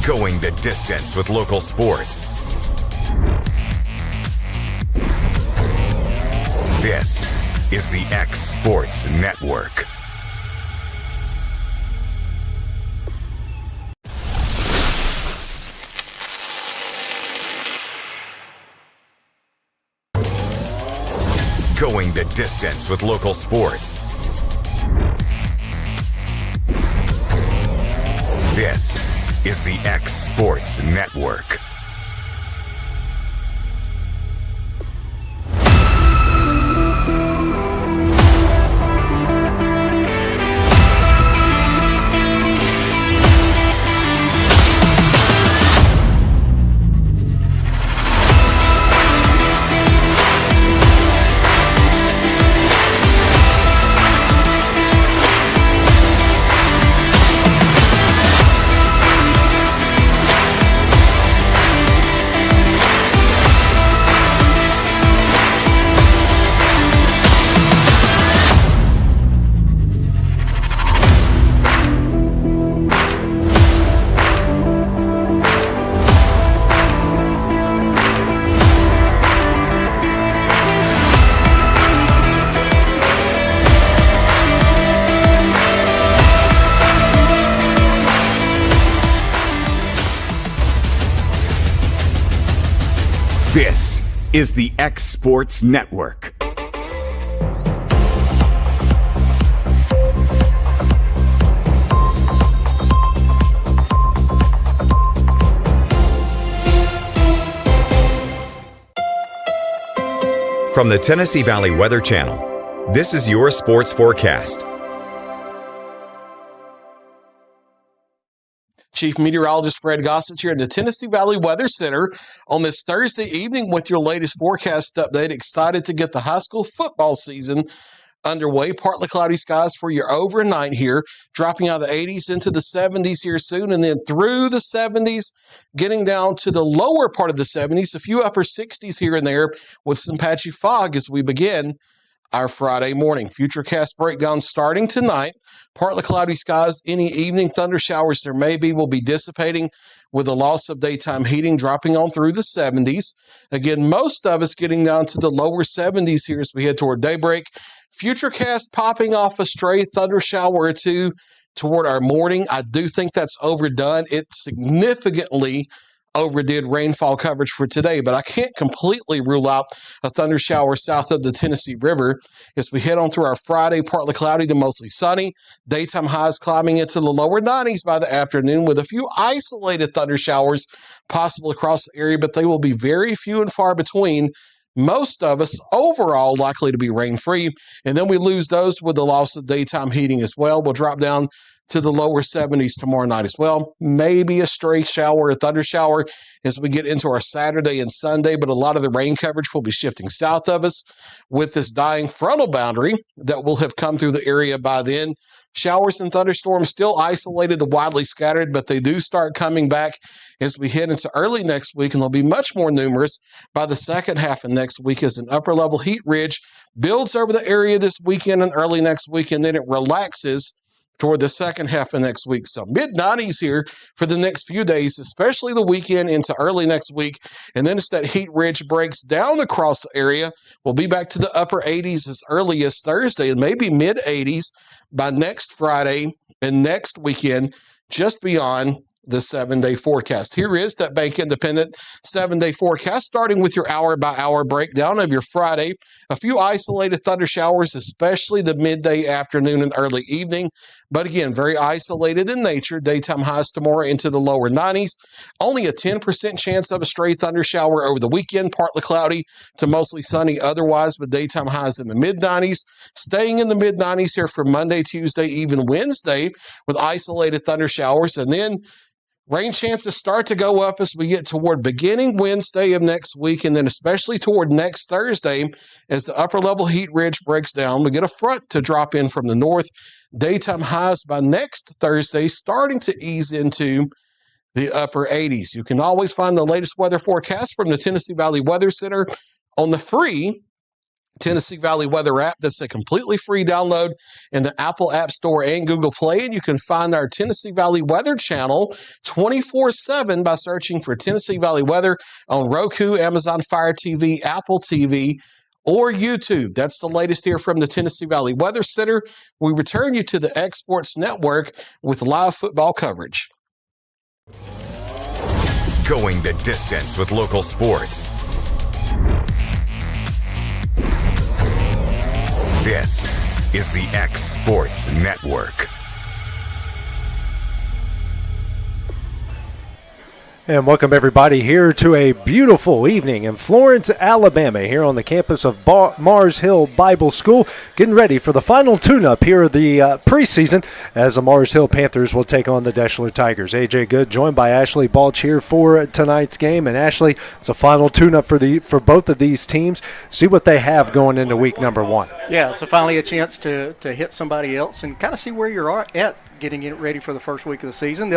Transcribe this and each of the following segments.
Going the distance with local sports. This is the X Sports Network. Going the distance with local sports. This is the X Sports Network. This is the X Sports Network. From the Tennessee Valley Weather Channel, this is your sports forecast. Chief Meteorologist Fred Gossett here in the Tennessee Valley Weather Center on this Thursday evening with your latest forecast update. Excited to get the high school football season underway. Partly cloudy skies for your overnight here, dropping out of the 80s into the 70s here soon, and then through the 70s, getting down to the lower part of the 70s, a few upper 60s here and there with some patchy fog as we begin our Friday morning. Futurecast breakdown starting tonight. Partly cloudy skies. Any evening thunder showers there may be will be dissipating with the loss of daytime heating, dropping on through the 70s. Again, most of us getting down to the lower 70s here as we head toward daybreak. Futurecast popping off a stray thunder shower or two toward our morning. I do think that's overdone. It significantly overdid rainfall coverage for today, but I can't completely rule out a thunder shower south of the Tennessee River as we head on through our Friday, partly cloudy to mostly sunny. Daytime highs climbing into the lower 90s by the afternoon with a few isolated thunder showers possible across the area, but they will be very few and far between. Most of us overall likely to be rain-free, and then we lose those with the loss of daytime heating as well. We'll drop down to the lower 70s tomorrow night as well. Maybe a stray shower, a thunder shower as we get into our Saturday and Sunday, but a lot of the rain coverage will be shifting south of us with this dying frontal boundary that will have come through the area by then. Showers and thunderstorms still isolated and widely scattered, but they do start coming back as we head into early next week, and they'll be much more numerous by the second half of next week as an upper-level heat ridge builds over the area this weekend and early next week, and then it relaxes toward the second half of next week. So mid-90s here for the next few days, especially the weekend into early next week. And then as that heat ridge breaks down across the area, we'll be back to the upper 80s as early as Thursday and maybe mid-80s by next Friday and next weekend, just beyond the 7-day forecast. Here is that Bank Independent 7-day forecast, starting with your hour-by-hour breakdown of your Friday. A few isolated thunder showers, especially the midday, afternoon, and early evening. But again, very isolated in nature. Daytime highs tomorrow into the lower 90s. Only a 10% chance of a stray thunder shower over the weekend. Partly cloudy to mostly sunny otherwise, with daytime highs in the mid-90s. Staying in the mid-90s here for Monday, Tuesday, even Wednesday, with isolated thunder showers. And then rain chances start to go up as we get toward beginning Wednesday of next week, and then especially toward next Thursday as the upper-level heat ridge breaks down. We get a front to drop in from the north. Daytime highs by next Thursday starting to ease into the upper 80s. You can always find the latest weather forecast from the Tennessee Valley Weather Center on the free Tennessee Valley Weather app. That's a completely free download in the Apple App Store and Google Play. And you can find our Tennessee Valley Weather channel 24/7 by searching for Tennessee Valley Weather on Roku, Amazon Fire TV, Apple TV, or YouTube. That's the latest here from the Tennessee Valley Weather Center. We return you to the X Sports Network with live football coverage. Going the distance with local sports. This is the X Sports Network. And welcome everybody here to a beautiful evening in Florence, Alabama, here on the campus of Mars Hill Bible School, getting ready for the final tune-up here of the preseason as the Mars Hill Panthers will take on the Deshler Tigers. AJ Good joined by Ashley Balch here for tonight's game. And Ashley, it's a final tune-up for both of these teams. See what they have going into week number 1. Yeah, so finally a chance to hit somebody else and kind of see where you're at getting it ready for the first week of the season.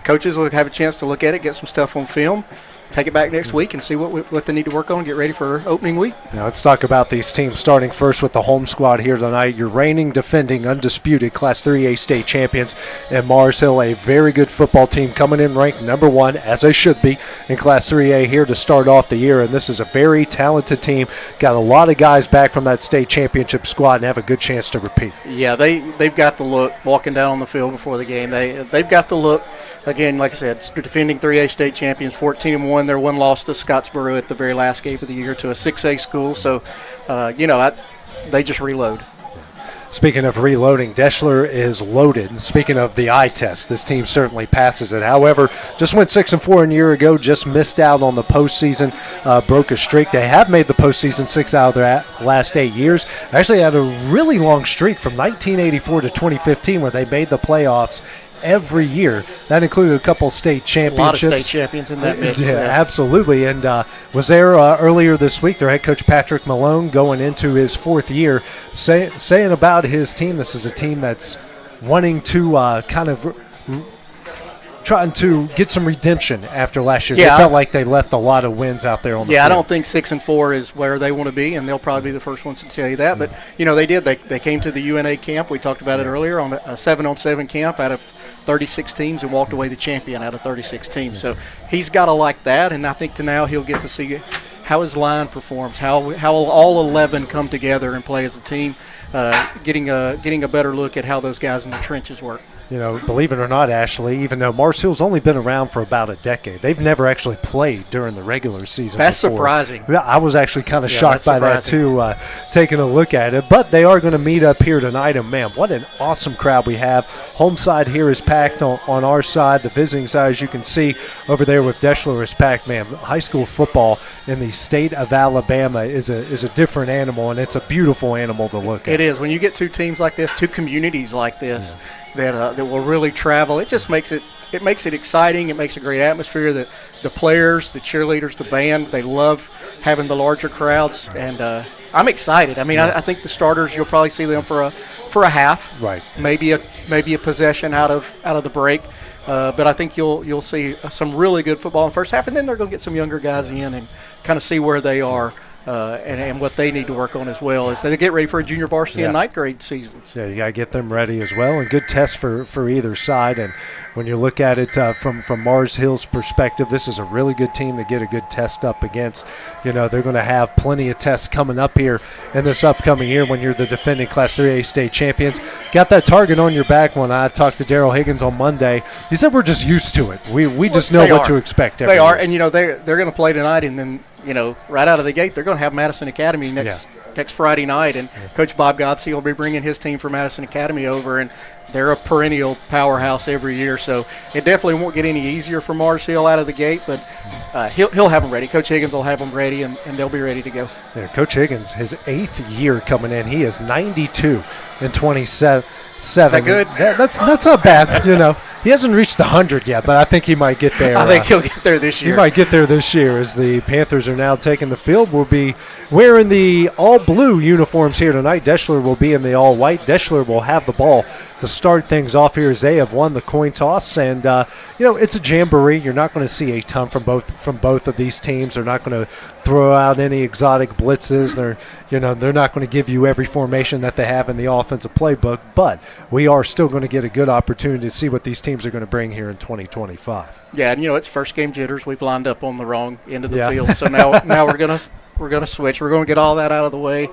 Coaches will have a chance to look at it, get some stuff on film, take it back next week and see what they need to work on and get ready for opening week. Now let's talk about these teams, starting first with the home squad here tonight. Your reigning, defending, undisputed Class 3A state champions and Mars Hill, a very good football team coming in ranked number 1, as they should be, in Class 3A here to start off the year. And this is a very talented team. Got a lot of guys back from that state championship squad and have a good chance to repeat. Yeah, they've got the look walking down on the field before the game. They've got the look. Again, like I said, defending 3A state champions, 14-1. Their one loss to Scottsboro at the very last game of the year to a 6A school. So, they just reload. Speaking of reloading, Deshler is loaded. Speaking of the eye test, this team certainly passes it. However, just went 6-4 a year ago, just missed out on the postseason, broke a streak. They have made the postseason 6 out of their last 8 years. Actually had a really long streak from 1984 to 2015 where they made the playoffs every year. That included a couple state championships. A lot of state champions in that mix. Yeah, absolutely. And was there earlier this week, their head coach Patrick Malone going into his 4th year, saying about his team, this is a team that's wanting to trying to get some redemption after last year. Yeah, they felt like they left a lot of wins out there on the field. I don't think 6-4 is where they want to be, and they'll probably be the first ones to tell you that. But, they did. They came to the UNA camp. We talked about it earlier on a 7-on-7 camp out of 36 teams and walked away the champion out of 36 teams. So he's got to like that, and I think now he'll get to see how his line performs, how all 11 come together and play as a team, getting a better look at how those guys in the trenches work. Believe it or not, Ashley, even though Mars Hill's only been around for about a decade, they've never actually played during the regular season. That's before. Surprising. Yeah, I was actually kind of shocked by that, too, taking a look at it. But they are going to meet up here tonight, and, man, what an awesome crowd we have. Home side here is packed on our side. The visiting side, as you can see over there with Deshler, is packed. Man, high school football in the state of Alabama is a different animal, and it's a beautiful animal to look at. It is. When you get two teams like this, two communities like this, that will really travel. It just makes it exciting. It makes a great atmosphere. The players, the cheerleaders, the band, they love having the larger crowds, and I'm excited. I mean, I think the starters, you'll probably see them for a half, right? Maybe a possession out of the break. But I think you'll see some really good football in the first half, and then they're going to get some younger guys in and kind of see where they are. And what they need to work on as well as they get ready for a junior varsity and 9th grade seasons. Yeah, you got to get them ready as well, and good tests for either side. And when you look at it from Mars Hill's perspective, this is a really good team to get a good test up against. They're going to have plenty of tests coming up here in this upcoming year when you're the defending Class 3A state champions. Got that target on your back. When I talked to Daryl Higgins on Monday, he said we're just used to it. We just know what to expect every year. And they're going to play tonight, and then right out of the gate, they're going to have Madison Academy next Friday night. And Coach Bob Godsey will be bringing his team from Madison Academy over, and they're a perennial powerhouse every year. So it definitely won't get any easier for Mars Hill out of the gate, but he'll have them ready. Coach Higgins will have them ready, and they'll be ready to go. Yeah, Coach Higgins, his 8th year coming in, he is 92 and 27. Is that good? That's not bad, He hasn't reached the 100 yet, but I think he might get there. I think he'll get there this year. He might get there this year as the Panthers are now taking the field. We'll be wearing the all-blue uniforms here tonight. Deshler will be in the all-white. Deshler will have the ball to start things off here as they have won the coin toss. And, it's a jamboree. You're not going to see a ton from both of these teams. They're not going to throw out any exotic blitzes. They're not going to give you every formation that they have in the offensive playbook. But we are still going to get a good opportunity to see what these teams are going to bring here in 2025. Yeah, and it's first game jitters. We've lined up on the wrong end of the field, so now we're gonna switch. We're gonna get all that out of the way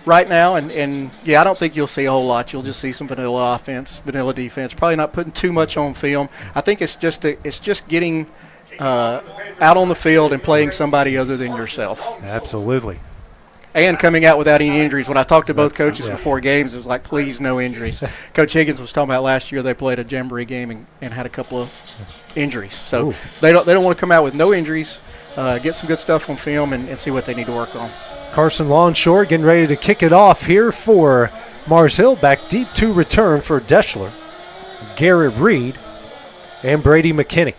right now, and I don't think you'll see a whole lot. You'll just see some vanilla offense, vanilla defense. Probably not putting too much on film. I think it's just getting out on the field and playing somebody other than yourself. Absolutely. And coming out without any injuries. When I talked to both coaches before games, it was like, please, no injuries. Coach Higgins was talking about last year they played a jamboree game and had a couple of injuries. So they don't want to come out with no injuries, get some good stuff on film, and see what they need to work on. Carson Longshore getting ready to kick it off here for Mars Hill. Back deep to return for Deshler, Garrett Reed, and Brady McKinney.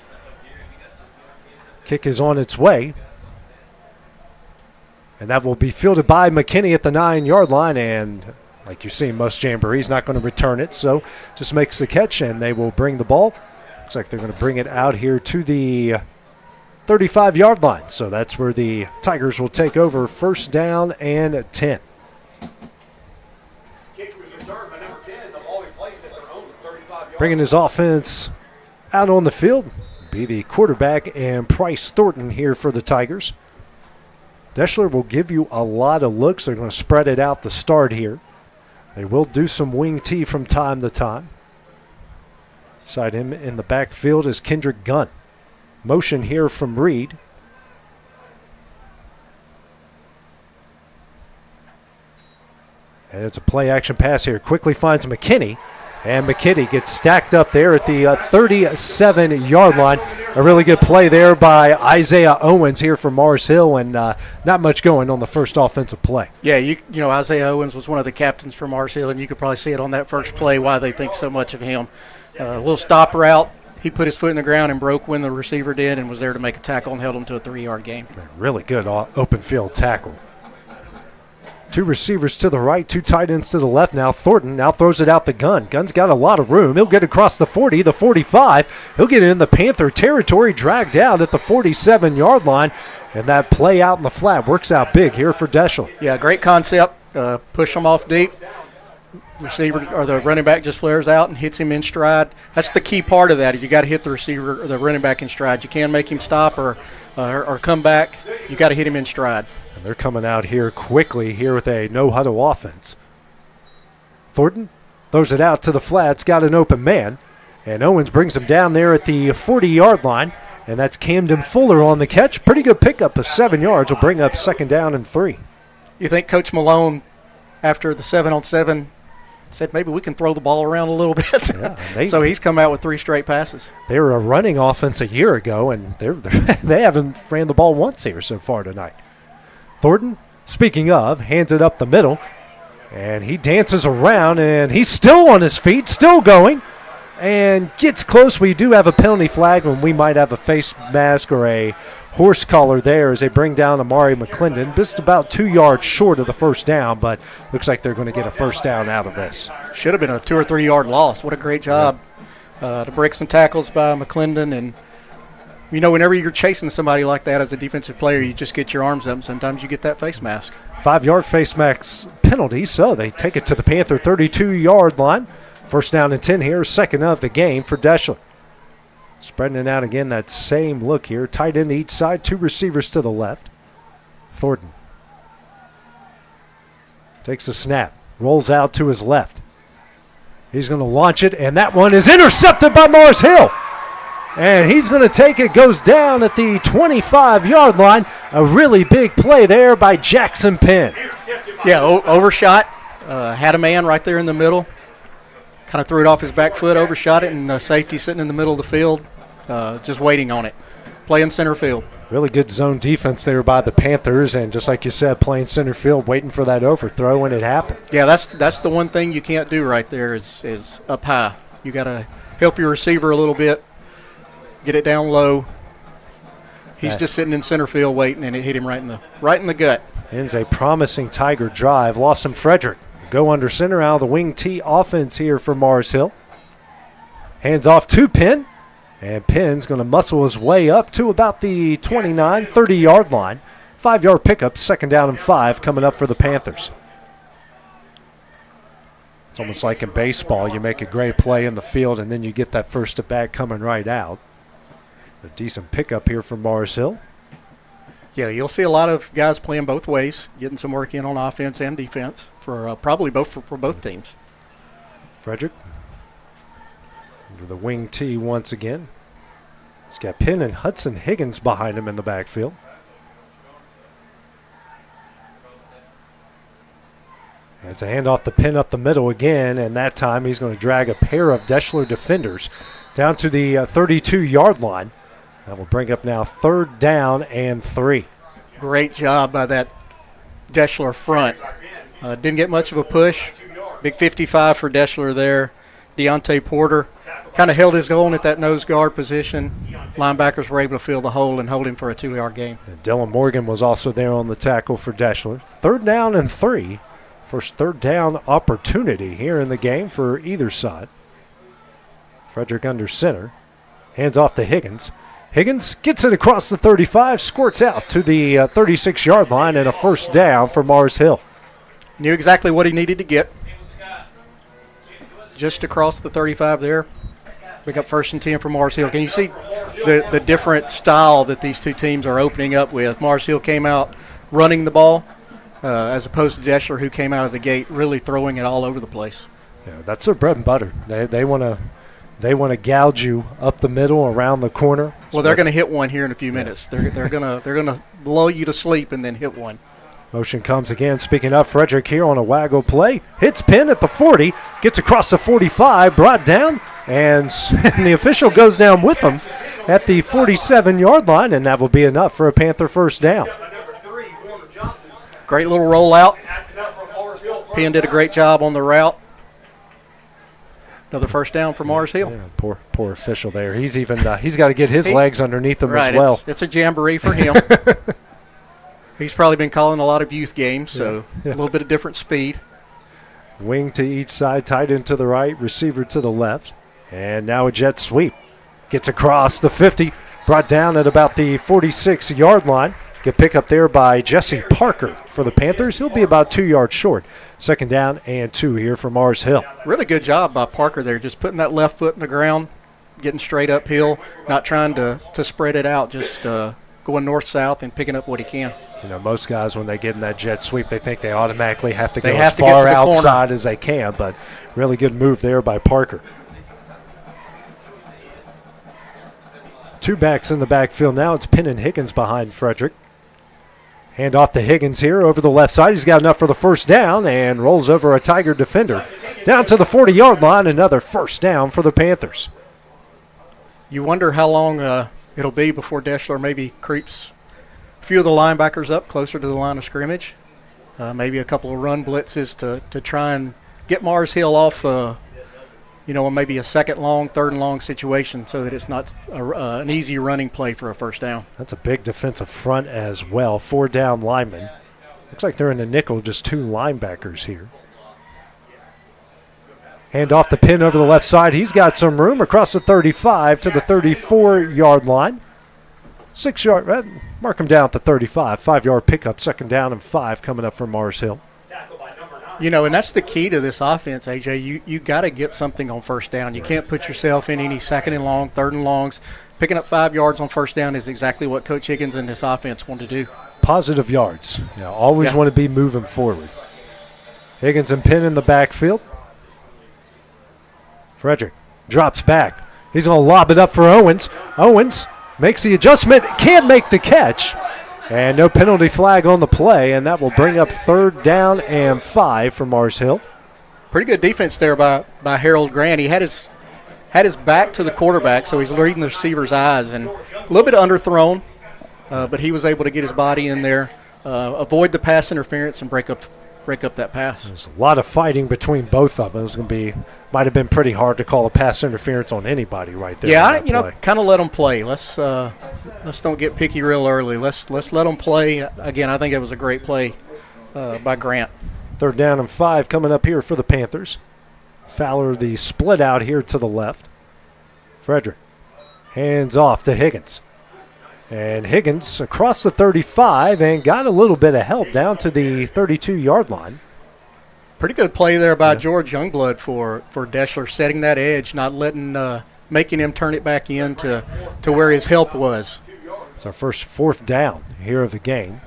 Kick is on its way. And that will be fielded by McKinney at the 9-yard line. And like you see, most jamborees not going to return it. So just makes the catch, and they will bring the ball. Looks like they're going to bring it out here to the 35-yard line. So that's where the Tigers will take over, first down and 10. Bringing his offense out on the field, be the quarterback and Price Thornton here for the Tigers. Deshler will give you a lot of looks. They're going to spread it out the start here. They will do some wing tee from time to time. Beside him in the backfield is Kendrick Gunn. Motion here from Reed. And it's a play-action pass here. Quickly finds McKinney. And McKinney gets stacked up there at the 37-yard line. A really good play there by Isaiah Owens here for Mars Hill, and not much going on the first offensive play. Yeah, Isaiah Owens was one of the captains for Mars Hill, and you could probably see it on that first play why they think so much of him. A little stop route. He put his foot in the ground and broke when the receiver did and was there to make a tackle and held him to a 3-yard gain. Really good open field tackle. Two receivers to the right, two tight ends to the left now. Thornton now throws it out the gun. Gun's got a lot of room. He'll get across the 40, the 45. He'll get in the Panther territory, dragged out at the 47-yard line. And that play out in the flat works out big here for Deshler. Yeah, great concept. Push them off deep. Receiver or the running back just flares out and hits him in stride. That's the key part of that. You got to hit the receiver or the running back in stride. You can't make him stop or come back. You got to hit him in stride. And they're coming out here quickly here with a no-huddle offense. Thornton throws it out to the flats, got an open man, and Owens brings him down there at the 40-yard line, and that's Camden Fuller on the catch. Pretty good pickup of 7 yards will bring up second down and 3. You think Coach Malone, after the 7-on-7, said maybe we can throw the ball around a little bit. Yeah, so he's come out with 3 straight passes. They were a running offense a year ago, and they haven't ran the ball once here so far tonight. Thornton, speaking of, hands it up the middle, and he dances around, and he's still on his feet, still going, and gets close. We do have a penalty flag, and we might have a face mask or a horse collar there as they bring down Amari McClendon, just about 2 yards short of the first down, but looks like they're going to get a first down out of this. Should have been a 2 or 3 yard loss. What a great job to break some tackles by McClendon. And whenever you're chasing somebody like that as a defensive player, you just get your arms up, and sometimes you get that face mask. 5-yard face mask penalty, so they take it to the Panther 32-yard line. First down and 10 here, second of the game for Deshler. Spreading it out again, that same look here. Tight end to each side, 2 receivers to the left. Thornton takes the snap, rolls out to his left. He's going to launch it, and that one is intercepted by Mars Hill. And he's going to take it, goes down at the 25-yard line. A really big play there by Jackson Penn. Yeah, overshot. Had a man right there in the middle. Kind of threw it off his back foot, overshot it, and the safety sitting in the middle of the field, just waiting on it. Playing center field. Really good zone defense there by the Panthers, and just like you said, playing center field, waiting for that overthrow when it happened. Yeah, that's the one thing you can't do right there is up high. You got to help your receiver a little bit, get it down low. He's just sitting in center field waiting, and it hit him right in the gut. Ends a promising Tiger drive. Lawson Frederick go under center out of the wing T offense here for Mars Hill. Hands off to Penn, and Penn's going to muscle his way up to about the 29, 30-yard line. 5-yard pickup, 2nd down and 5 coming up for the Panthers. It's almost like in baseball. You make a great play in the field, and then you get that first at bat coming right out. A decent pickup here from Mars Hill. Yeah, you'll see a lot of guys playing both ways, getting some work in on offense and defense for probably both for both teams. Frederick under the wing T once again. He's got Penn and Hudson Higgins behind him in the backfield. And it's a handoff to Penn up the middle again, and that time he's going to drag a pair of Deshler defenders down to the 32-yard line. That will bring up now 3rd down and 3. Great job by that Deshler front. Didn't get much of a push. Big 55 for Deshler there. Deontay Porter kind of held his own at that nose guard position. Linebackers were able to fill the hole and hold him for a 2-yard gain. And Dylan Morgan was also there on the tackle for Deshler. 3rd down and 3. First 3rd down opportunity here in the game for either side. Frederick under center. Hands off to Higgins. Higgins gets it across the 35, squirts out to the 36-yard line, and a 1st down for Mars Hill. Knew exactly what he needed to get. Just across the 35 there. Pick up 1st and 10 for Mars Hill. Can you see the different style that these two teams are opening up with? Mars Hill came out running the ball as opposed to Deshler, who came out of the gate really throwing it all over the place. Yeah, that's their bread and butter. They want to gouge you up the middle, around the corner. Well, they're going to hit one here in a few minutes. They're going to blow you to sleep and then hit one. Motion comes again. Speaking of, Frederick here on a waggle play. Hits Penn at the 40. Gets across the 45. Brought down. And the official goes down with him at the 47-yard line. And that will be enough for a Panther 1st down. Great little rollout. Penn did a great job on the route. Another 1st down for Mars Hill. Yeah, poor official there. He's got to get his legs underneath him as well. It's a jamboree for him. He's probably been calling a lot of youth games, so a little bit of different speed. Wing to each side, tight end to the right, receiver to the left. And now a jet sweep. Gets across the 50, brought down at about the 46-yard line. Get pick up there by Jesse Parker for the Panthers. He'll be about 2 yards short. 2nd down and 2 here for Mars Hill. Really good job by Parker there, just putting that left foot in the ground, getting straight uphill, not trying to spread it out, just going north-south and picking up what he can. You know, most guys, when they get in that jet sweep, they think they automatically have to go as far outside as they can, but really good move there by Parker. 2 backs in the backfield now. It's Penn and Higgins behind Frederick. Hand off to Higgins here over the left side. He's got enough for the 1st down and rolls over a Tiger defender. Down to the 40-yard line, another 1st down for the Panthers. You wonder how long it'll be before Deshler maybe creeps a few of the linebackers up closer to the line of scrimmage. Maybe a couple of run blitzes to try and get Mars Hill off maybe a 2nd long, 3rd and long situation so that it's not an easy running play for a 1st down. That's a big defensive front as well. 4 down linemen. Looks like they're in the nickel, just 2 linebackers here. Hand off the Penn over the left side. He's got some room across the 35 to the 34-yard line. 6-yard, mark him down at the 35. 5-yard pickup, 2nd down and 5 coming up for Mars Hill. You know, and that's the key to this offense, AJ. You got to get something on 1st down. You can't put yourself in any 2nd and long, 3rd and longs. Picking up 5 yards on 1st down is exactly what Coach Higgins and this offense want to do. Positive yards. Always want to be moving forward. Higgins and Penn in the backfield. Frederick drops back. He's going to lob it up for Owens. Owens makes the adjustment, can't make the catch. And no penalty flag on the play, and that will bring up 3rd down and 5 for Mars Hill. Pretty good defense there by Harold Grant. He had his back to the quarterback, so he's reading the receiver's eyes, and a little bit underthrown, but he was able to get his body in there, avoid the pass interference, and break up break up that pass. There's a lot of fighting between both of them. It might have been pretty hard to call a pass interference on anybody right there. Yeah, kind of let them play. Let's don't get picky real early. Let's let them play. Again, I think it was a great play by Grant. 3rd down and 5 coming up here for the Panthers. Fowler, the split out here to the left. Frederick hands off to Higgins. And Higgins across the 35 and got a little bit of help down to the 32-yard line. Pretty good play there by George Youngblood for Deshler, setting that edge, not making him turn it back in to where his help was. It's our first 4th down here of the game.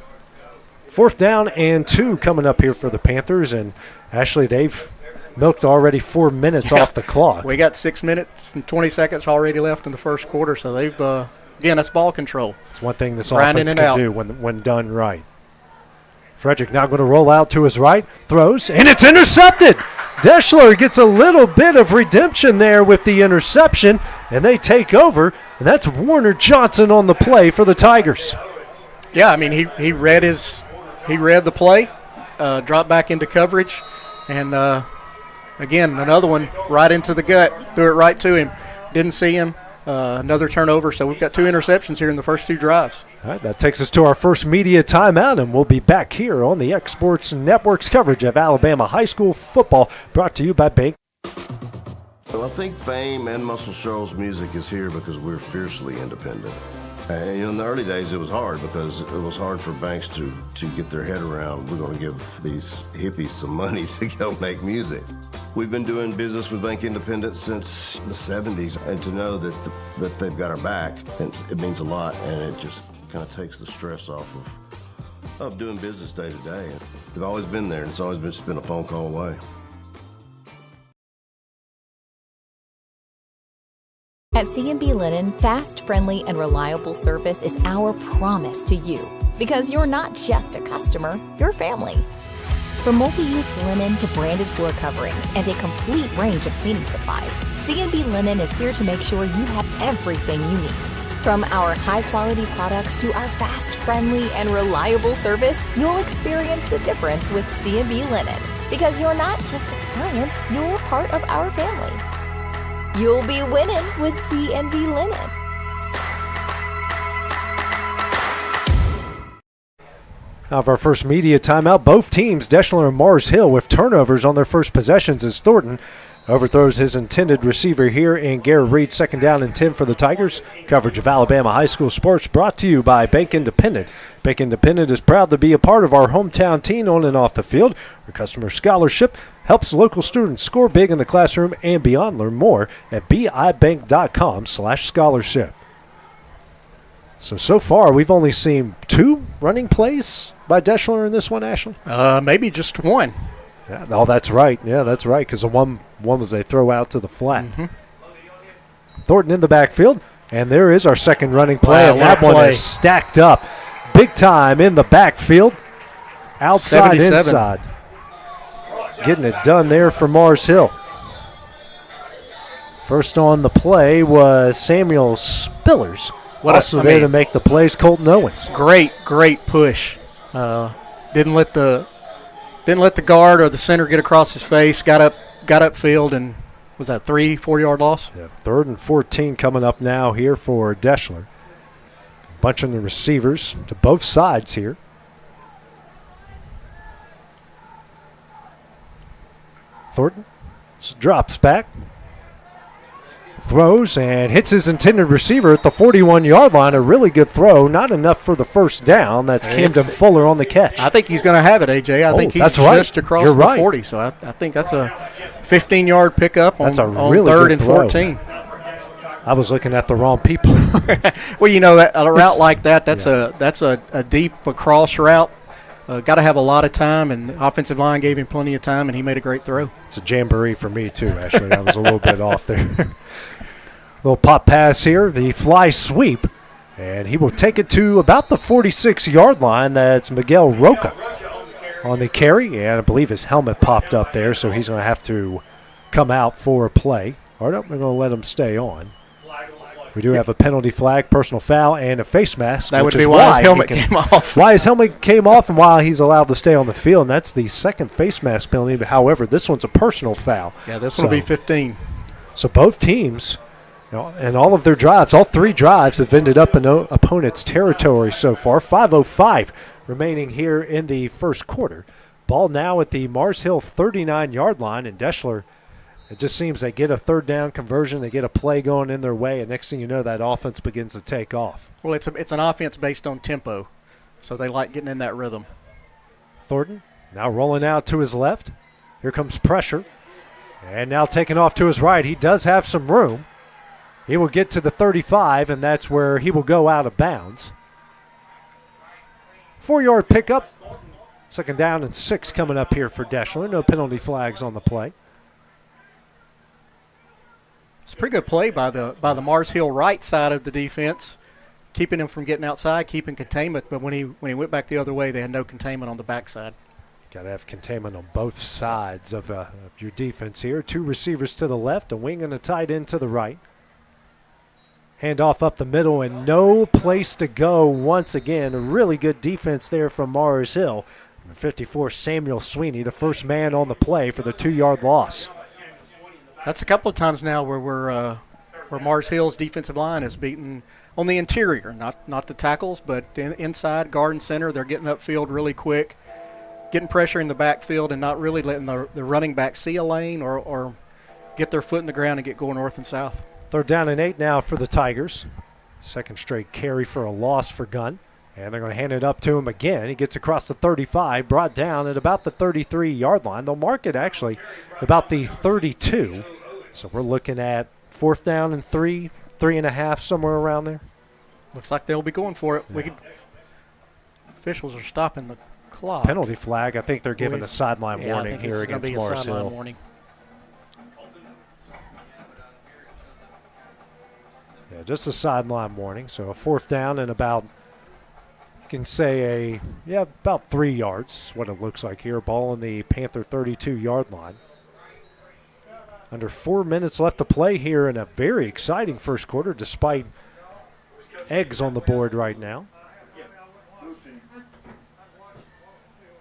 4th down and 2 coming up here for the Panthers, and actually they've milked already 4 minutes off the clock. We got 6 minutes and 20 seconds already left in the first quarter, so they've again, that's ball control. It's one thing this offense can do when done right. Frederick now going to roll out to his right, throws, and it's intercepted. Deshler gets a little bit of redemption there with the interception, and they take over, and that's Warner Johnson on the play for the Tigers. Yeah, I mean, he read the play, dropped back into coverage, and again, another one right into the gut, threw it right to him. Didn't see him. Another turnover, so we've got 2 interceptions here in the first 2 drives. All right, that takes us to our first media timeout, and we'll be back here on the X Sports Network's coverage of Alabama high school football, brought to you by Bank. Well, I think Fame and Muscle Shoals music is here because we're fiercely independent. And in the early days, it was hard because it was hard for banks to get their head around, we're going to give these hippies some money to go make music. We've been doing business with Bank Independent since the 70s, and to know that they've got our back, it means a lot, and it just kind of takes the stress off of doing business day to day. They've always been there, and it's always just been a phone call away. At C&B Linen, fast, friendly, and reliable service is our promise to you. Because you're not just a customer, you're family. From multi-use linen to branded floor coverings and a complete range of cleaning supplies, C&B Linen is here to make sure you have everything you need. From our high-quality products to our fast, friendly, and reliable service, you'll experience the difference with C&B Linen. Because you're not just a client, you're part of our family. You'll be winning with C&B Linen. Out of our first media timeout, both teams, Deshler and Mars Hill, with turnovers on their first possessions as Thornton overthrows his intended receiver here, and Garrett Reed, 2nd down and 10 for the Tigers. Coverage of Alabama high school sports brought to you by Bank Independent. Bank Independent is proud to be a part of our hometown team on and off the field. Our customer scholarship helps local students score big in the classroom and beyond. Learn more at bibank.com/scholarship. So far, we've only seen 2 running plays by Deshler in this one, Ashley? Maybe just 1. Yeah, oh, that's right. Yeah, that's right, because the one was a throw out to the flat. Mm-hmm. Thornton in the backfield, and there is our second running play, and that one is stacked up big time in the backfield, outside, 77. Inside. Getting it done there for Mars Hill. First on the play was Samuel Spillers. There to make the plays, Colton Owens. Great push. Didn't let the guard or the center get across his face. Got upfield, and was that 3-4 yard loss? Yeah, 3rd and 14 coming up now here for Deshler. Bunching the receivers to both sides here. Thornton drops back. Throws and hits his intended receiver at the 41-yard line. A really good throw. Not enough for the first down. That's Camden Fuller on the catch. I think he's going to have it, AJ. I think he's just across the 40. So I think that's a 15-yard pickup on, really 3rd and 14. I was looking at the wrong people. Well, that a route like that's a deep cross route. Got to have a lot of time, and the offensive line gave him plenty of time, and he made a great throw. It's a jamboree for me, too, actually. I was a little bit off there. Little pop pass here, the fly sweep, and he will take it to about the 46-yard line. That's Miguel Roca on the carry, and I believe his helmet popped up there, so he's going to have to come out for a play. Or no, we're going to let him stay on. We do have a penalty flag, personal foul, and a face mask. That would be why his helmet came off. Why his helmet came off and why he's allowed to stay on the field. And that's the second face mask penalty. However, this one's a personal foul. Yeah, this one will be 15. So both teams, and all of their drives, all three drives have ended up in opponent's territory so far. 5:05 remaining here in the first quarter. Ball now at the Mars Hill 39-yard line, and Deshler, it just seems they get a third down conversion, they get a play going in their way, and next thing you know, that offense begins to take off. Well, it's an offense based on tempo, so they like getting in that rhythm. Thornton now rolling out to his left. Here comes pressure, and now taking off to his right. He does have some room. He will get to the 35, and that's where he will go out of bounds. 4-yard pickup. Second down and 6 coming up here for Deshler. No penalty flags on the play. It's a pretty good play by the Mars Hill right side of the defense, keeping him from getting outside, keeping containment. But when he went back the other way, they had no containment on the backside. Got to have containment on both sides of your defense here. 2 receivers to the left, a wing and a tight end to the right. Handoff up the middle and no place to go once again. A really good defense there from Mars Hill. 54, Samuel Sweeney, the first man on the play for the 2-yard loss. That's a couple of times now where Mars Hill's defensive line is beaten on the interior, not the tackles, but inside, guard and center. They're getting upfield really quick, getting pressure in the backfield and not really letting the running back see a lane or get their foot in the ground and get going north and south. 3rd down and 8 now for the Tigers. Second straight carry for a loss for Gunn. And they're going to hand it up to him again. He gets across the 35, brought down at about the 33-yard line. They'll mark it actually about the 32. So we're looking at 4th down and 3, 3.5, somewhere around there. Looks like they'll be going for it. Yeah. Officials are stopping the clock. Penalty flag. I think they're giving a sideline warning here against Mars Hill. Warning. Yeah, just a sideline warning. So a 4th down and about, you can say about 3 yards is what it looks like here. Ball on the Panther 32-yard line. Under 4 minutes left to play here in a very exciting first quarter despite eggs on the board right now.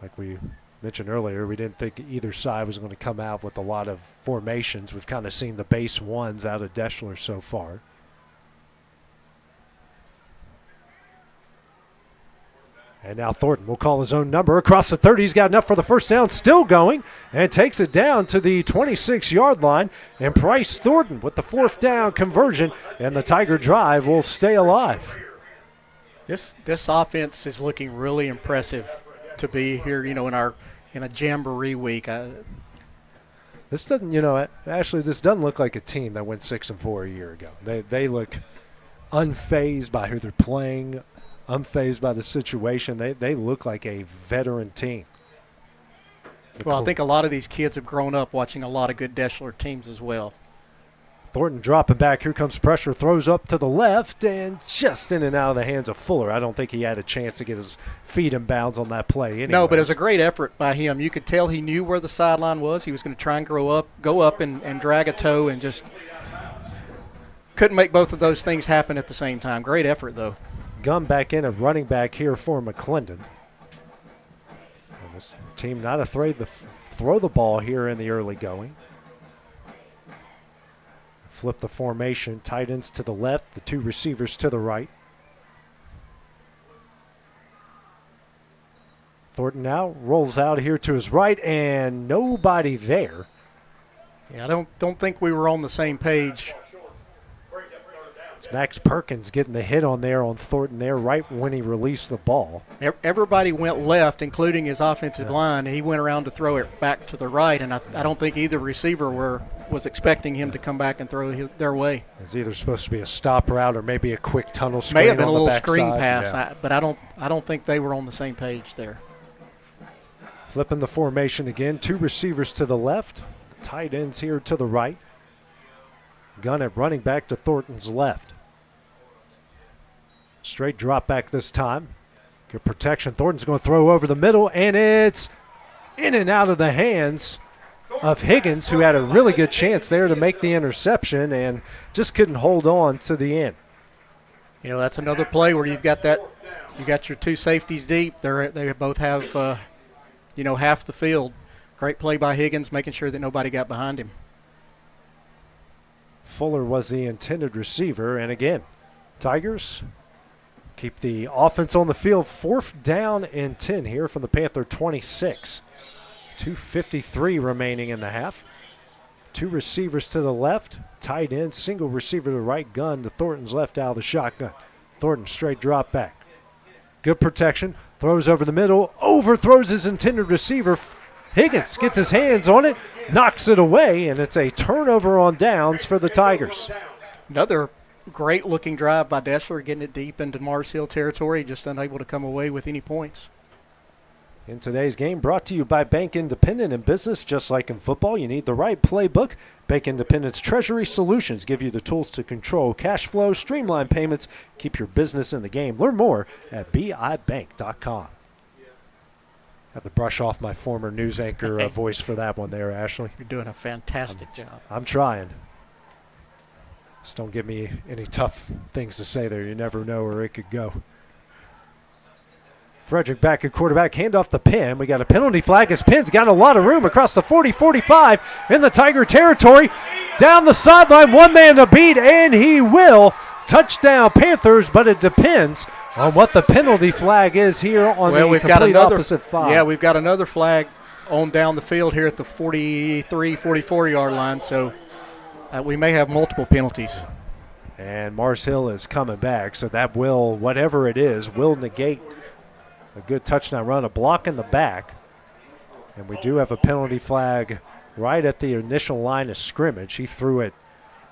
Like we mentioned earlier, we didn't think either side was going to come out with a lot of formations. We've kind of seen the base ones out of Deshler so far. And now Thornton will call his own number across the 30. He's got enough for the first down, still going, and takes it down to the 26-yard line. And Bryce Thornton with the 4th down conversion, and the Tiger drive will stay alive. This offense is looking really impressive to be here, in a jamboree week. This doesn't, this doesn't look like a team that went 6-4 a year ago. They look unfazed by who they're playing, unfazed by the situation. They look like a veteran team. Well, I think a lot of these kids have grown up watching a lot of good Deshler teams as well. Thornton dropping back. Here comes pressure. Throws up to the left and just in and out of the hands of Fuller. I don't think he had a chance to get his feet in bounds on that play anyways. No, but it was a great effort by him. You could tell he knew where the sideline was. He was going to try and go up and drag a toe and just couldn't make both of those things happen at the same time. Great effort, though. Gunn back in and running back here for McClendon. And this team not afraid to throw the ball here in the early going. Flip the formation, tight ends to the left, the 2 receivers to the right. Thornton now rolls out here to his right, and nobody there. Yeah, I don't think we were on the same page. It's Max Perkins getting the hit on there on Thornton there right when he released the ball. Everybody went left, including his offensive line. He went around to throw it back to the right, and I don't think either receiver was expecting him to come back and throw their way. It's either supposed to be a stop route or maybe a quick tunnel screen. May have been on a little the screen backside. pass, but I don't think they were on the same page there. Flipping the formation again, 2 receivers to the left, tight ends here to the right. Gunn at running back to Thornton's left. Straight drop back this time. Good protection. Thornton's going to throw over the middle, and it's in and out of the hands of Higgins, who had a really good chance there to make the interception and just couldn't hold on to the end. You know, that's another play where you've got your two safeties deep. They both have, half the field. Great play by Higgins, making sure that nobody got behind him. Fuller was the intended receiver, and again, Tigers keep the offense on the field. 4th down and 10 here from the Panther 26. 2:53 remaining in the half. 2 receivers to the left, tight end, single receiver to the right, gun to Thornton's left out of the shotgun. Thornton straight drop back. Good protection, throws over the middle, overthrows his intended receiver. Higgins gets his hands on it, knocks it away, and it's a turnover on downs for the Tigers. Another great-looking drive by Deshler, getting it deep into Mars Hill territory, just unable to come away with any points. In today's game, brought to you by Bank Independent. In business, just like in football, you need the right playbook. Bank Independent's Treasury Solutions give you the tools to control cash flow, streamline payments, keep your business in the game. Learn more at bibank.com. Have to brush off my former news anchor voice for that one there, Ashley. You're doing a fantastic job. I'm trying. Just don't give me any tough things to say there. You never know where it could go. Frederick back at quarterback, hand off the Penn. We got a penalty flag as Penn's got a lot of room across the 40-45 in the Tiger territory. Down the sideline, one man to beat, and he will. Touchdown Panthers, but it depends on what the penalty flag is here on the complete opposite 5. Yeah, we've got another flag on down the field here at the 43, 44-yard line, so we may have multiple penalties. And Mars Hill is coming back, so that will, whatever it is, will negate a good touchdown run, a block in the back. And we do have a penalty flag right at the initial line of scrimmage. He threw it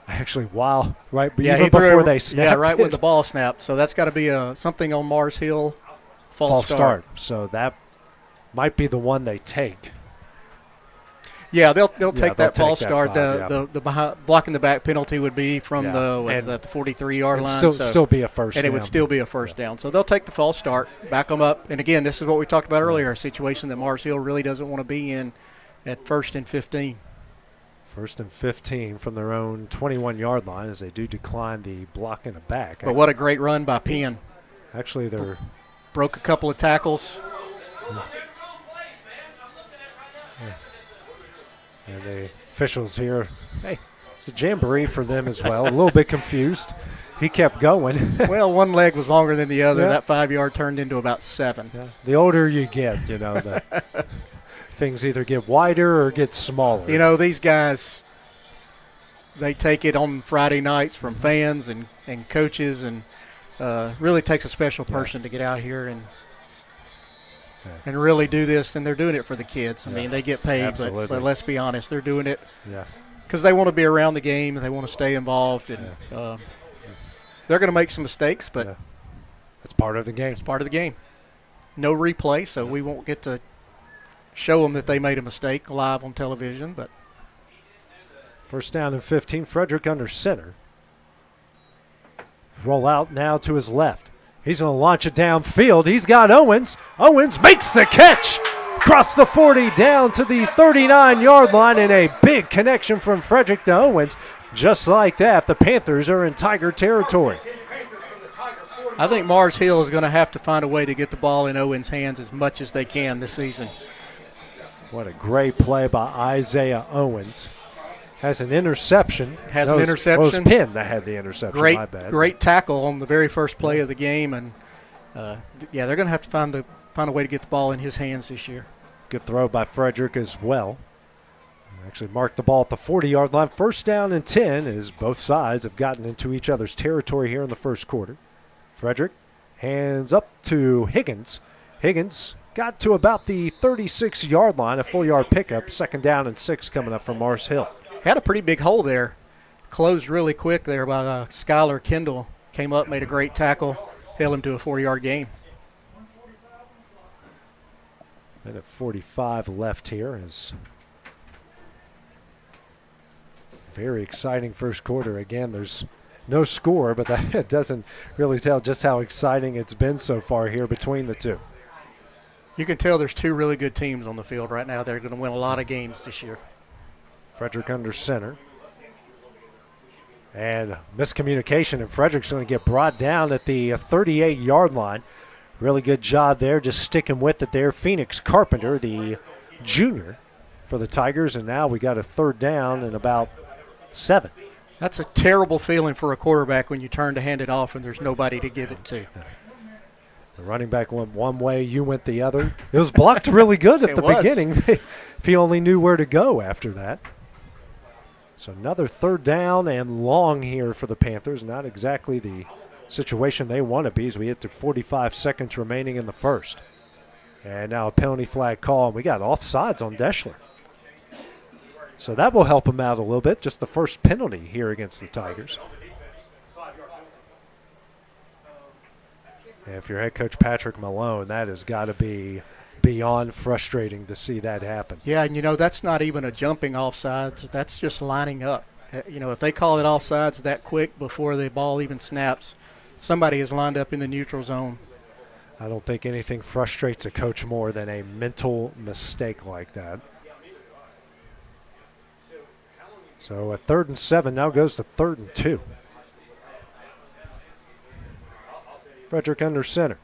actually before they snapped. Yeah, right when the ball snapped. So that's got to be something on Mars Hill. False start. So that might be the one they take. Yeah, they'll take that false start. The blocking the back penalty would be from the 43-yard line. Still be a first down. And it would still be a first down. So they'll take the false start, back them up. And, again, this is what we talked about earlier, a situation that Mars Hill really doesn't want to be in at 1st and 15. 1st and 15 from their own 21-yard line as they do decline the block in the back. But what a great run by Penn. Actually, they're broke a couple of tackles. And the officials here, hey, it's a jamboree for them as well. A little bit confused. He kept going. Well, one leg was longer than the other. That 5-yard turned into about 7. Yeah. The older you get, the things either get wider or get smaller. These guys, they take it on Friday nights from fans and coaches, and really takes a special person to get out here and really do this, and they're doing it for the kids. I mean, they get paid, but let's be honest, they're doing it because they want to be around the game and they want to stay involved. And they're going to make some mistakes, but it's part of the game. It's part of the game. No replay, so we won't get to show them that they made a mistake live on television. But 1st down and 15, Frederick under center. Roll out now to his left. He's going to launch it downfield. He's got Owens. Owens makes the catch. Across the 40 down to the 39-yard line, and a big connection from Frederick to Owens. Just like that, the Panthers are in Tiger territory. I think Mars Hill is going to have to find a way to get the ball in Owens' hands as much as they can this season. What a great play by Isaiah Owens. Has an interception. It was Penn that had the interception. My bad. Great tackle on the very first play of the game, and they're going to have to find a way to get the ball in his hands this year. Good throw by Frederick as well. Actually marked the ball at the 40-yard line. 1st down and 10 as both sides have gotten into each other's territory here in the first quarter. Frederick hands up to Higgins. Higgins got to about the 36-yard line, a full-yard pickup. 2nd down and 6 coming up from Mars Hill. Had a pretty big hole there. Closed really quick there by Skylar Kendall. Came up, made a great tackle, held him to a 4-yard gain. Minute 45 left here. Is very exciting first quarter. Again, there's no score, but that doesn't really tell just how exciting it's been so far here between the two. You can tell there's two really good teams on the field right now that are going to win a lot of games this year. Frederick under center. And miscommunication, and Frederick's going to get brought down at the 38-yard line. Really good job there, just sticking with it there. Phoenix Carpenter, the junior for the Tigers, and now we got a third down and about 7. That's a terrible feeling for a quarterback when you turn to hand it off and there's nobody to give it to. The running back went one way, you went the other. It was blocked really good at the beginning if he only knew where to go after that. So another third down and long here for the Panthers. Not exactly the situation they want to be as we hit to 45 seconds remaining in the first. And now a penalty flag call, and we got offsides on Deshler. So that will help him out a little bit, just the first penalty here against the Tigers. And if you're head coach Patrick Malone, that has got to be beyond frustrating to see that happen. Yeah, and that's not even a jumping offsides. That's just lining up. If they call it offsides that quick before the ball even snaps, somebody is lined up in the neutral zone. I don't think anything frustrates a coach more than a mental mistake like that. So at 3rd and 7, now goes to 3rd and 2. Frederick under center.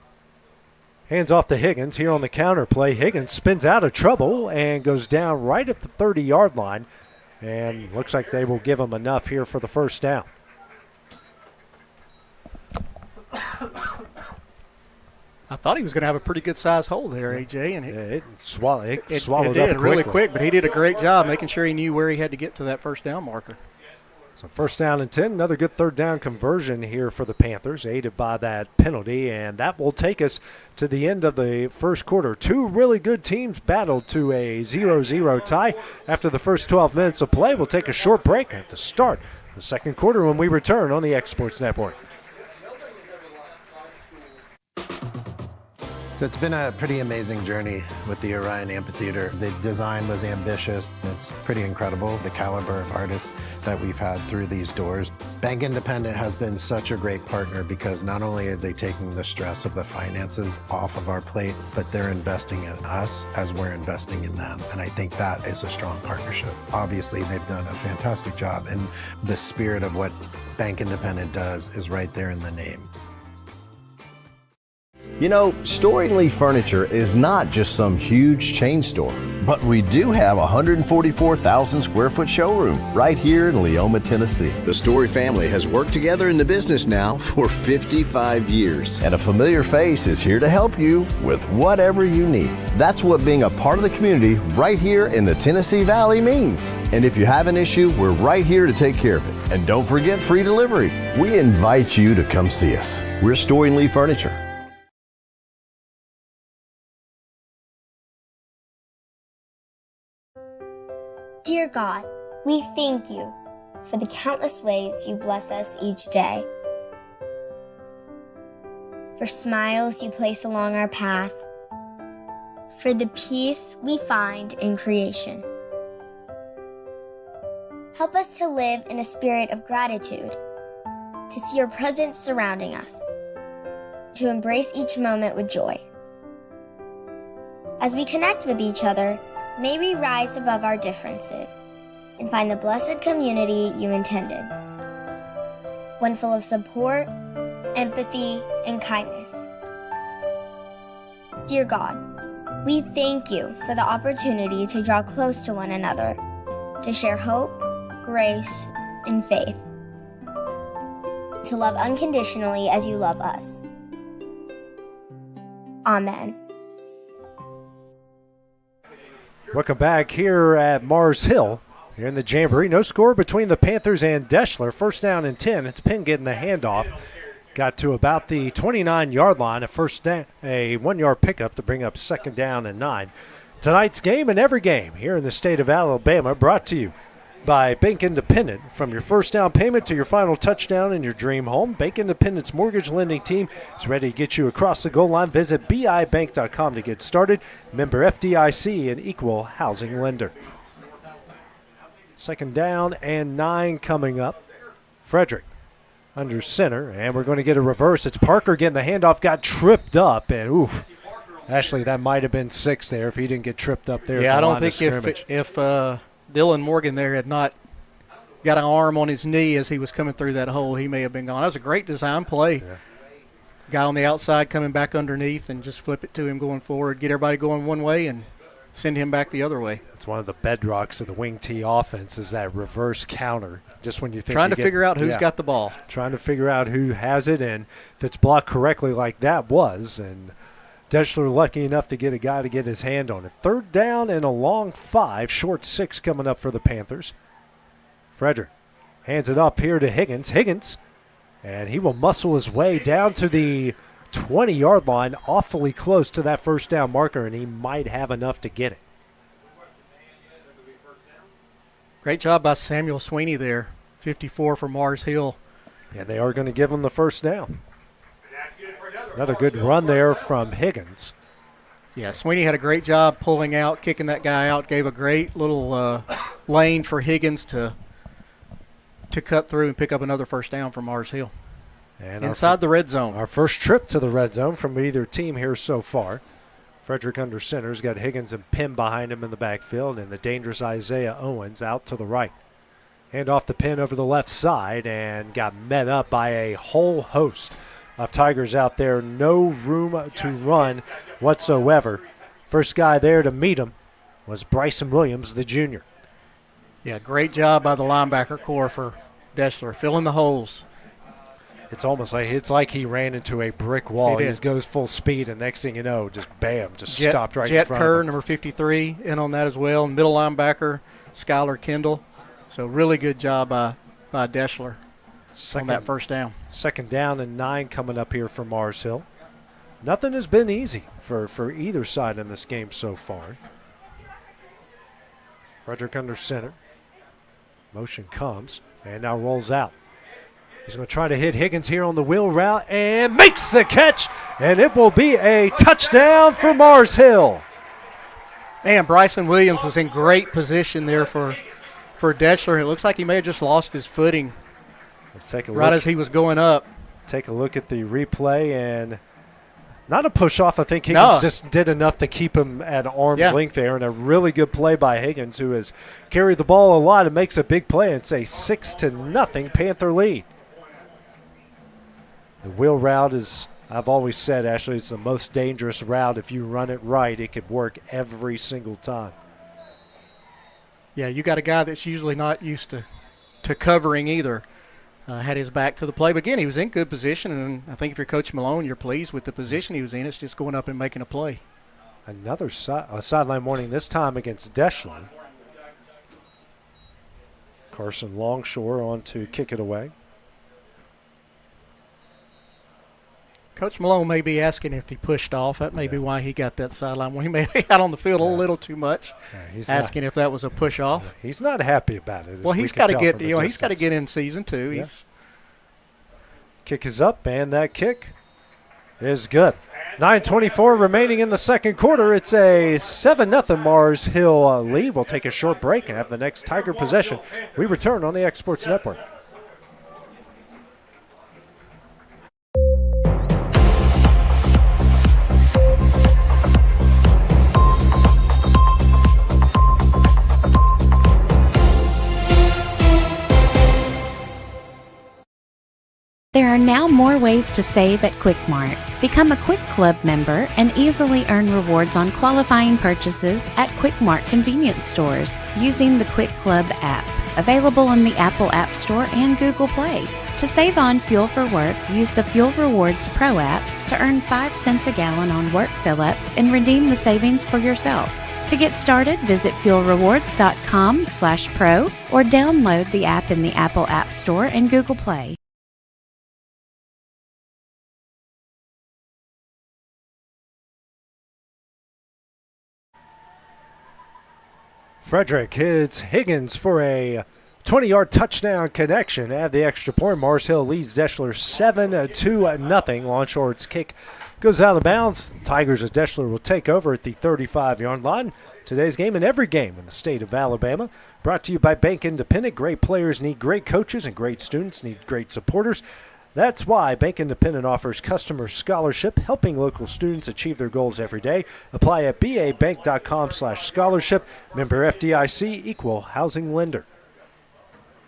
Hands off to Higgins here on the counter play. Higgins spins out of trouble and goes down right at the 30-yard line. And looks like they will give him enough here for the first down. I thought he was going to have a pretty good size hole there, AJ. And it swallowed it up did really quickly. quick, but he did a great job making sure he knew where he had to get to that first down marker. So first down and 10, another good third down conversion here for the Panthers, aided by that penalty, and that will take us to the end of the first quarter. Two really good teams battled to a 0-0 tie. After the first 12 minutes of play, we'll take a short break at the start of the second quarter when we return on the X Sports Network. So it's been a pretty amazing journey with the Orion Amphitheater. The design was ambitious. It's pretty incredible, the caliber of artists that we've had through these doors. Bank Independent has been such a great partner because not only are they taking the stress of the finances off of our plate, but they're investing in us as we're investing in them. And I think that is a strong partnership. Obviously, they've done a fantastic job, and the spirit of what Bank Independent does is right there in the name. You know, Storing Lee Furniture is not just some huge chain store, but we do have a 144,000 square foot showroom right here in Leoma, Tennessee. The Story family has worked together in the business now for 55 years, and a familiar face is here to help you with whatever you need. That's what being a part of the community right here in the Tennessee Valley means. And if you have an issue, we're right here to take care of it. And don't forget free delivery. We invite you to come see us. We're Storing Lee Furniture. Dear God, we thank you for the countless ways you bless us each day, for smiles you place along our path, for the peace we find in creation. Help us to live in a spirit of gratitude, to see your presence surrounding us, to embrace each moment with joy. As we connect with each other, may we rise above our differences and find the blessed community you intended, one full of support, empathy, and kindness. Dear God, we thank you for the opportunity to draw close to one another, to share hope, grace, and faith, to love unconditionally as you love us. Amen. Welcome back here at Mars Hill, here in the Jamboree. No score between the Panthers and Deshler. First down and 10. It's Penn getting the handoff. Got to about the 29-yard line. A 1-yard pickup to bring up second down and 9. Tonight's game and every game here in the state of Alabama brought to you by Bank Independent. From your first down payment to your final touchdown in your dream home, Bank Independent's mortgage lending team is ready to get you across the goal line. Visit bibank.com to get started. Member FDIC, an equal housing lender. Second down and 9 coming up. Frederick under center, and we're going to get a reverse. It's Parker getting the handoff, got tripped up, and oof. Actually, that might have been 6 there if he didn't get tripped up there. Yeah, I don't think if Dylan Morgan there had not got an arm on his knee as he was coming through that hole, he may have been gone. That was a great design play. Yeah. Guy on the outside coming back underneath and just flip it to him going forward, get everybody going one way and send him back the other way. It's one of the bedrocks of the wing T offense is that reverse counter. Just when you think trying to figure out who's got the ball. Trying to figure out who has it, and if it's blocked correctly like that was, and Deshler lucky enough to get a guy to get his hand on it. 3rd down and a long 5, short 6 coming up for the Panthers. Frederick hands it up here to Higgins. Higgins, and he will muscle his way down to the 20-yard line, awfully close to that first down marker, and he might have enough to get it. Great job by Samuel Sweeney there, 54 for Mars Hill. Yeah, they are going to give him the first down. Another good run there from Higgins. Yeah, Sweeney had a great job pulling out, kicking that guy out, gave a great little lane for Higgins to cut through and pick up another first down from Mars Hill. And inside the red zone. Our first trip to the red zone from either team here so far. Frederick under center's got Higgins and Pym behind him in the backfield, and the dangerous Isaiah Owens out to the right. Hand off to Pym over the left side and got met up by a whole host of Tigers out there. No room to run whatsoever. First guy there to meet him was Bryson Williams, the junior. Yeah, great job by the linebacker corps for Deshler, filling the holes. It's almost like he ran into a brick wall. He just goes full speed, and next thing you know, just bam, stopped right in front Kerr, of him. number 53, in on that as well. Middle linebacker, Skylar Kendall. So really good job by Deshler on that first down. 2nd down and 9 coming up here for Mars Hill. Nothing has been easy for either side in this game so far. Frederick under center. Motion comes and now rolls out. He's going to try to hit Higgins here on the wheel route and makes the catch, and it will be a touchdown for Mars Hill. Man, Bryson Williams was in great position there for Deshler. It looks like he may have just lost his footing as he was going up. Take a look at the replay, and not a push-off. I think Higgins just did enough to keep him at arm's length there, and a really good play by Higgins, who has carried the ball a lot and makes a big play. It's a 6-0 Panther lead. The wheel route is, I've always said, Ashley, it's the most dangerous route. If you run it right, it could work every single time. Yeah, you got a guy that's usually not used to covering either. Had his back to the play. But, again, he was in good position, and I think if you're Coach Malone, you're pleased with the position he was in. It's just going up and making a play. Another sideline warning, this time against Deshler. Carson Longshore on to kick it away. Coach Malone may be asking if he pushed off. That may be why he got that sideline. Well, he may be out on the field a little too much, asking if that was a push off. He's not happy about it. Well, he's got to get he's got to get in season 2. Yeah. Kick is up, and that kick is good. 9:24 remaining in the second quarter. It's a 7-0 Mars Hill lead. We'll take a short break and have the next Tiger possession. We return on the X Sports Network. There are now more ways to save at Quick Mart. Become a Quick Club member and easily earn rewards on qualifying purchases at Quick Mart convenience stores using the Quick Club app, available on the Apple App Store and Google Play. To save on fuel for work, use the Fuel Rewards Pro app to earn 5 cents a gallon on work fill-ups and redeem the savings for yourself. To get started, visit fuelrewards.com/pro or download the app in the Apple App Store and Google Play. Frederick hits Higgins for a 20-yard touchdown connection. Add the extra point. Mars Hill leads Deshler 7-0. Longshort's kick goes out of bounds. The Tigers of Deshler will take over at the 35-yard line. Today's game and every game in the state of Alabama. Brought to you by Bank Independent. Great players need great coaches, and great students need great supporters. That's why Bank Independent offers customer scholarship, helping local students achieve their goals every day. Apply at babank.com/scholarship. Member FDIC, equal housing lender.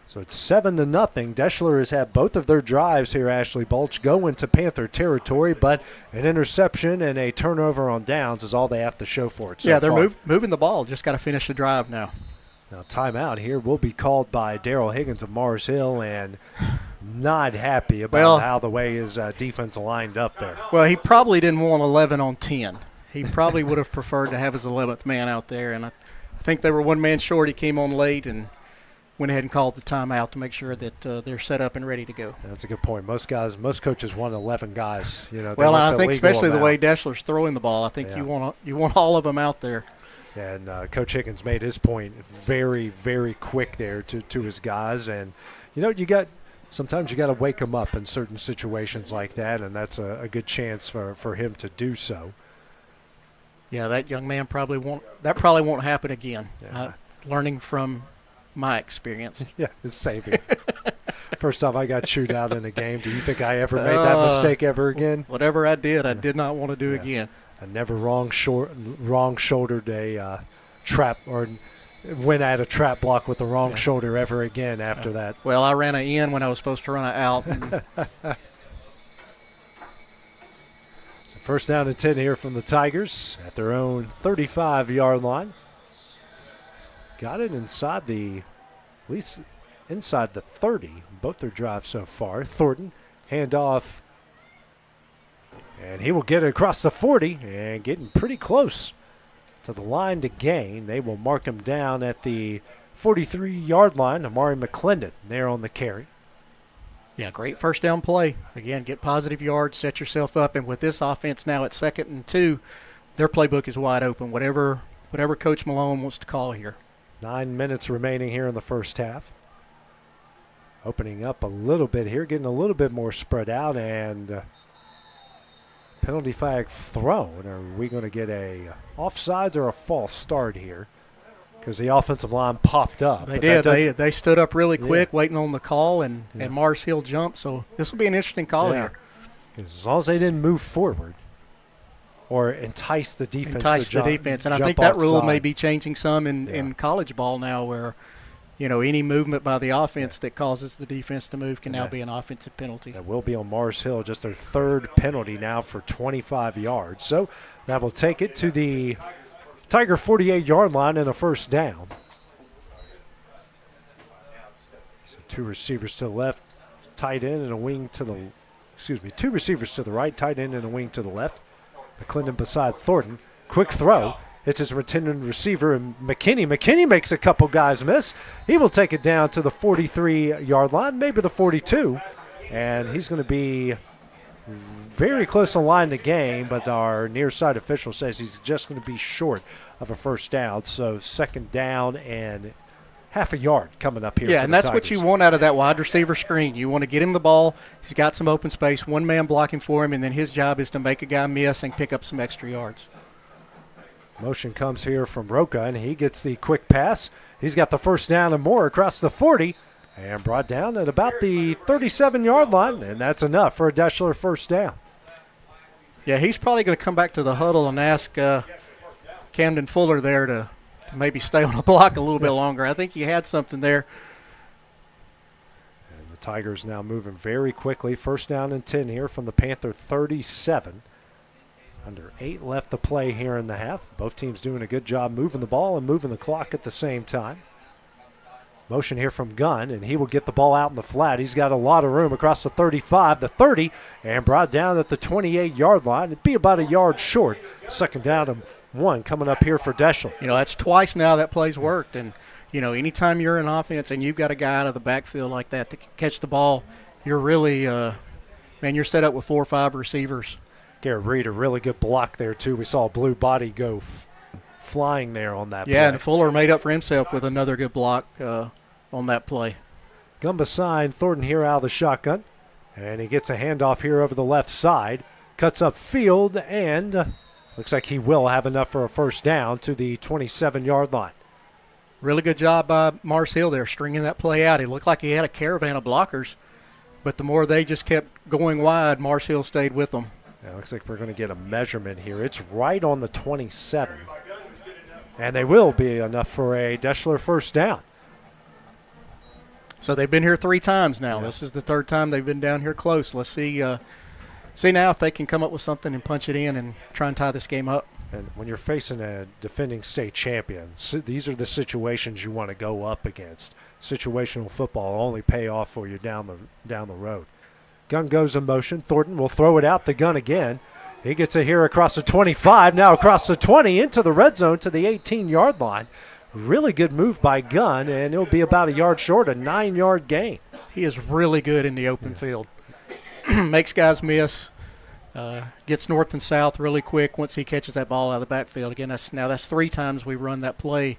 So it's 7-0. Deshler has had both of their drives here, Ashley Bulch, go into Panther territory, but an interception and a turnover on downs is all they have to show for it. Yeah, they're moving the ball. Just got to finish the drive now. Now, timeout here will be called by Daryl Higgins of Mars Hill, and not happy about how the way his defense lined up there. Well, he probably didn't want 11 on 10. He probably would have preferred to have his 11th man out there, and I think they were one man short. He came on late and went ahead and called the timeout to make sure that they're set up and ready to go. That's a good point. Most coaches want 11 guys. Well, and I think especially the way Deshler's throwing the ball, I think you want all of them out there. And Coach Higgins made his point very, very quick there to his guys. And, sometimes you got to wake them up in certain situations like that, and that's a good chance for him to do so. Yeah, that young man probably won't happen again. Yeah. Learning from my experience. Yeah, it's saving. First time I got chewed out in a game. Do you think I ever made that mistake ever again? Whatever I did, I did not want to do again. I never wrong shouldered a trap or went at a trap block with the wrong shoulder ever again after that. Well, I ran an in when I was supposed to run an out. So first down and 10 here from the Tigers at their own 35-yard line. Got it inside at least inside the 30, both their drives so far. Thornton, handoff, and he will get it across the 40 and getting pretty close to the line to gain. They will mark him down at the 43-yard line. Amari McClendon there on the carry. Yeah, great first down play. Again, get positive yards, set yourself up, and with this offense now at 2nd and 2, their playbook is wide open, whatever Coach Malone wants to call here. 9 minutes remaining here in the first half. Opening up a little bit here, getting a little bit more spread out, and penalty flag thrown. Are we going to get a offsides or a false start here? Because the offensive line popped up. They did. They stood up really quick, waiting on the call, and Mars Hill jumped. So this will be an interesting call here. As long as they didn't move forward or entice the defense. And I think that rule may be changing some in college ball now, where any movement by the offense that causes the defense to move can now be an offensive penalty. That will be on Mars Hill, just their third penalty now for 25 yards. So that will take it to the Tiger 48-yard line and a first down. So two receivers to the left, tight end and a wing to the – two receivers to the right, tight end and a wing to the left. McClendon beside Thornton. Quick throw. It's his returning receiver, and McKinney. McKinney makes a couple guys miss. He will take it down to the 43-yard line, maybe the 42, and he's going to be very close to the line to gain, but our near side official says he's just going to be short of a first down. So second down and half a yard coming up here. Yeah, and that's Tigers. what you want out of that wide receiver screen. You want to get him the ball. He's got some open space, one man blocking for him, and then his job is to make a guy miss and pick up some extra yards. Motion comes here from Roca, and he gets the quick pass. He's got the first down and more across the 40 and brought down at about the 37-yard line, and that's enough for a Deshler first down. Yeah, he's probably going to come back to the huddle and ask Camden Fuller there to maybe stay on the block a little bit longer. I think he had something there. And the Tigers now moving very quickly. First down and 10 here from the Panther 37. Under 8 left to play here in the half. Both teams doing a good job moving the ball and moving the clock at the same time. Motion here from Gunn, and he will get the ball out in the flat. He's got a lot of room across the 35, the 30, and brought down at the 28-yard line. It'd be about a yard short. Second down and 1 coming up here for Deshler. That's twice now that play's worked. And, anytime you're in offense and you've got a guy out of the backfield like that to catch the ball, you're really, you're set up with 4 or 5 receivers. Garrett Reed, a really good block there, too. We saw a blue body go flying there on that play. Yeah, and Fuller made up for himself with another good block on that play. Gun beside Thornton here out of the shotgun. And he gets a handoff here over the left side. Cuts up field, and looks like he will have enough for a first down to the 27-yard line. Really good job by Mars Hill there, stringing that play out. He looked like he had a caravan of blockers, but the more they just kept going wide, Mars Hill stayed with them. Yeah, looks like we're going to get a measurement here. It's right on the 27. And they will be enough for a Deshler first down. So they've been here 3 times now. Yeah. This is the 3rd time they've been down here close. Let's see now if they can come up with something and punch it in and try and tie this game up. And when you're facing a defending state champion, these are the situations you want to go up against. Situational football will only pay off for you down the road. Gun goes in motion. Thornton will throw it out the gun again. He gets it here across the 25, now across the 20, into the red zone to the 18-yard line. Really good move by Gunn, and it'll be about a yard short, a 9-yard gain. He is really good in the open field. Makes guys miss. Gets north and south really quick once he catches that ball out of the backfield. Again, that's 3 times we run that play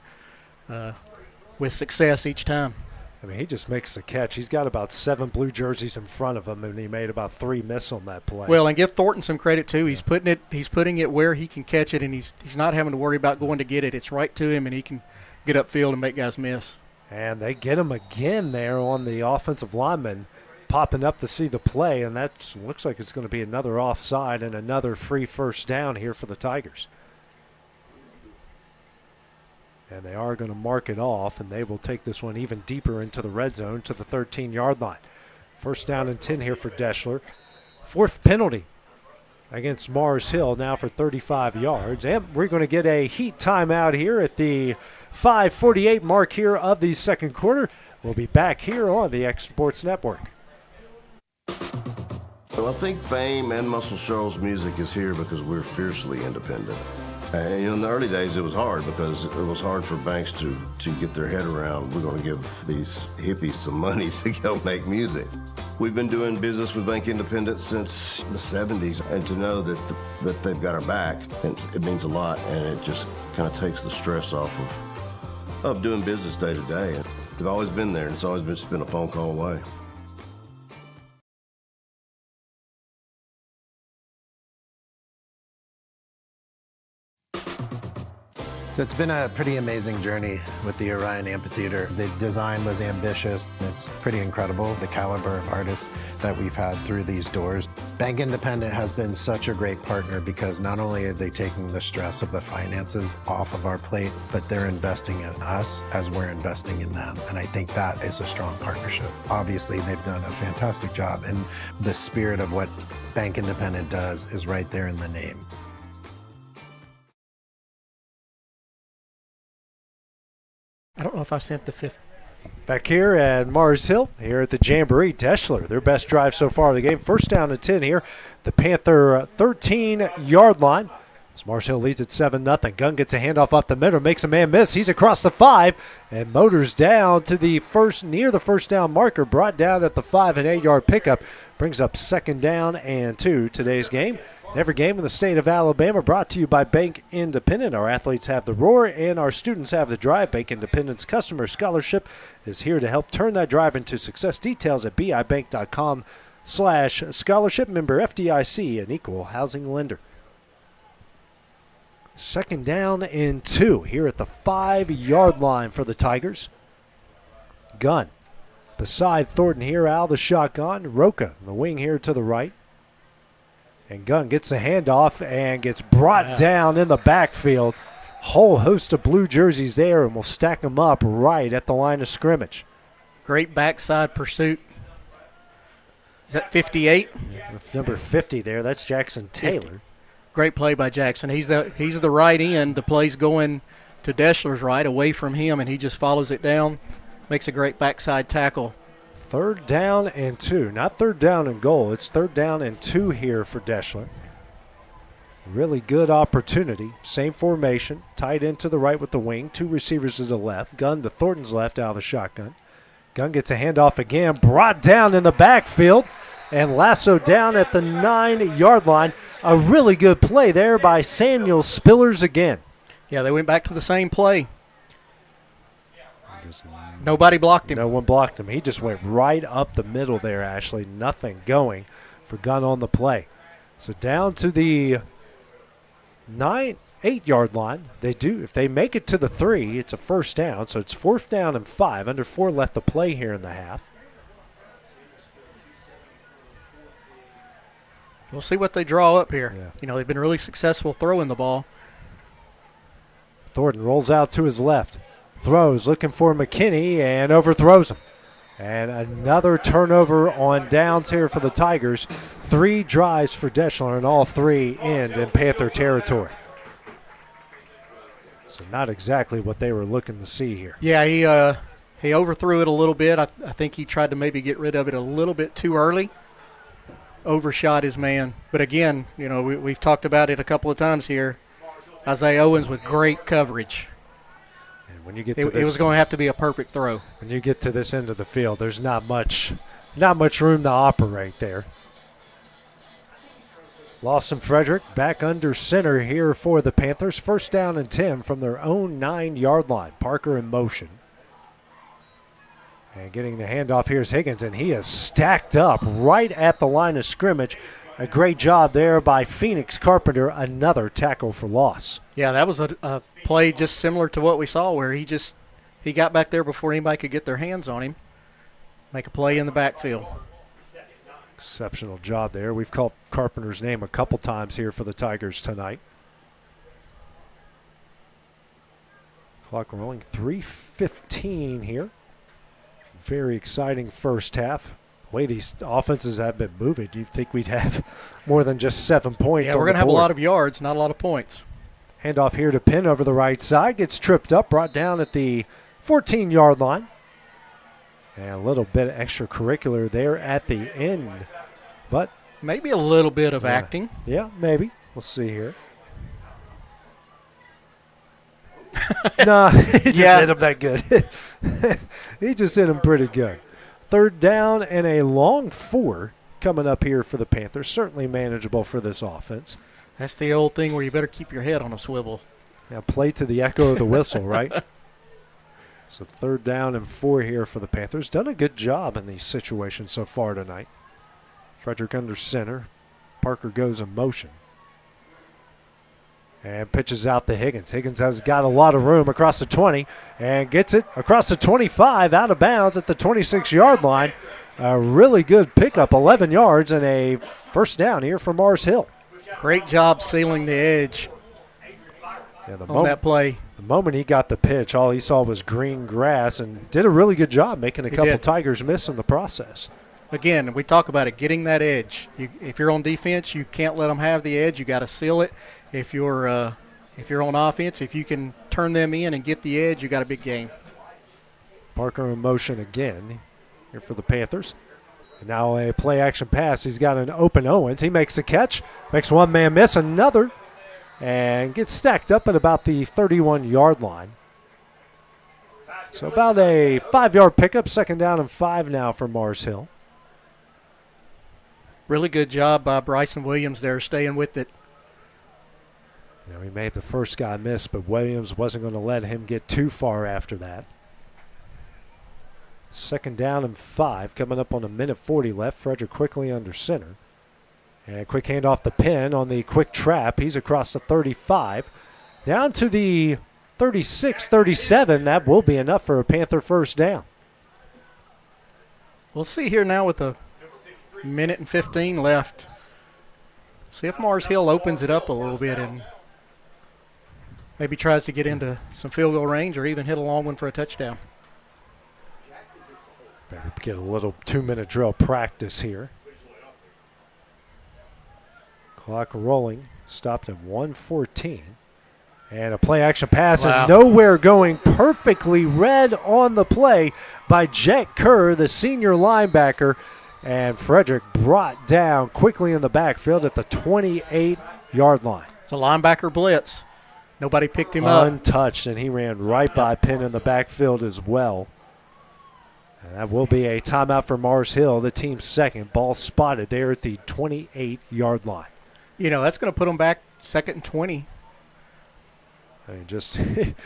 with success each time. I mean, he just makes the catch. He's got about 7 blue jerseys in front of him, and he made about 3 miss on that play. Well, and give Thornton some credit too. He's putting it where he can catch it, and he's not having to worry about going to get it. It's right to him, and he can get upfield and make guys miss. And they get him again there on the offensive lineman, popping up to see the play, and that looks like it's going to be another offside and another free first down here for the Tigers. And they are going to mark it off, and they will take this one even deeper into the red zone to the 13-yard line. First down and 10 here for Deshler. 4th penalty against Mars Hill now for 35 yards. And we're going to get a heat timeout here at the 5:48 mark here of the second quarter. We'll be back here on the X Sports Network. Well, I think Fame and Muscle Shoals music is here because we're fiercely independent. And in the early days, it was hard because it was hard for banks to get their head around, we're going to give these hippies some money to go make music. We've been doing business with Bank Independent since the 70s, and to know that they've got our back, it means a lot, and it just kind of takes the stress off of doing business day to day. They've always been there, and it's always just been a phone call away. So it's been a pretty amazing journey with the Orion Amphitheater. The design was ambitious. It's pretty incredible, the caliber of artists that we've had through these doors. Bank Independent has been such a great partner because not only are they taking the stress of the finances off of our plate, but they're investing in us as we're investing in them. And I think that is a strong partnership. Obviously, they've done a fantastic job, and the spirit of what Bank Independent does is right there in the name. I don't know if I sent the 5th. Back here at Mars Hill, here at the Jamboree, Deshler, their best drive so far of the game. First down and 10 here. The Panther 13-yard line. As Mars Hill leads at 7-0. Gunn gets a handoff off the middle, makes a man miss. He's across the 5 and motors down to the near the first down marker, brought down at the 5 and 8-yard pickup. Brings up 2nd down and 2 today's game. Every game in the state of Alabama brought to you by Bank Independent. Our athletes have the roar and our students have the drive. Bank Independent's customer scholarship is here to help turn that drive into success. Details at bibank.com/scholarship. Member FDIC, an equal housing lender. 2nd down and 2 here at the 5-yard line for the Tigers. Gunn beside Thornton here, out of the shotgun. Roca, the wing here to the right. And Gunn gets the handoff and gets brought down in the backfield. Whole host of blue jerseys there, and we'll stack them up right at the line of scrimmage. Great backside pursuit. Is that 58? With number 50 there, that's Jackson Taylor. 50. Great play by Jackson. He's the right end. The play's going to Deshler's right, away from him, and he just follows it down. Makes a great backside tackle. 3rd down and 2. Not 3rd down and goal. It's 3rd down and 2 here for Deshler. Really good opportunity. Same formation. Tight end to the right with the wing. 2 receivers to the left. Gunn to Thornton's left out of the shotgun. Gunn gets a handoff again. Brought down in the backfield. And lassoed down at the 9-yard line. A really good play there by Samuel Spillers again. Yeah, they went back to the same play. Nobody blocked him. No one blocked him. He just went right up the middle there, Ashley. Nothing going for Gunn on the play. So down to the 8-yard line. If they make it to the 3, it's a first down. So it's 4th down and 5. Under 4 left to play here in the half. We'll see what they draw up here. Yeah. You know, they've been really successful throwing the ball. Thornton rolls out to his left. Throws, looking for McKinney, and overthrows him. And another turnover on downs here for the Tigers. 3 drives for Deshler, and all 3 end in Panther territory. So not exactly what they were looking to see here. Yeah, he overthrew it a little bit. I think he tried to maybe get rid of it a little bit too early. Overshot his man. But again, you know, we've talked about it a couple of times here. Isaiah Owens with great coverage. And when you get to it was going to have to be a perfect throw. When you get to this end of the field, there's not much room to operate there. Lawson Frederick back under center here for the Panthers. First down and 10 from their own 9-yard line. Parker in motion. And getting the handoff here is Higgins, and he is stacked up right at the line of scrimmage. A great job there by Phoenix Carpenter, another tackle for loss. Yeah, that was a play just similar to what we saw where he got back there before anybody could get their hands on him. Make a play in the backfield. Exceptional job there. We've called Carpenter's name a couple times here for the Tigers tonight. Clock rolling, 3:15 here. Very exciting first half. The way these offenses have been moving, do you think we'd have more than just 7 points? Yeah, we're going to have a lot of yards, not a lot of points. Handoff here to Penn over the right side. Gets tripped up, brought down at the 14-yard line. And a little bit extracurricular there at the end. But maybe a little bit of acting. Yeah, maybe. We'll see here. Nah, he just hit him that good. He just hit him pretty good. Third down and a long 4 coming up here for the Panthers. Certainly manageable for this offense. That's the old thing where you better keep your head on a swivel. Yeah, play to the echo of the whistle, right? So third down and 4 here for the Panthers. Done a good job in these situations so far tonight. Frederick under center. Parker goes in motion. And pitches out to Higgins. Higgins has got a lot of room across the 20 and gets it across the 25, out of bounds at the 26-yard line. A really good pickup, 11 yards, and a first down here for Mars Hill. Great job sealing the edge on that play. The moment he got the pitch, all he saw was green grass and did a really good job making a couple Tigers miss in the process. Again, we talk about it, getting that edge. If you're on defense, you can't let them have the edge. You got to seal it. If you're on offense, if you can turn them in and get the edge, you got a big game. Parker in motion again here for the Panthers. And now a play-action pass. He's got an open Owens. He makes a catch, makes one man miss, another, and gets stacked up at about the 31-yard line. So about a 5-yard pickup, second down and 5 now for Mars Hill. Really good job by Bryson Williams there, staying with it. You know, he made the first guy miss, but Williams wasn't going to let him get too far after that. Second down and 5, coming up on 1:40 left. Frederick quickly under center. And quick handoff to Penn on the quick trap. He's across the 35. Down to the 36, 37. That will be enough for a Panther first down. We'll see here now with a 1:15 left. See if Mars Hill opens it up a little bit and maybe tries to get into some field goal range or even hit a long one for a touchdown. Maybe get a little 2-minute drill practice here. Clock rolling, stopped at 1:14. And a play-action pass, and nowhere going, perfectly read on the play by Jet Kerr, the senior linebacker. And Frederick brought down quickly in the backfield at the 28-yard line. It's a linebacker blitz. Nobody picked him up. Untouched, and he ran right by Penn in the backfield as well. And that will be a timeout for Mars Hill, the team's second. Ball spotted there at the 28-yard line. You know, that's going to put them back 2nd and 20. I mean, just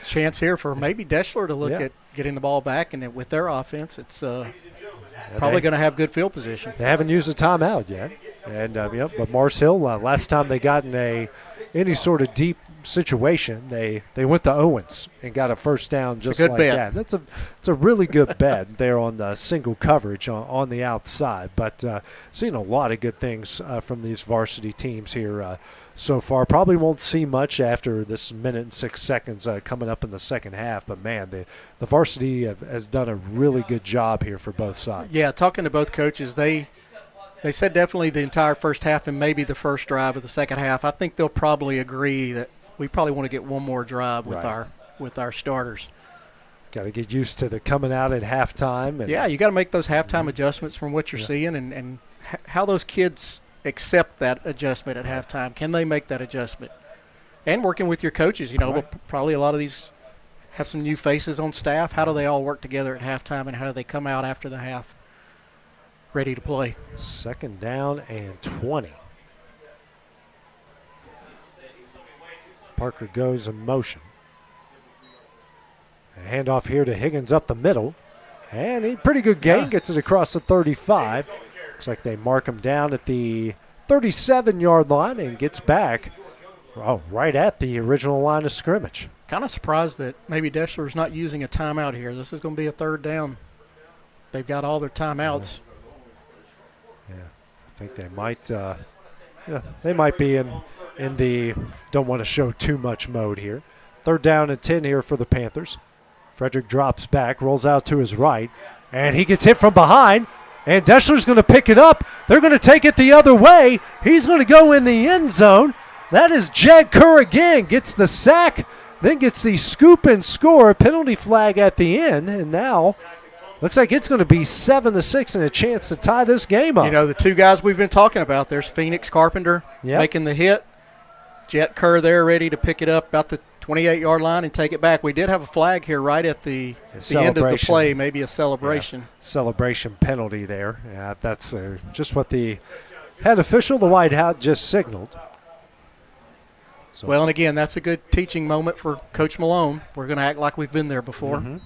chance here for maybe Deshler to look at getting the ball back, and with their offense, it's probably going to have good field position. They haven't used a timeout yet, and but Mars Hill, last time they got in any sort of deep situation, they went to Owens and got a first down just like bet. that. It's a really good bet there on the single coverage on the outside. But seeing a lot of good things from these varsity teams here so far. Probably won't see much after this minute and 6 seconds coming up in the second half. But, man, the varsity has done a really good job here for both sides. Yeah, talking to both coaches, they said definitely the entire first half and maybe the first drive of the second half. I think they'll probably agree that we probably want to get one more drive with our starters. Got to get used to the coming out at halftime. And yeah, you got to make those halftime adjustments from what you're seeing and how those kids accept that adjustment at halftime. Can they make that adjustment? And working with your coaches, probably a lot of these have some new faces on staff. How do they all work together at halftime, and how do they come out after the half ready to play? Second down and 20. Parker goes in motion. A handoff here to Higgins up the middle. And a pretty good gain, gets it across the 35. Looks like they mark him down at the 37-yard line and gets back right at the original line of scrimmage. Kind of surprised that maybe Deshler's not using a timeout here. This is going to be a third down. They've got all their timeouts. Yeah, I think they might. They might be in the don't want to show too much mode here. Third down and 10 here for the Panthers. Frederick drops back, rolls out to his right, and he gets hit from behind. And Deshler's going to pick it up. They're going to take it the other way. He's going to go in the end zone. That is Jed Kerr again. Gets the sack, then gets the scoop and score. Penalty flag at the end. And now looks like it's going to be 7-6 and a chance to tie this game up. The two guys we've been talking about, there's Phoenix Carpenter making the hit. Jet Kerr there ready to pick it up about the 28-yard line and take it back. We did have a flag here right at the end of the play, maybe a celebration. Yeah. Celebration penalty there. Yeah, that's just what the head official, the white hat, just signaled. So. Well, and again, that's a good teaching moment for Coach Malone. We're going to act like we've been there before. Mm-hmm.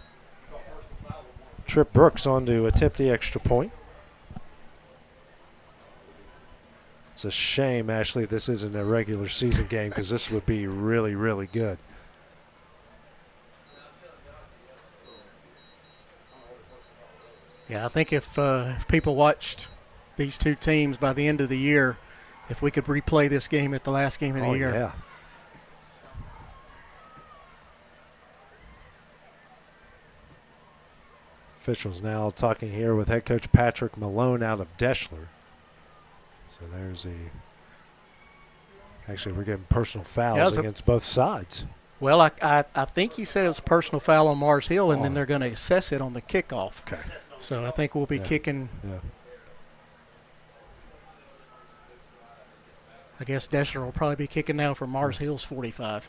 Trip Brooks on to attempt the extra point. It's a shame, Ashley, this isn't a regular season game because this would be really, really good. Yeah, I think if people watched these two teams by the end of the year, if we could replay this game at the last game of the year. Yeah. Officials now talking here with head coach Patrick Malone out of Deshler. So there's actually we're getting personal fouls against both sides. Well, I think he said it was a personal foul on Mars Hill, and then they're going to assess it on the kickoff. Okay. So I think we'll be kicking. Yeah. I guess Deshler will probably be kicking now for Mars Hill's 45.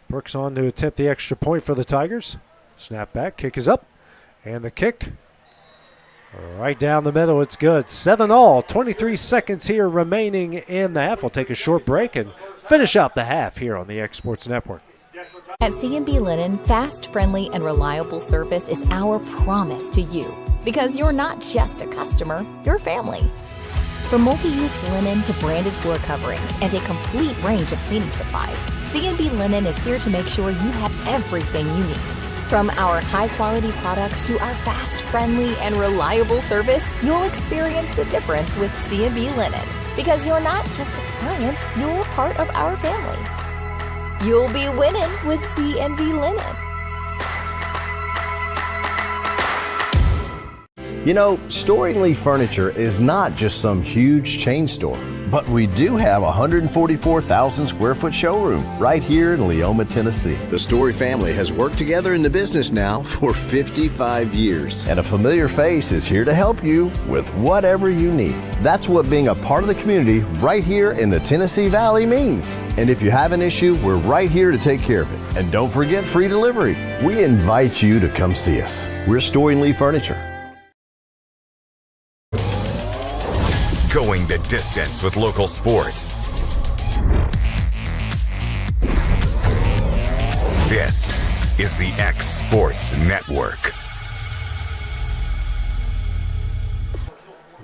Brooks on to attempt the extra point for the Tigers. Snap back, kick is up, and the kick right down the middle. It's good. 7-all, 23 seconds here remaining in the half. We'll take a short break and finish out the half here on the X Sports Network. At C&B Linen, fast, friendly, and reliable service is our promise to you. Because you're not just a customer, you're family. From multi-use linen to branded floor coverings and a complete range of cleaning supplies, C&B Linen is here to make sure you have everything you need. From our high-quality products to our fast, friendly, and reliable service, you'll experience the difference with C&B Linen. Because you're not just a client, you're part of our family. You'll be winning with C&B Linen. Storing Lee Furniture is not just some huge chain store, but we do have a 144,000 square foot showroom right here in Leoma, Tennessee. The Story family has worked together in the business now for 55 years. And a familiar face is here to help you with whatever you need. That's what being a part of the community right here in the Tennessee Valley means. And if you have an issue, we're right here to take care of it. And don't forget free delivery. We invite you to come see us. We're Storing Lee Furniture. Going the distance with local sports. This is the X Sports Network.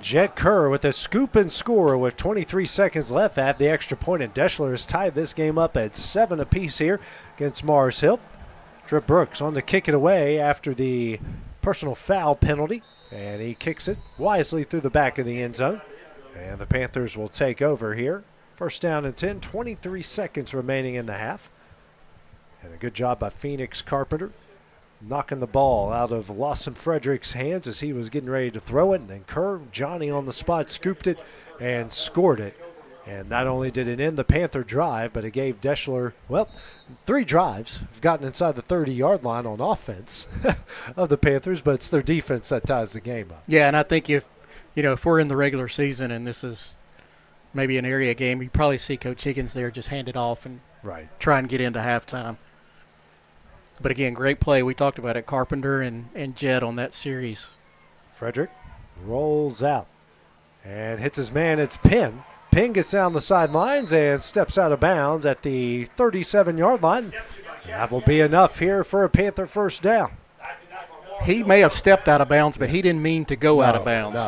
Jed Kerr with a scoop and score with 23 seconds left at the extra point, and Deshler has tied this game up at 7 apiece here against Mars Hill. Drip Brooks on to kick it away after the personal foul penalty, and he kicks it wisely through the back of the end zone. And the Panthers will take over here. First down and 10, 23 seconds remaining in the half. And a good job by Phoenix Carpenter, knocking the ball out of Lawson Frederick's hands as he was getting ready to throw it. And then Kerr, Johnny on the spot, scooped it and scored it. And not only did it end the Panther drive, but it gave Deshler, 3 drives. Have gotten inside the 30-yard line on offense of the Panthers, but it's their defense that ties the game up. Yeah, and I think if we're in the regular season and this is maybe an area game, you probably see Coach Higgins there just hand it off and try and get into halftime. But again, great play. We talked about it, Carpenter and Jed on that series. Frederick rolls out and hits his man. It's Penn. Penn gets down the sidelines and steps out of bounds at the 37-yard line. That will be enough here for a Panther first down. He may have stepped out of bounds, but he didn't mean to go out of bounds.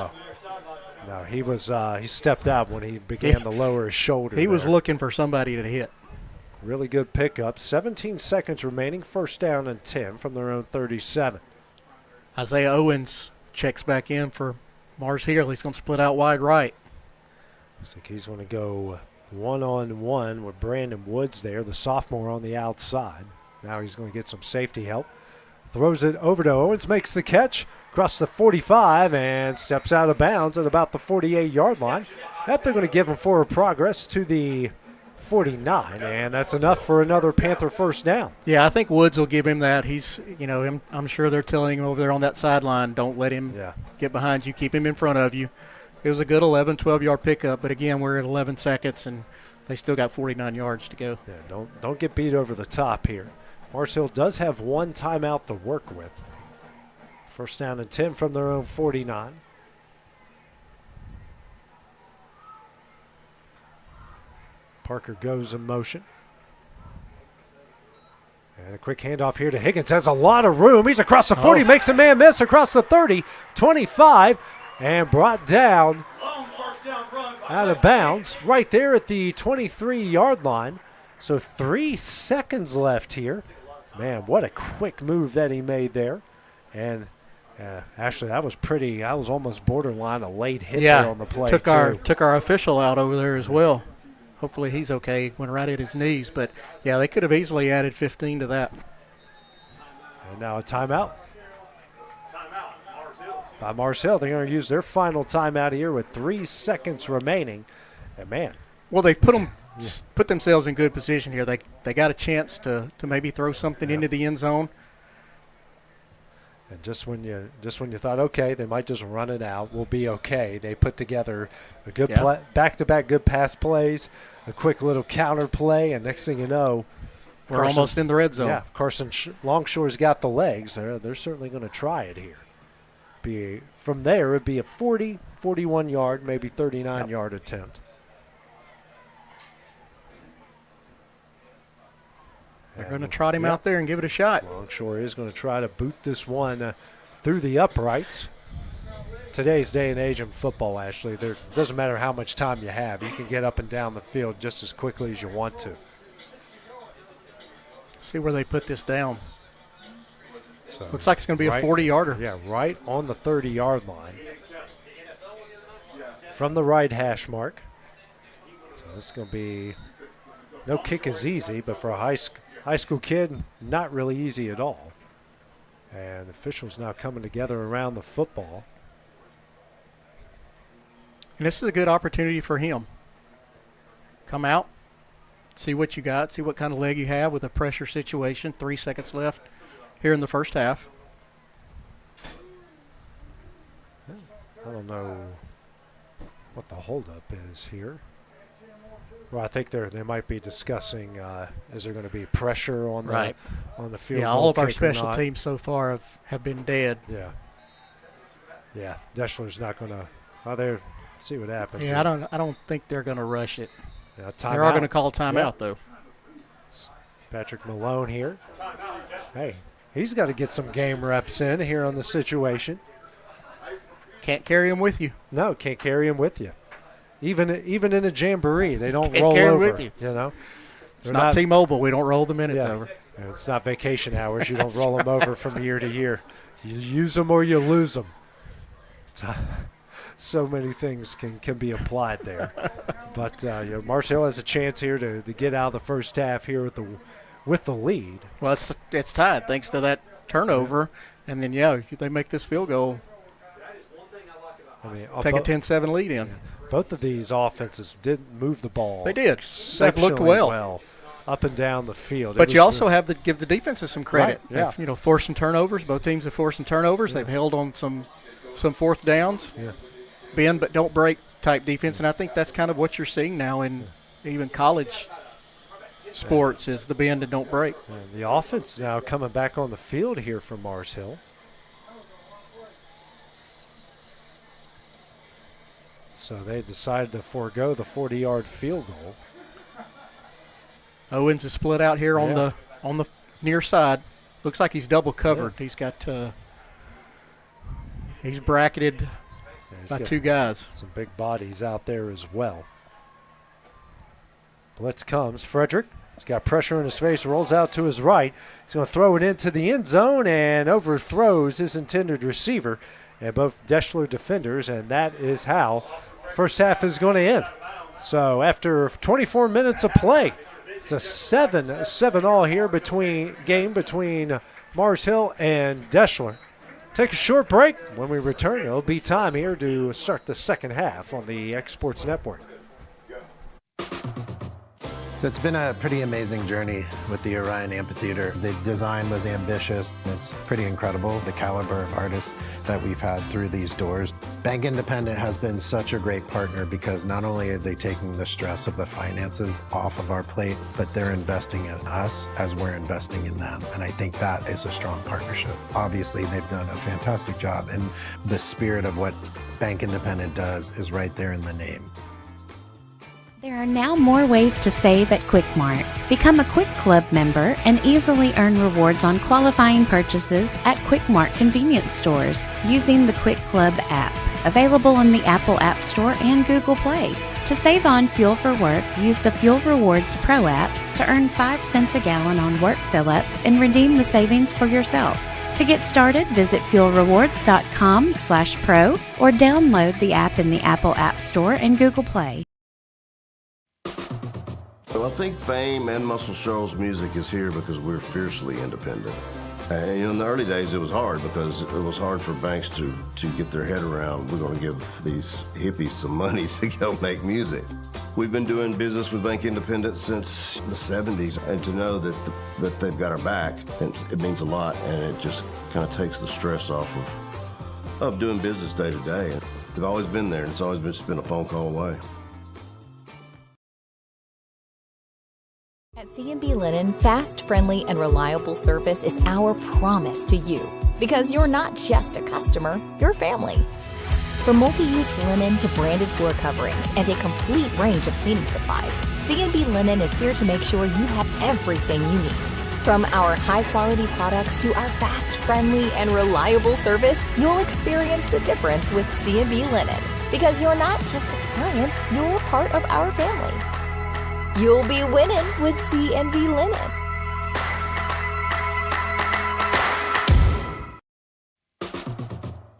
No, he was. He stepped out when he began to lower his shoulder. He was looking for somebody to hit. Really good pickup. 17 seconds remaining. First down and 10 from their own 37. Isaiah Owens checks back in for Mars Hill. He's going to split out wide right. Looks like he's going to go one-on-one with Brandon Woods there, the sophomore on the outside. Now he's going to get some safety help. Throws it over to Owens, makes the catch, across the 45, and steps out of bounds at about the 48-yard line. That they're going to give him forward progress to the 49, and that's enough for another Panther first down. Yeah, I think Woods will give him that. He's, I'm sure they're telling him over there on that sideline, don't let him get behind you, keep him in front of you. It was a good 11, 12-yard pickup, but again, we're at 11 seconds, and they still got 49 yards to go. Yeah, don't get beat over the top here. Mars Hill does have one timeout to work with. First down and 10 from their own 49. Parker goes in motion. And a quick handoff here to Higgins. Has a lot of room. He's across the 40, makes a man miss across the 30, 25, and brought down out of bounds right there at the 23-yard line. So 3 seconds left here. Man, what a quick move that he made there. And actually, that was almost borderline a late hit there on the play. Took our official out over there as well. Hopefully he's okay. Went right at his knees. But, yeah, they could have easily added 15 to that. And now a timeout. By Mars Hill. They're going to use their final timeout here with 3 seconds remaining. And, man. Well, they've put themselves in good position here. They got a chance to maybe throw something into the end zone. And just when you thought, okay, they might just run it out, we'll be okay. They put together a good back-to-back good pass plays, a quick little counter play, and next thing you know, we're almost in the red zone. Yeah, Carson Longshore's got the legs. They're certainly going to try it here. From there, it'd be a 40, 41-yard, maybe 39-yard attempt. They're going to trot him out there and give it a shot. Longshore is going to try to boot this one through the uprights. Today's day and age in football, Ashley, there doesn't matter how much time you have. You can get up and down the field just as quickly as you want to. See where they put this down. So looks like it's going to be a 40-yarder. Yeah, right on the 30-yard line. From the right hash mark. So this is going to be – no kick is easy, but for a high school kid, not really easy at all. And officials now coming together around the football. And this is a good opportunity for him. Come out, see what you got, see what kind of leg you have with a pressure situation. 3 seconds left here in the first half. I don't know what the holdup is here. Well, I think they might be discussing is there going to be pressure on the field. Yeah, all of our special teams so far have been dead. Yeah. Deshler's not going to. Let's see what happens. Yeah, I don't think they're going to rush it. Yeah, they are going to call timeout though. Patrick Malone here. Hey, he's got to get some game reps in here on the situation. Can't carry them with you. No, can't carry them with you. Even in a jamboree, they don't Can't roll carry 'em over. with you. It's not T-Mobile. We don't roll the minutes over. It's not vacation hours. You don't roll them over from year to year. You use them or you lose them. So many things can be applied there. But Mars Hill has a chance here to get out of the first half here with the lead. Well, it's tied thanks to that turnover. And then, if they make this field goal, take a 10-7 lead in. Both of these offenses did move the ball. They did. They've looked well up and down the field. But you also have to give the defenses some credit. Right, They've forced some turnovers. Both teams have forced some turnovers. They've held on some fourth downs. Yeah. Bend but don't break type defense, and I think that's kind of what you're seeing now in even college sports is the bend and don't break. And the offense now coming back on the field here for Mars Hill. So they decided to forego the 40-yard field goal. Owens is split out here on the near side. Looks like he's double covered. He's got he's bracketed by two guys. Some big bodies out there as well. Blitz comes. Frederick. He's got pressure in his face, rolls out to his right. He's going to throw it into the end zone and overthrows his intended receiver and both Deshler defenders, and that is how first half is going to end. So after 24 minutes of play, it's a 7-7 all here between Mars Hill and Deshler. Take a short break. When we return, it'll be time here to start the second half on the X Sports Network. So it's been a pretty amazing journey with the Orion Amphitheater. The design was ambitious. It's pretty incredible, the caliber of artists that we've had through these doors. Bank Independent has been such a great partner because not only are they taking the stress of the finances off of our plate, but they're investing in us as we're investing in them. And I think that is a strong partnership. Obviously, they've done a fantastic job, and the spirit of what Bank Independent does is right there in the name. There are now more ways to save at Quick Mart. Become a Quick Club member and easily earn rewards on qualifying purchases at Quick Mart convenience stores using the Quick Club app, available in the Apple App Store and Google Play. To save on fuel for work, use the Fuel Rewards Pro app to earn 5 cents a gallon on work fill-ups and redeem the savings for yourself. To get started, visit fuelrewards.com/pro or download the app in the Apple App Store and Google Play. Well, I think Fame and Muscle Shoals music is here because we're fiercely independent. And in the early days, it was hard because it was hard for banks to get their head around, we're going to give these hippies some money to go make music. We've been doing business with Bank Independent since the 70s, and to know that they've got our back, it means a lot, and it just kind of takes the stress off of doing business day to day. They've always been there, and it's always just been a phone call away. At C&B Linen, fast, friendly, and reliable service is our promise to you. Because you're not just a customer, you're family. From multi-use linen to branded floor coverings and a complete range of cleaning supplies, C&B Linen is here to make sure you have everything you need. From our high-quality products to our fast, friendly, and reliable service, you'll experience the difference with C&B Linen. Because you're not just a client, you're part of our family. You'll be winning with C&B Linen.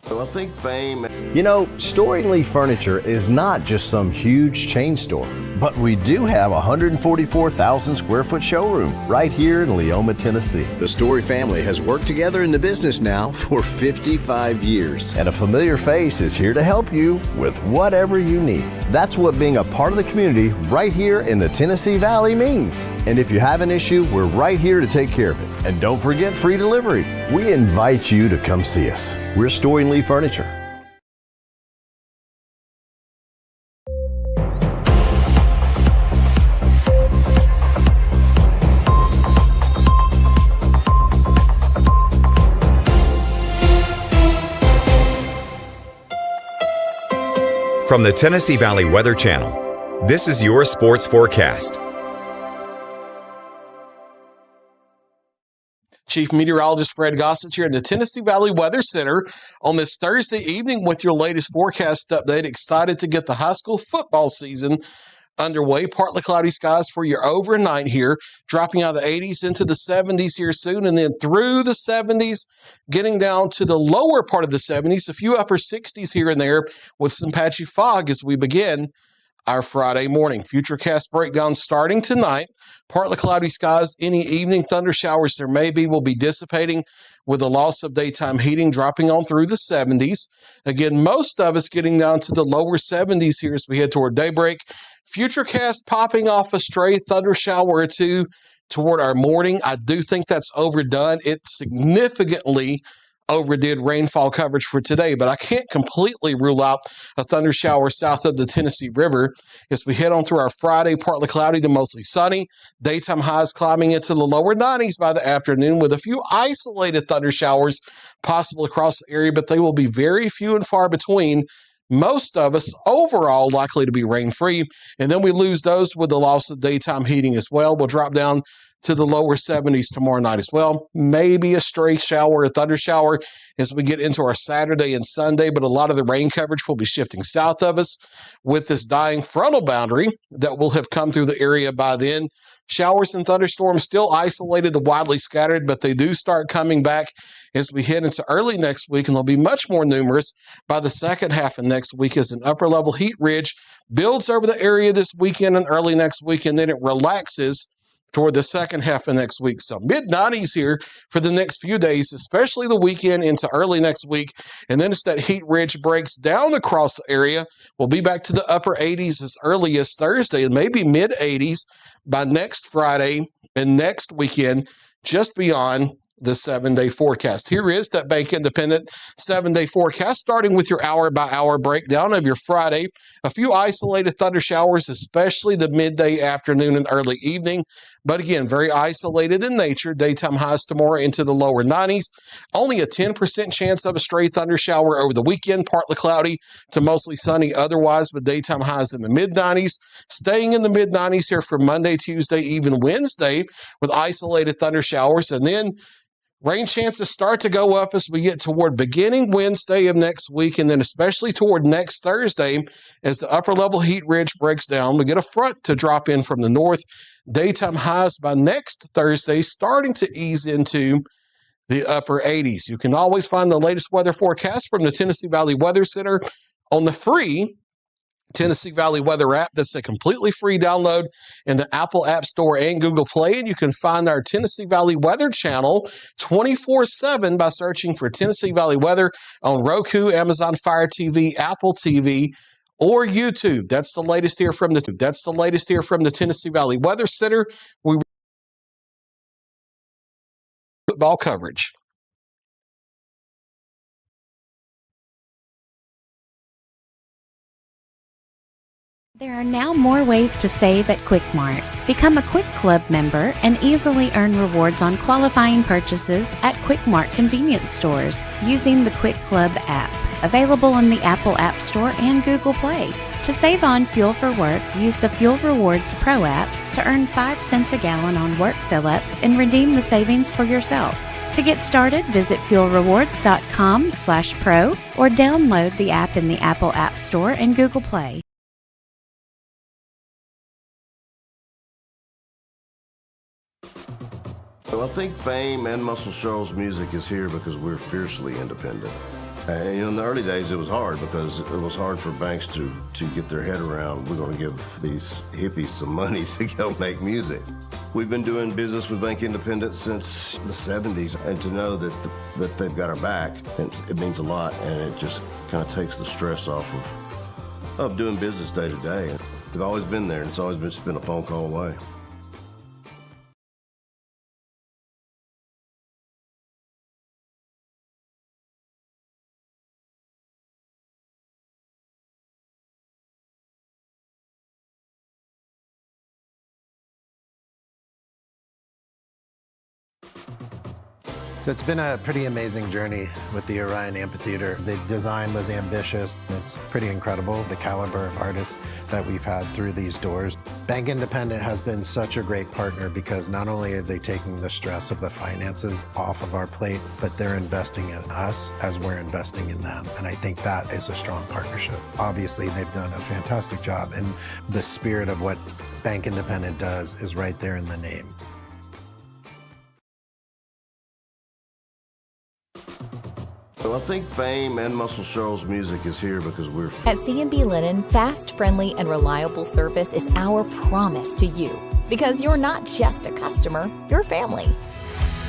Well, I think Fame... You know, Storing Lee Furniture is not just some huge chain store, but we do have a 144,000 square foot showroom right here in Leoma, Tennessee. The Story family has worked together in the business now for 55 years. And a familiar face is here to help you with whatever you need. That's what being a part of the community right here in the Tennessee Valley means. And if you have an issue, we're right here to take care of it. And don't forget free delivery. We invite you to come see us. We're Storing Lee Furniture. From the Tennessee Valley Weather Channel, this is your sports forecast. Chief Meteorologist Fred Gossett here in the Tennessee Valley Weather Center on this Thursday evening with your latest forecast update. Excited to get the high school football season underway. Partly cloudy skies for your overnight here, dropping out of the 80s into the 70s here soon, and then through the 70s, getting down to the lower part of the 70s, a few upper 60s here and there with some patchy fog as we begin our Friday morning. Futurecast breakdown starting tonight. Partly cloudy skies. Any evening thunder showers there may be will be dissipating with the loss of daytime heating, dropping on through the 70s. Again, most of us getting down to the lower 70s here as we head toward daybreak. Futurecast popping off a stray thunder shower or two toward our morning. I do think that's overdone. It significantly overdid rainfall coverage for today, but I can't completely rule out a thunder shower south of the Tennessee River as we head on through our Friday, partly cloudy to mostly sunny. Daytime highs climbing into the lower 90s by the afternoon with a few isolated thunder showers possible across the area, but they will be very few and far between. Most of us overall likely to be rain-free, and then we lose those with the loss of daytime heating as well. We'll drop down to the lower 70s tomorrow night as well. Maybe a stray shower, a thunder shower as we get into our Saturday and Sunday, but a lot of the rain coverage will be shifting south of us with this dying frontal boundary that will have come through the area by then. Showers and thunderstorms still isolated to widely scattered, but they do start coming back as we head into early next week, and they'll be much more numerous by the second half of next week as an upper-level heat ridge builds over the area this weekend and early next week, and then it relaxes toward the second half of next week. So mid-90s here for the next few days, especially the weekend into early next week. And then as that heat ridge breaks down across the area, we'll be back to the upper 80s as early as Thursday and maybe mid-80s by next Friday and next weekend, just beyond the 7-day forecast. Here is that Bank Independent 7-day forecast, starting with your hour-by-hour breakdown of your Friday. A few isolated thunder showers, especially the midday, afternoon, and early evening. But again, very isolated in nature. Daytime highs tomorrow into the lower 90s. Only a 10% chance of a stray thunder shower over the weekend. Partly cloudy to mostly sunny otherwise, with daytime highs in the mid-90s. Staying in the mid-90s here for Monday, Tuesday, even Wednesday, with isolated thunder showers. And then rain chances start to go up as we get toward beginning Wednesday of next week, and then especially toward next Thursday as the upper-level heat ridge breaks down. We get a front to drop in from the north. Daytime highs by next Thursday starting to ease into the upper 80s. You can always find the latest weather forecast from the Tennessee Valley Weather Center on the free Tennessee Valley Weather app. That's a completely free download in the Apple App Store and Google Play. And you can find our Tennessee Valley Weather channel 24/7 by searching for Tennessee Valley Weather on Roku, Amazon Fire TV, Apple TV, or YouTube. That's the latest here from the Tennessee Valley Weather Center. We football coverage. There are now more ways to save at Quick Mart. Become a Quick Club member and easily earn rewards on qualifying purchases at Quick Mart convenience stores using the Quick Club app, available in the Apple App Store and Google Play. To save on fuel for work, use the Fuel Rewards Pro app to earn 5 cents a gallon on work fill-ups and redeem the savings for yourself. To get started, visit fuelrewards.com/pro or download the app in the Apple App Store and Google Play. Well, I think Fame and Muscle Shoals music is here because we're fiercely independent. And in the early days, it was hard because it was hard for banks to get their head around, we're going to give these hippies some money to go make music. We've been doing business with Bank Independent since the 70s, and to know that they've got our back, it means a lot, and it just kind of takes the stress off of doing business day to day. They've always been there, and it's always been a phone call away. So it's been a pretty amazing journey with the Orion Amphitheater. The design was ambitious. It's pretty incredible, the caliber of artists that we've had through these doors. Bank Independent has been such a great partner because not only are they taking the stress of the finances off of our plate, but they're investing in us as we're investing in them. And I think that is a strong partnership. Obviously, they've done a fantastic job, and the spirit of what Bank Independent does is right there in the name. So I think Fame and Muscle Shoals music is here because we're... At C&B Linen, fast, friendly, and reliable service is our promise to you. Because you're not just a customer, you're family.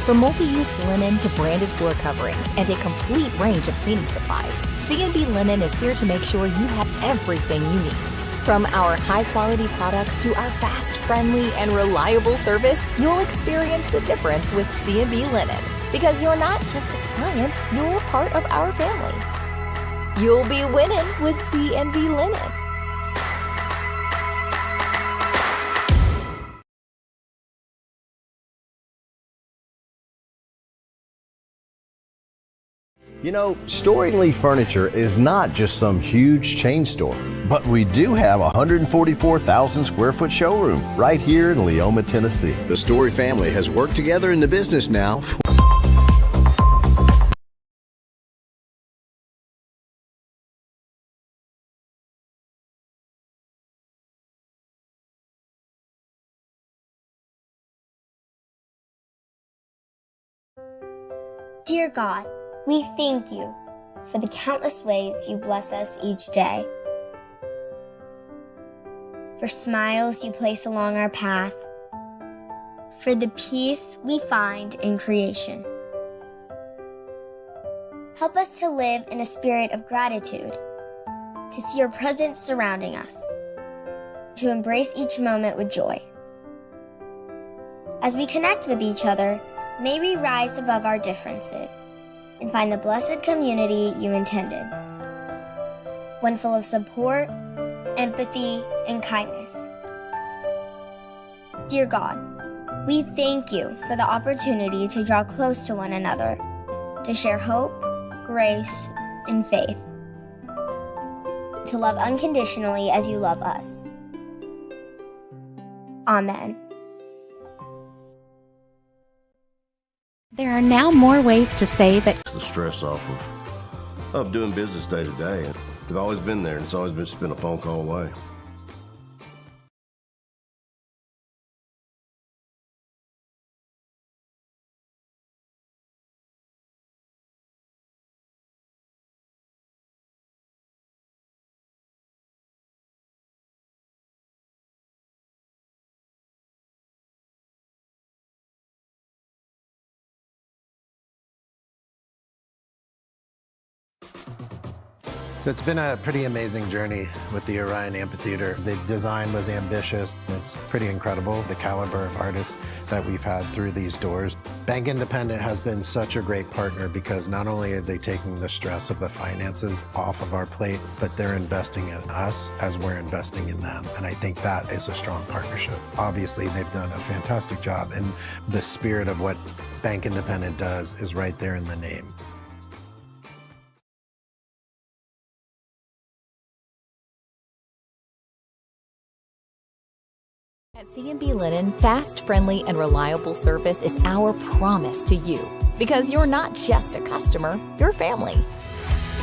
From multi-use linen to branded floor coverings and a complete range of cleaning supplies, C&B Linen is here to make sure you have everything you need. From our high-quality products to our fast, friendly, and reliable service, you'll experience the difference with C&B Linen. Because you're not just a client, you're part of our family. You'll be winning with C&B Linen. You know, Storing Lee Furniture is not just some huge chain store, but we do have a 144,000 square foot showroom right here in Leoma, Tennessee. The Story family has worked together in the business now for Dear God, we thank you for the countless ways you bless us each day, for smiles you place along our path, for the peace we find in creation. Help us to live in a spirit of gratitude, to see your presence surrounding us, to embrace each moment with joy. As we connect with each other, may we rise above our differences and find the blessed community you intended, one full of support, empathy, and kindness. Dear God, we thank you for the opportunity to draw close to one another, to share hope, grace, and faith, to love unconditionally as you love us. Amen. There are now more ways to save at the stress off of doing business day to day. They've always been there, and it's always been just been a phone call away. So it's been a pretty amazing journey with the Orion Amphitheater. The design was ambitious. It's pretty incredible, the caliber of artists that we've had through these doors. Bank Independent has been such a great partner because not only are they taking the stress of the finances off of our plate, but they're investing in us as we're investing in them. And I think that is a strong partnership. Obviously, they've done a fantastic job, and the spirit of what Bank Independent does is right there in the name. At C&B Linen, fast, friendly, and reliable service is our promise to you. Because you're not just a customer, you're family.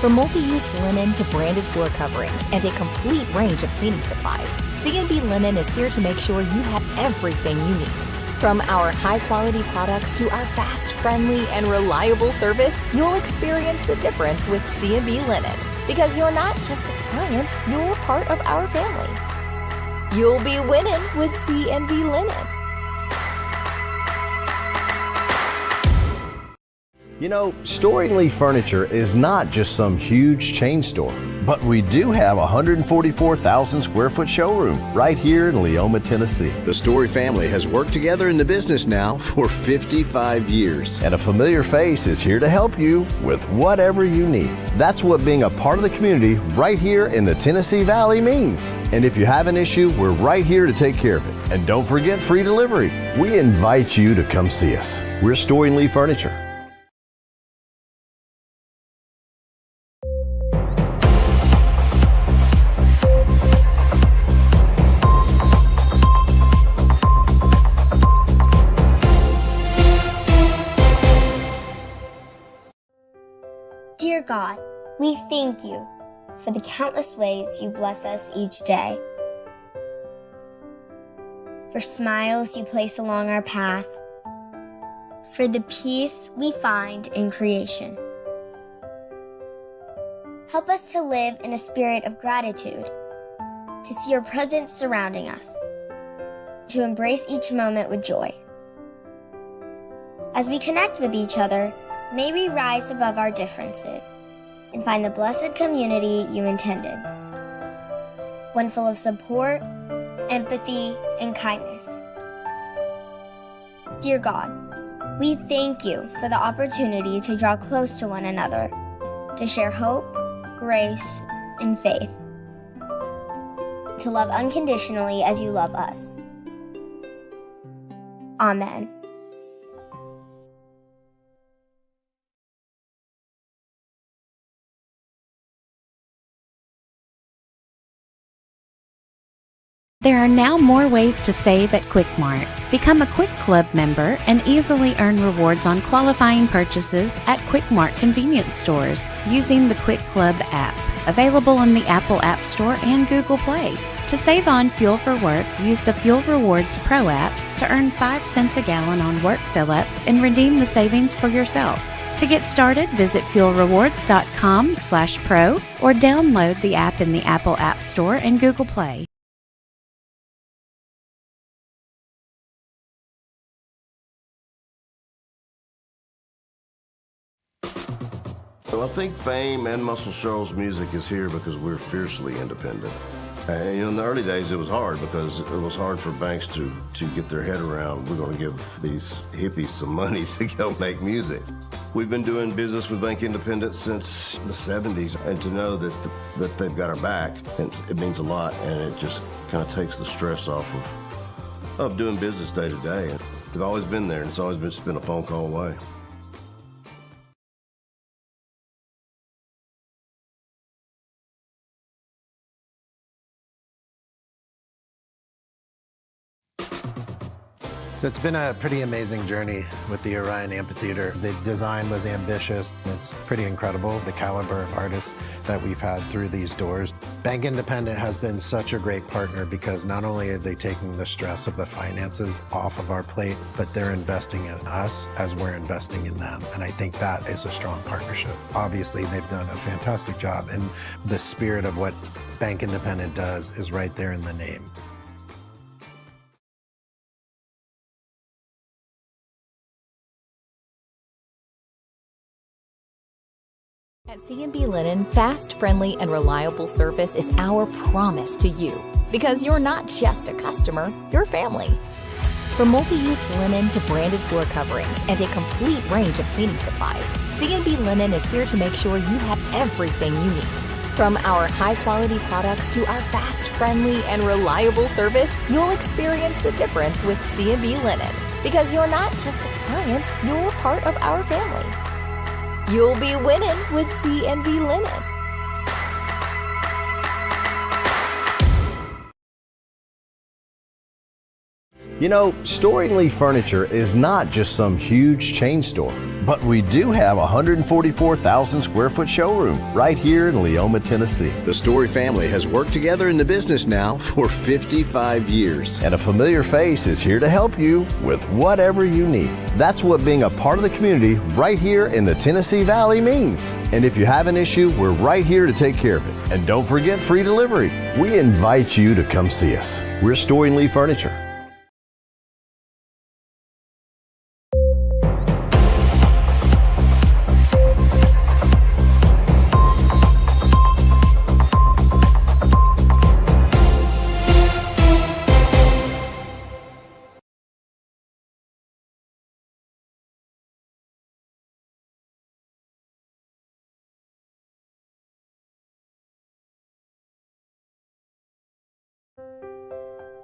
From multi-use linen to branded floor coverings and a complete range of cleaning supplies, C&B Linen is here to make sure you have everything you need. From our high-quality products to our fast, friendly, and reliable service, you'll experience the difference with C&B Linen. Because you're not just a client, you're part of our family. You'll be winning with C&B Linen. You know, Storing Lee Furniture is not just some huge chain store, but we do have a 144,000 square foot showroom right here in Leoma, Tennessee. The Story family has worked together in the business now for 55 years. And a familiar face is here to help you with whatever you need. That's what being a part of the community right here in the Tennessee Valley means. And if you have an issue, we're right here to take care of it. And don't forget free delivery. We invite you to come see us. We're Storing Lee Furniture. Dear God, we thank you for the countless ways you bless us each day, for smiles you place along our path, for the peace we find in creation. Help us to live in a spirit of gratitude, to see your presence surrounding us, to embrace each moment with joy. As we connect with each other, may we rise above our differences and find the blessed community you intended, one full of support, empathy, and kindness. Dear God, we thank you for the opportunity to draw close to one another, to share hope, grace, and faith, to love unconditionally as you love us. Amen. There are now more ways to save at QuickMart. Become a Quick Club member and easily earn rewards on qualifying purchases at QuickMart convenience stores using the Quick Club app, available in the Apple App Store and Google Play. To save on fuel for work, use the Fuel Rewards Pro app to earn 5 cents a gallon on work fill-ups and redeem the savings for yourself. To get started, visit fuelrewards.com/pro or download the app in the Apple App Store and Google Play. Well, I think Fame and Muscle Shoals music is here because we're fiercely independent. And in the early days, it was hard because it was hard for banks to get their head around, we're going to give these hippies some money to go make music. We've been doing business with Bank Independent since the 70s, and to know that they've got our back, it means a lot, and it just kind of takes the stress off of doing business day to day. They've always been there, and it's always just been a phone call away. So it's been a pretty amazing journey with the Orion Amphitheater. The design was ambitious. It's pretty incredible, the caliber of artists that we've had through these doors. Bank Independent has been such a great partner because not only are they taking the stress of the finances off of our plate, but they're investing in us as we're investing in them. And I think that is a strong partnership. Obviously, they've done a fantastic job, and the spirit of what Bank Independent does is right there in the name. At C&B Linen, fast, friendly, and reliable service is our promise to you, because you're not just a customer, you're family. From multi-use linen to branded floor coverings and a complete range of cleaning supplies, C&B Linen is here to make sure you have everything you need. From our high-quality products to our fast, friendly, and reliable service, you'll experience the difference with C&B Linen, because you're not just a client, you're part of our family. You'll be winning with C&B Linen. You know, Storing Lee Furniture is not just some huge chain store, but we do have a 144,000 square foot showroom right here in Leoma, Tennessee. The Story family has worked together in the business now for 55 years. And a familiar face is here to help you with whatever you need. That's what being a part of the community right here in the Tennessee Valley means. And if you have an issue, we're right here to take care of it. And don't forget free delivery. We invite you to come see us. We're Storing Lee Furniture.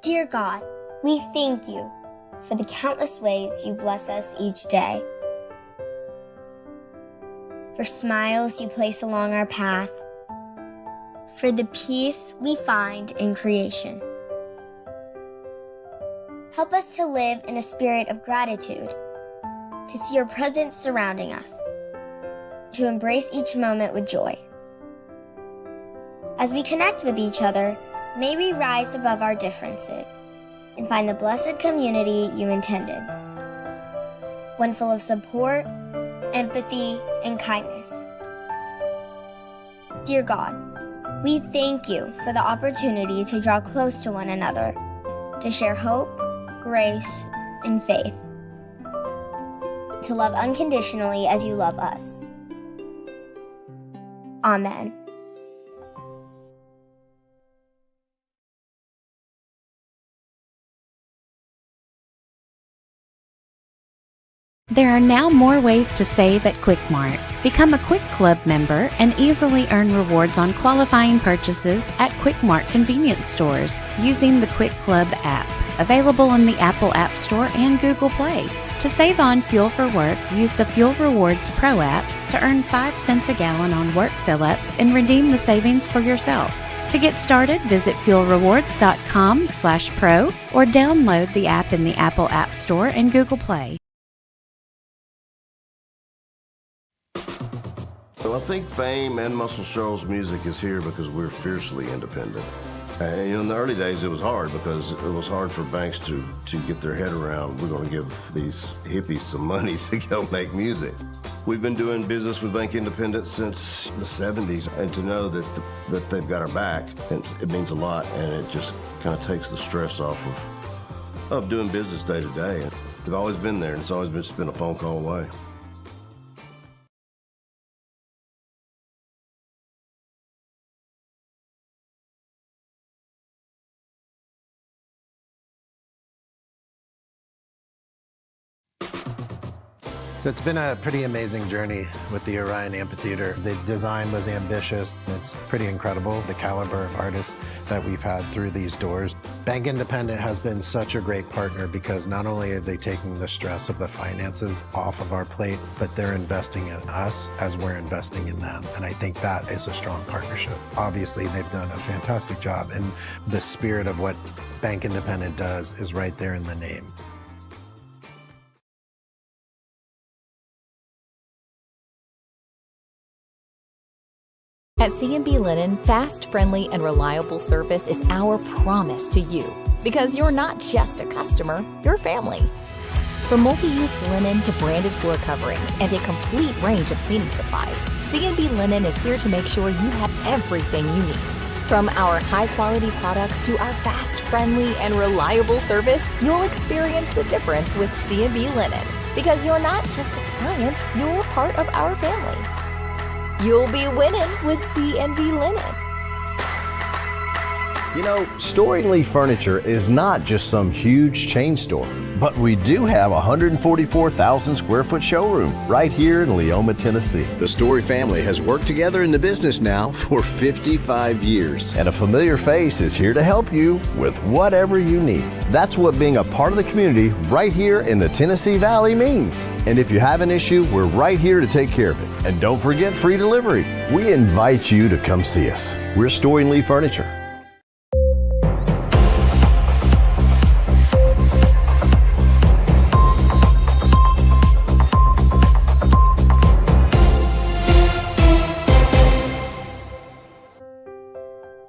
Dear God, we thank you for the countless ways you bless us each day, for smiles you place along our path, for the peace we find in creation. Help us to live in a spirit of gratitude, to see your presence surrounding us, to embrace each moment with joy. As we connect with each other, may we rise above our differences and find the blessed community you intended, one full of support, empathy, and kindness. Dear God, we thank you for the opportunity to draw close to one another, to share hope, grace, and faith, to love unconditionally as you love us. Amen. There are now more ways to save at Quick Mart. Become a Quick Club member and easily earn rewards on qualifying purchases at Quick Mart convenience stores using the Quick Club app, available in the Apple App Store and Google Play. To save on fuel for work, use the Fuel Rewards Pro app to earn 5 cents a gallon on work fill-ups and redeem the savings for yourself. To get started, visit fuelrewards.com/pro or download the app in the Apple App Store and Google Play. Well, I think Fame and Muscle Shoals music is here because we're fiercely independent. And in the early days, it was hard because it was hard for banks to get their head around, we're going to give these hippies some money to go make music. We've been doing business with Bank Independent since the 70s, and to know that they've got our back, it means a lot, and it just kind of takes the stress off of doing business day to day. They've always been there, and it's always been just been a phone call away. So it's been a pretty amazing journey with the Orion Amphitheater. The design was ambitious. It's pretty incredible, the caliber of artists that we've had through these doors. Bank Independent has been such a great partner because not only are they taking the stress of the finances off of our plate, but they're investing in us as we're investing in them. And I think that is a strong partnership. Obviously, they've done a fantastic job, and the spirit of what Bank Independent does is right there in the name. At C&B Linen, fast, friendly, and reliable service is our promise to you, because you're not just a customer, you're family. From multi-use linen to branded floor coverings and a complete range of cleaning supplies, C&B Linen is here to make sure you have everything you need. From our high-quality products to our fast, friendly, and reliable service, you'll experience the difference with C&B Linen, because you're not just a client, you're part of our family. You'll be winning with C&B Linen. You know, Storing Lee Furniture is not just some huge chain store, but we do have a 144,000 square foot showroom right here in Leoma, Tennessee. The Story family has worked together in the business now for 55 years. And a familiar face is here to help you with whatever you need. That's what being a part of the community right here in the Tennessee Valley means. And if you have an issue, we're right here to take care of it. And don't forget free delivery. We invite you to come see us. We're Storing Lee Furniture.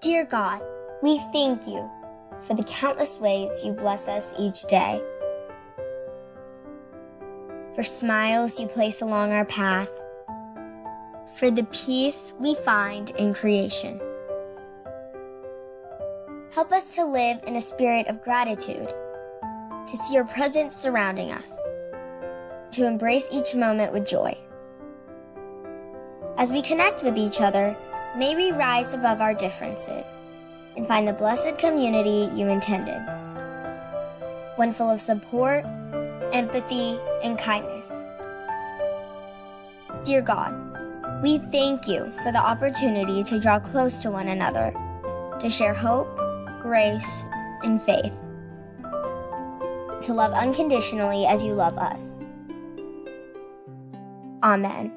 Dear God, we thank you for the countless ways you bless us each day, for smiles you place along our path, for the peace we find in creation. Help us to live in a spirit of gratitude, to see your presence surrounding us, to embrace each moment with joy. As we connect with each other, may we rise above our differences and find the blessed community you intended, one full of support, empathy, and kindness. Dear God, we thank you for the opportunity to draw close to one another, to share hope, grace, and faith, to love unconditionally as you love us. Amen.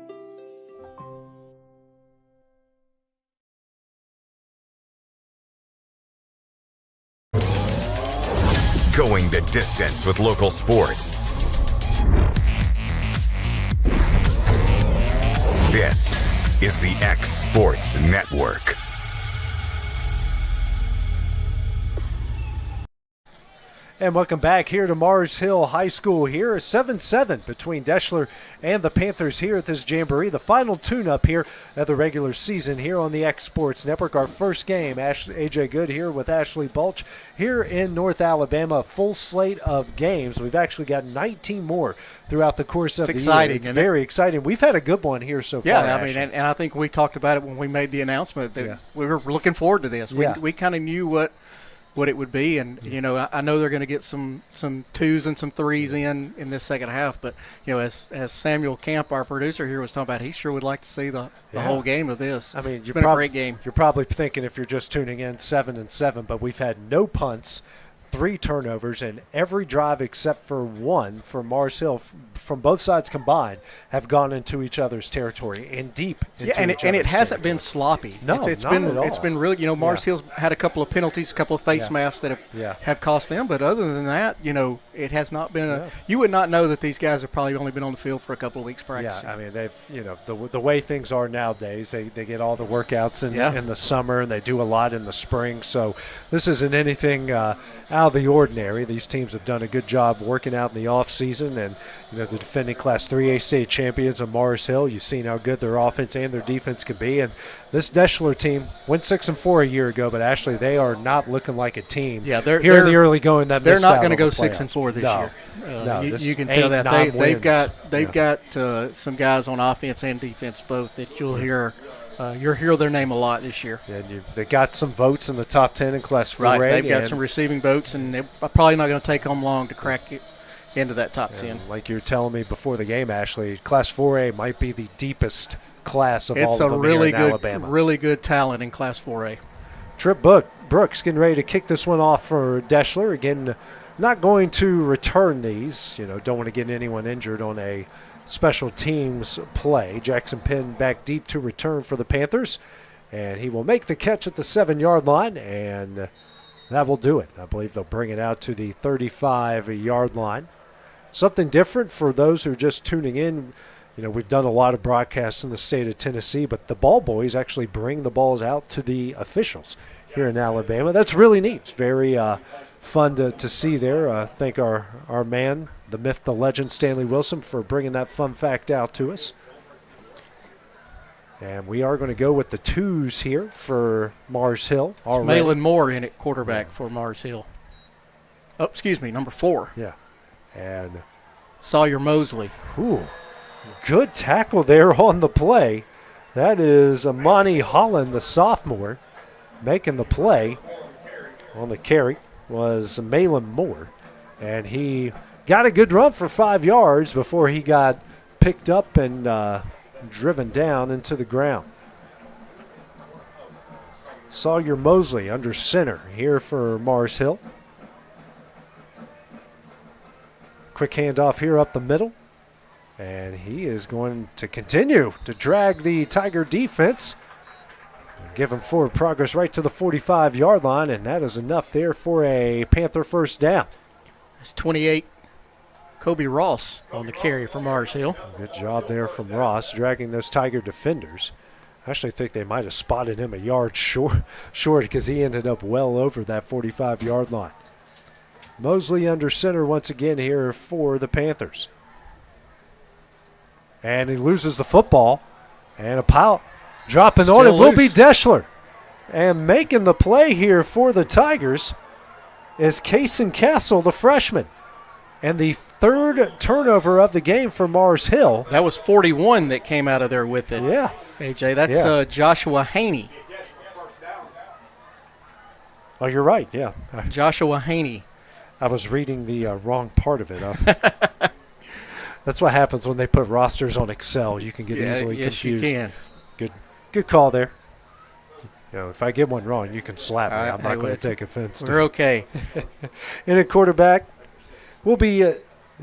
Going the distance with local sports. This is the X Sports Network. And welcome back here to Mars Hill High School here. A 7-7 between Deshler and the Panthers here at this Jamboree. The final tune-up here at the regular season here on the X Sports Network. Our first game, AJ Good here with Ashley Balch here in North Alabama. A full slate of games. We've actually got 19 more throughout the course of the year. It's very exciting. We've had a good one here so far. Yeah, I mean, and I think we talked about it when we made the announcement that we were looking forward to this. We kind of knew what it would be, and I know they're going to get some twos and some threes in this second half, but as Samuel Camp, our producer here, was talking about, he sure would like to see the whole game of this. I mean, it's been a great game. You're probably thinking, if you're just tuning in, 7-7, but we've had no punts, 3 turnovers, and every drive except for one for Mars Hill from both sides combined have gone into each other's territory and deep into and it hasn't been sloppy. No, it's not been at all. It's been really, Mars Hill's had a couple of penalties, a couple of face masks that have cost them, but other than that, it has not been you would not know that these guys have probably only been on the field for a couple of weeks practicing. Yeah, I mean, they've the way things are nowadays, they get all the workouts in the summer, and they do a lot in the spring, so this isn't anything out of the ordinary. These teams have done a good job working out in the off season, and the defending Class 3A state champions of Mars Hill, you've seen how good their offense and their defense can be. And this Deshler team went 6-4 a year ago, but actually they are not looking like a team. Yeah, they're here in the early going that they're not going to go 6-4 this year. No, you can tell that they've got some guys on offense and defense both that you'll hear their name a lot this year. And they got some votes in the top 10 in Class 4A. Right, they've got some receiving votes, and they're probably not going to take them long to crack it into that top 10. Like you were telling me before the game, Ashley, Class 4A might be the deepest class of all of them here in Alabama. It's a really good talent in Class 4A. Trip Brooks getting ready to kick this one off for Deshler. Again, not going to return these. Don't want to get anyone injured on a special teams play. Jackson Penn back deep to return for the Panthers, and he will make the catch at the 7-yard line, and that will do it. I believe they'll bring it out to the 35-yard line. Something different for those who are just tuning in. We've done a lot of broadcasts in the state of Tennessee, but the ball boys actually bring the balls out to the officials here in Alabama. That's really neat. It's very fun to see there. Thank our man, the myth, the legend, Stanley Wilson, for bringing that fun fact out to us. And we are going to go with the twos here for Mars Hill. It's Malin Moore in at quarterback for Mars Hill. Oh, excuse me, number 4. Yeah. And Sawyer Mosley. Ooh, good tackle there on the play. That is Amani Holland, the sophomore, making the play. On the carry was Malin Moore. And he got a good run for 5 yards before he got picked up and driven down into the ground. Sawyer Mosley under center here for Mars Hill. Quick handoff here up the middle. And he is going to continue to drag the Tiger defense. Give him forward progress right to the 45-yard line, and that is enough there for a Panther first down. That's 28. Kobe Ross on the carry for Mars Hill. Good job there from Ross, dragging those Tiger defenders. I actually think they might have spotted him a yard short because he ended up well over that 45-yard line. Mosley under center once again here for the Panthers. And he loses the football, and a pile dropping on it will be Deshler. And making the play here for the Tigers is Kason Castle, the freshman. And the third turnover of the game for Mars Hill. That was 41 that came out of there with it. Yeah. AJ, that's Joshua Haney. Oh, you're right, yeah. Joshua Haney. I was reading the wrong part of it. That's what happens when they put rosters on Excel. You can get easily confused. Yes, you can. Good call there. If I get one wrong, you can slap me. I'm not going to take offense to it. We're okay. And at quarterback will be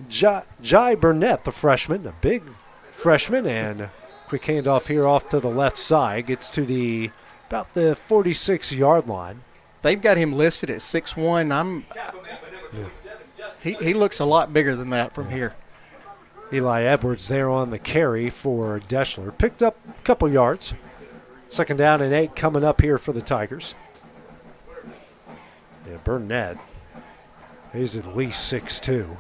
Jai Burnett, the freshman, a big freshman, and quick handoff here off to the left side. Gets to about the 46-yard line. They've got him listed at 6'1". He looks a lot bigger than that from here. Eli Edwards there on the carry for Deshler. Picked up a couple yards. 2nd down and 8 coming up here for the Tigers. Yeah, Burnett, he's at least 6'2".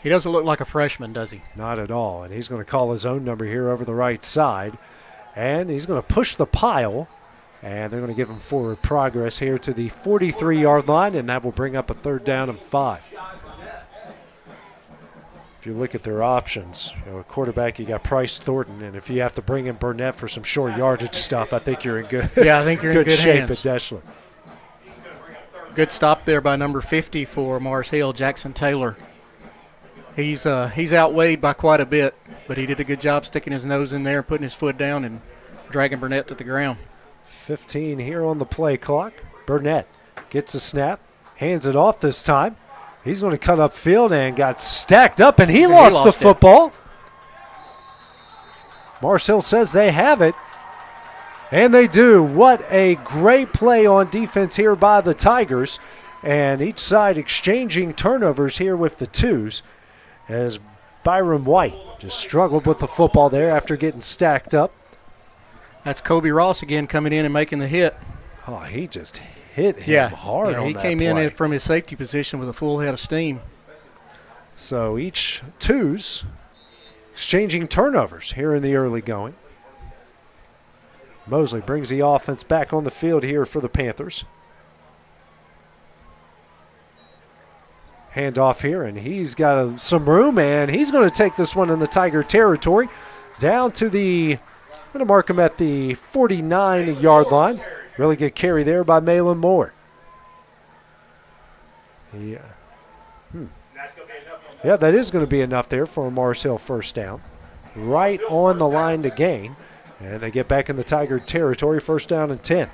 He doesn't look like a freshman, does he? Not at all. And he's going to call his own number here over the right side. And he's going to push the pile. And they're going to give him forward progress here to the 43-yard line, and that will bring up a 3rd down and 5. If you look at their options, a quarterback, you got Price Thornton, and if you have to bring in Burnett for some short yardage stuff, I think you're in good. Yeah, I think you're in good shape hands. at Deshler. Good stop there by number 50 for Mars Hill, Jackson Taylor. He's outweighed by quite a bit, but he did a good job sticking his nose in there and putting his foot down and dragging Burnett to the ground. 15 here on the play clock. Burnett gets a snap, hands it off this time. He's going to cut upfield and got stacked up, and he lost the football. Mars Hill says they have it, and they do. What a great play on defense here by the Tigers, and each side exchanging turnovers here with the twos as Byron White just struggled with the football there after getting stacked up. That's Kobe Ross again coming in and making the hit. Oh, he just hit him hard on he that came play. in from his safety position with a full head of steam. So each twos exchanging turnovers here in the early going. Mosley brings the offense back on the field here for the Panthers. Handoff here, and he's got some room, and he's going to take this one in the Tiger territory down to the, I'm going to mark him at the 49-yard line. Really good carry there by Malin Moore. Yeah. Yeah, that is going to be enough there for a Mars Hill 1st down. Right on the line to gain. And they get back in the Tiger territory, 1st down and 10.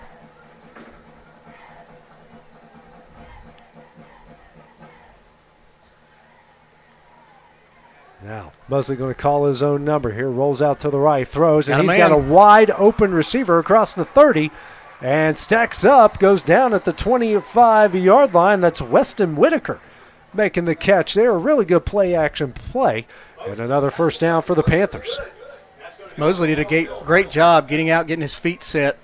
Now, Mosley going to call his own number here, rolls out to the right, throws, and he's got a wide open receiver across the 30 and stacks up, goes down at the 25-yard line. That's Weston Whitaker making the catch there. A really good play-action play, and another 1st down for the Panthers. Mosley did a great job getting out, getting his feet set,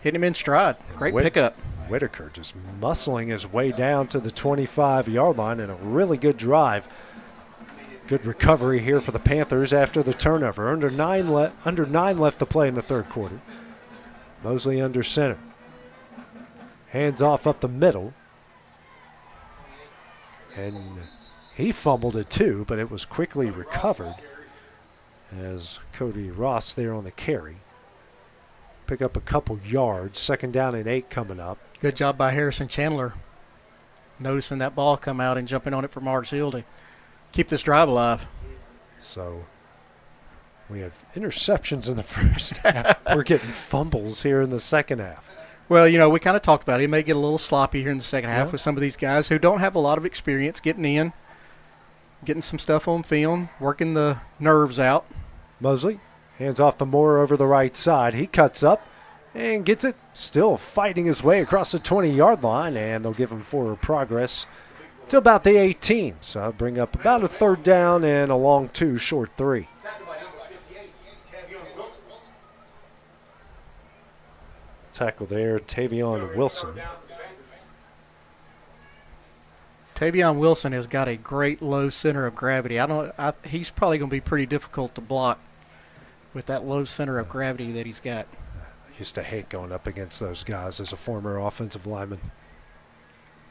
hitting him in stride. Great pickup. Whitaker just muscling his way down to the 25-yard line, and a really good drive. Good recovery here for the Panthers after the turnover. Under nine left to play in the 3rd quarter. Mosley under center. Hands off up the middle. And he fumbled it too, but it was quickly recovered as Cody Ross there on the carry. Pick up a couple yards. 2nd down and 8 coming up. Good job by Harrison Chandler noticing that ball come out and jumping on it for Mars Hill to keep this drive alive. So we have interceptions in the 1st half. We're getting fumbles here in the 2nd half. Well, we kind of talked about it. He may get a little sloppy here in the 2nd half with some of these guys who don't have a lot of experience getting in, getting some stuff on film, working the nerves out. Mosley hands off to Moore over the right side. He cuts up and gets it. Still fighting his way across the 20-yard line, and they'll give him forward progress to about the 18. So I'll bring up about a 3rd down and a long 2, short 3. Tackle there, Tavion Wilson. Tavion Wilson has got a great low center of gravity. He's probably going to be pretty difficult to block with that low center of gravity that he's got. Used to hate going up against those guys as a former offensive lineman.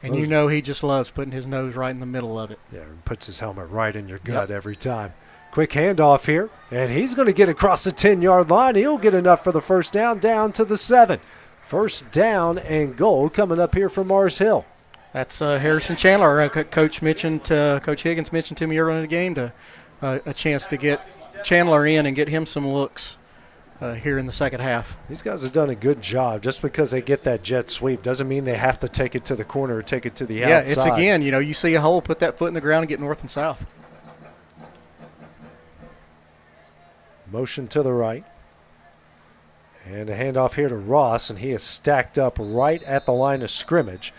And he just loves putting his nose right in the middle of it. Yeah, and puts his helmet right in your gut every time. Quick handoff here, and he's going to get across the 10-yard line. He'll get enough for the 1st down to the 7. 1st down and goal coming up here from Mars Hill. That's Harrison Chandler. Coach Higgins mentioned to me earlier in the game a chance to get Chandler in and get him some looks here in the 2nd half. These guys have done a good job. Just because they get that jet sweep doesn't mean they have to take it to the corner or take it to the outside. Yeah, it's again, you see a hole, put that foot in the ground and get north and south. Motion to the right. And a handoff here to Ross, and he is stacked up right at the line of scrimmage.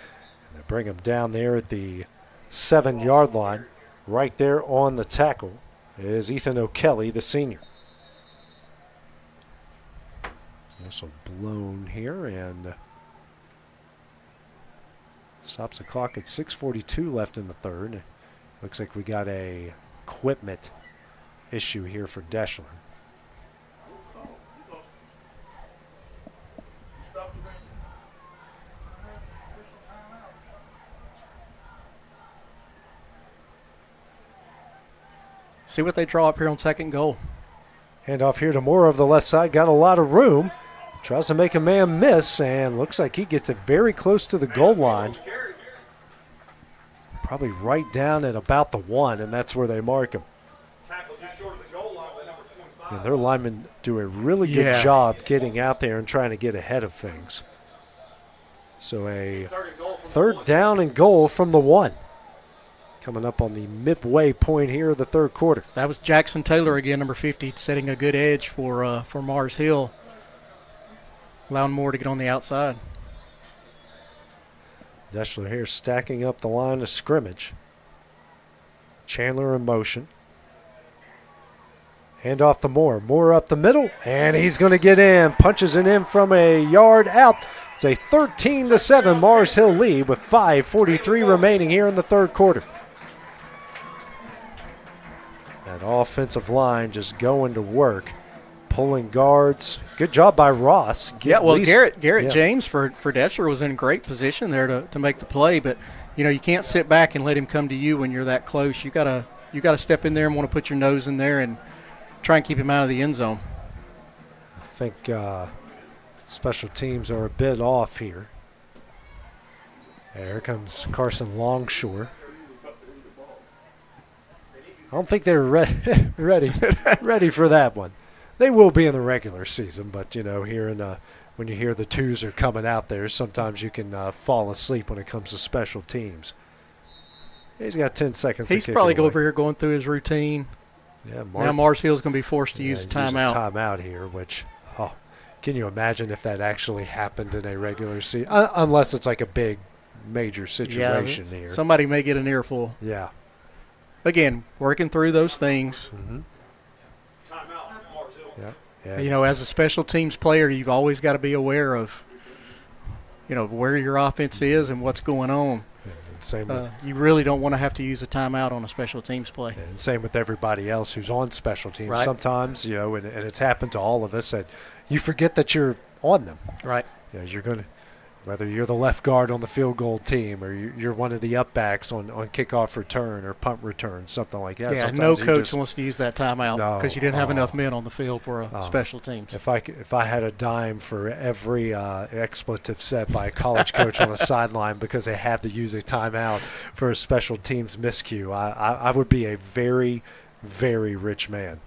And they bring him down there at the 7-yard line. Right there on the tackle is Ethan O'Kelly, the senior. Also blown here and stops the clock at 6:42 left in the third. Looks like we got a equipment issue here for Deshler. See what they draw up here on second goal. Hand off here to Moore of the left side. Got a lot of room. Tries to make a man miss, and looks like he gets it very close to the goal line. Probably right down at about the 1, and that's where they mark him. And their linemen do a really good job getting out there and trying to get ahead of things. So a third down and goal from the 1. Coming up on the midway point here of the third quarter. That was Jackson Taylor again, number 50, setting a good edge for Mars Hill, allowing Moore to get on the outside. Deshler here stacking up the line of scrimmage. Chandler in motion. Hand off to Moore. Moore up the middle, and he's going to get in. Punches it in from a yard out. It's a 13-7 Mars Hill lead with 5:43 remaining here in the third quarter. That offensive line just going to work, pulling guards. Good job by Ross. Garrett James for Deshler was in great position there to make the play, but you can't sit back and let him come to you when you're that close. You gotta step in there and want to put your nose in there and try and keep him out of the end zone. I think special teams are a bit off here. There comes Carson Longshore. I don't think they were ready for that one. They will be in the regular season, but here when you hear the twos are coming out there, sometimes you can fall asleep when it comes to special teams. He's got 10 seconds. He's probably over here going through his routine. Yeah, now Mars Hill's going to be forced to use a timeout. Timeout here, which can you imagine if that actually happened in a regular season? Unless it's like a big, major situation here. Somebody may get an earful. Yeah. Again, working through those things. Mm-hmm. Yeah. As a special teams player, you've always got to be aware of, where your offense is and what's going on. You really don't want to have to use a timeout on a special teams play. And same with everybody else who's on special teams. Right. Sometimes, and it's happened to all of us, that you forget that you're on them. Right. You're going to, whether you're the left guard on the field goal team or you're one of the upbacks on kickoff return or punt return, something like that. Yeah, sometimes no coach wants to use that timeout because you didn't have enough men on the field for special teams. If I had a dime for every expletive said by a college coach on a sideline because they had to use a timeout for a special teams miscue, I would be a very, very rich man.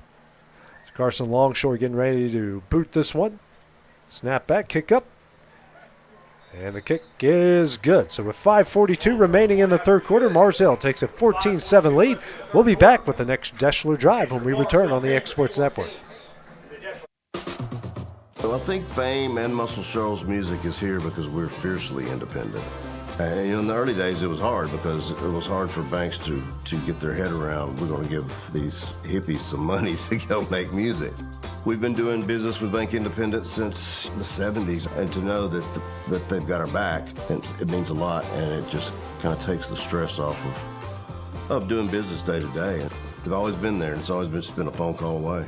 Carson Longshore getting ready to boot this one. Snap back, kick up. And the kick is good. So with 5:42 remaining in the third quarter, Mars Hill takes a 14-7 lead. We'll be back with the next Deshler Drive when we return on the X Sports Network. Well, I think Fame and Muscle Shoals music is here because we're fiercely independent. And in the early days, it was hard because it was hard for banks to get their head around, we're going to give these hippies some money to go make music. We've been doing business with Bank Independent since the 70s, and to know that they've got our back, it means a lot, and it just kind of takes the stress off of doing business day to day. They've always been there, and it's always been a phone call away.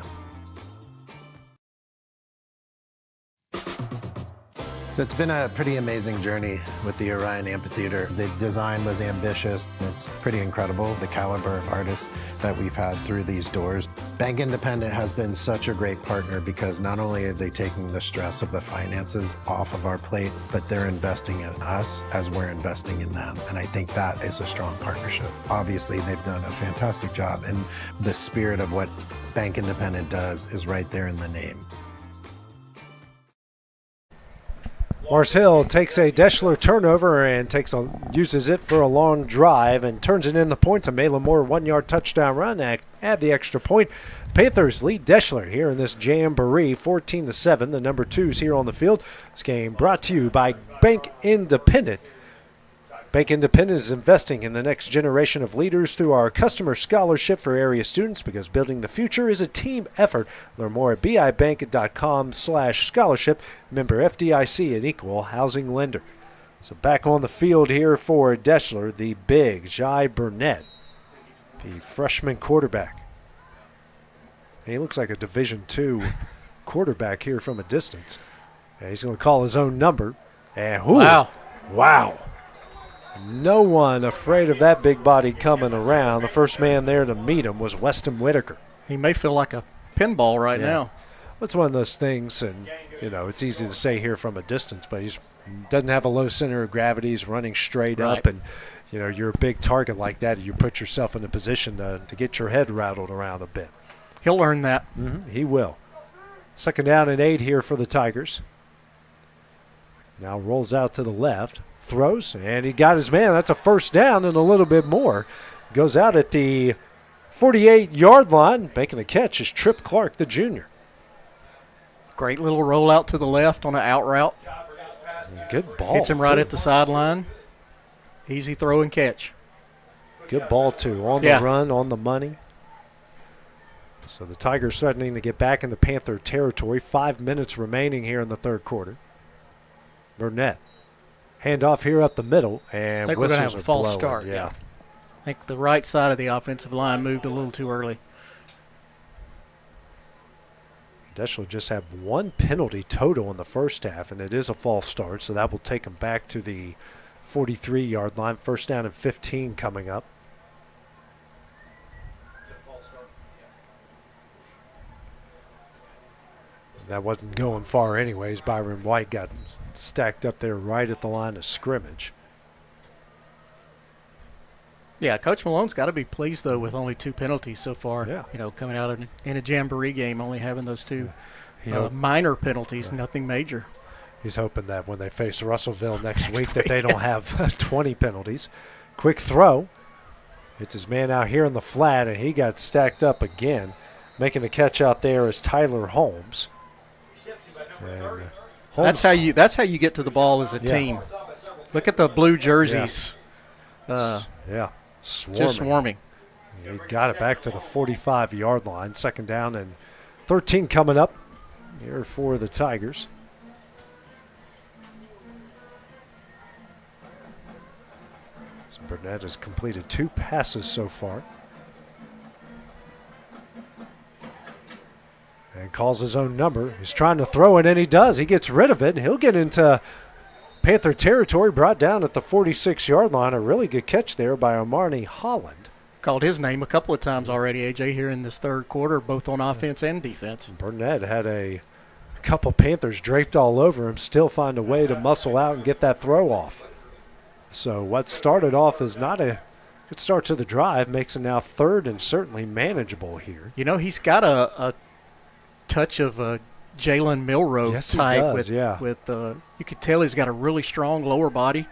So it's been a pretty amazing journey with the Orion Amphitheater. The design was ambitious. It's pretty incredible, the caliber of artists that we've had through these doors. Bank Independent has been such a great partner because not only are they taking the stress of the finances off of our plate, but they're investing in us as we're investing in them. And I think that is a strong partnership. Obviously, they've done a fantastic job, and the spirit of what Bank Independent does is right there in the name. Mars Hill takes a Deshler turnover and uses it for a long drive and turns it in the points. A Malin Moore 1-yard touchdown run. Add the extra point. Panthers lead Deshler here in this jamboree 14-7. The number 2s here on the field. This game brought to you by Bank Independent. Bank Independent is investing in the next generation of leaders through our customer scholarship for area students because building the future is a team effort. Learn more at bibank.com/scholarship. Member FDIC, an equal housing lender. So back on the field here for Deshler, the big Jai Burnett, the freshman quarterback. He looks like a Division II quarterback here from a distance. And he's going to call his own number. And wow. No one afraid of that big body coming around. The first man there to meet him was Weston Whitaker. He may feel like a pinball right now. Well, it's one of those things, and, it's easy to say here from a distance, but he doesn't have a low center of gravity. He's running straight up, and, you're a big target like that. You put yourself in a position to get your head rattled around a bit. He'll learn that. He will. 2nd down and 8 here for the Tigers. Now rolls out to the left. Throws, and he got his man. That's a first down and a little bit more. Goes out at the 48-yard line. Making the catch is Trip Clark, the junior. Great little rollout to the left on an out route. Good ball. Hits him right at the sideline. Easy throw and catch. Good ball, too. On the run, on the money. So the Tigers threatening to get back in the Panther territory. 5 minutes remaining here in the third quarter. Burnett. Handoff here up the middle, and I think we're going to have a false blowing. start. Yeah. I think the right side of the offensive line moved a little too early. Deshler just had 1 penalty total in the first half, and it is a false start, so that will take him back to the 43-yard line. 1st down and 15 coming up. That wasn't going far anyways. Byron White got stacked up there right at the line of scrimmage. Yeah, Coach Malone's got to be pleased, though, with only 2 penalties so far. Yeah. Coming out in a jamboree game, only having those 2 minor penalties, nothing major. He's hoping that when they face Russellville next week that they don't have 20 penalties. Quick throw. It's his man out here in the flat, and he got stacked up again. Making the catch out there is Tyler Holmes. And That's how you get to the ball as a team. Look at the blue jerseys. Swarming. Just swarming. He got it back to the 45-yard line. 2nd down and 13 coming up here for the Tigers. So Burnett has completed 2 passes so far. And calls his own number. He's trying to throw it, and he does. He gets rid of it, and he'll get into Panther territory, brought down at the 46-yard line. A really good catch there by Armani Holland. Called his name a couple of times already, A.J., here in this third quarter, both on offense and defense. Burnett had a couple Panthers draped all over him, still find a way to muscle out and get that throw off. So what started off as not a good start to the drive makes it now 3rd and certainly manageable here. He's got a touch of a Jalen Milroe type with you could tell he's got a really strong lower body.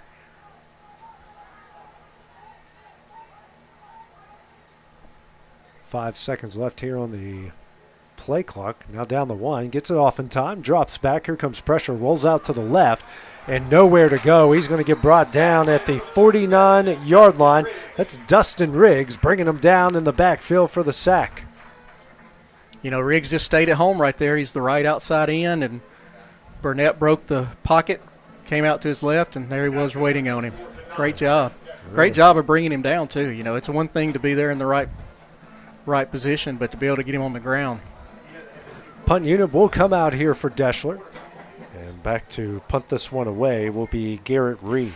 Five seconds left here on the play clock. Now down the 1, gets it off in time, drops back. Here comes pressure, rolls out to the left, and nowhere to go. He's going to get brought down at the 49-yard line. That's Dustin Riggs bringing him down in the backfield for the sack. Riggs just stayed at home right there. He's the right outside end, and Burnett broke the pocket, came out to his left, and there he was waiting on him. Great job. Great job of bringing him down, too. It's one thing to be there in the right position, but to be able to get him on the ground. Punt unit will come out here for Deshler. And back to punt this one away will be Garrett Reed.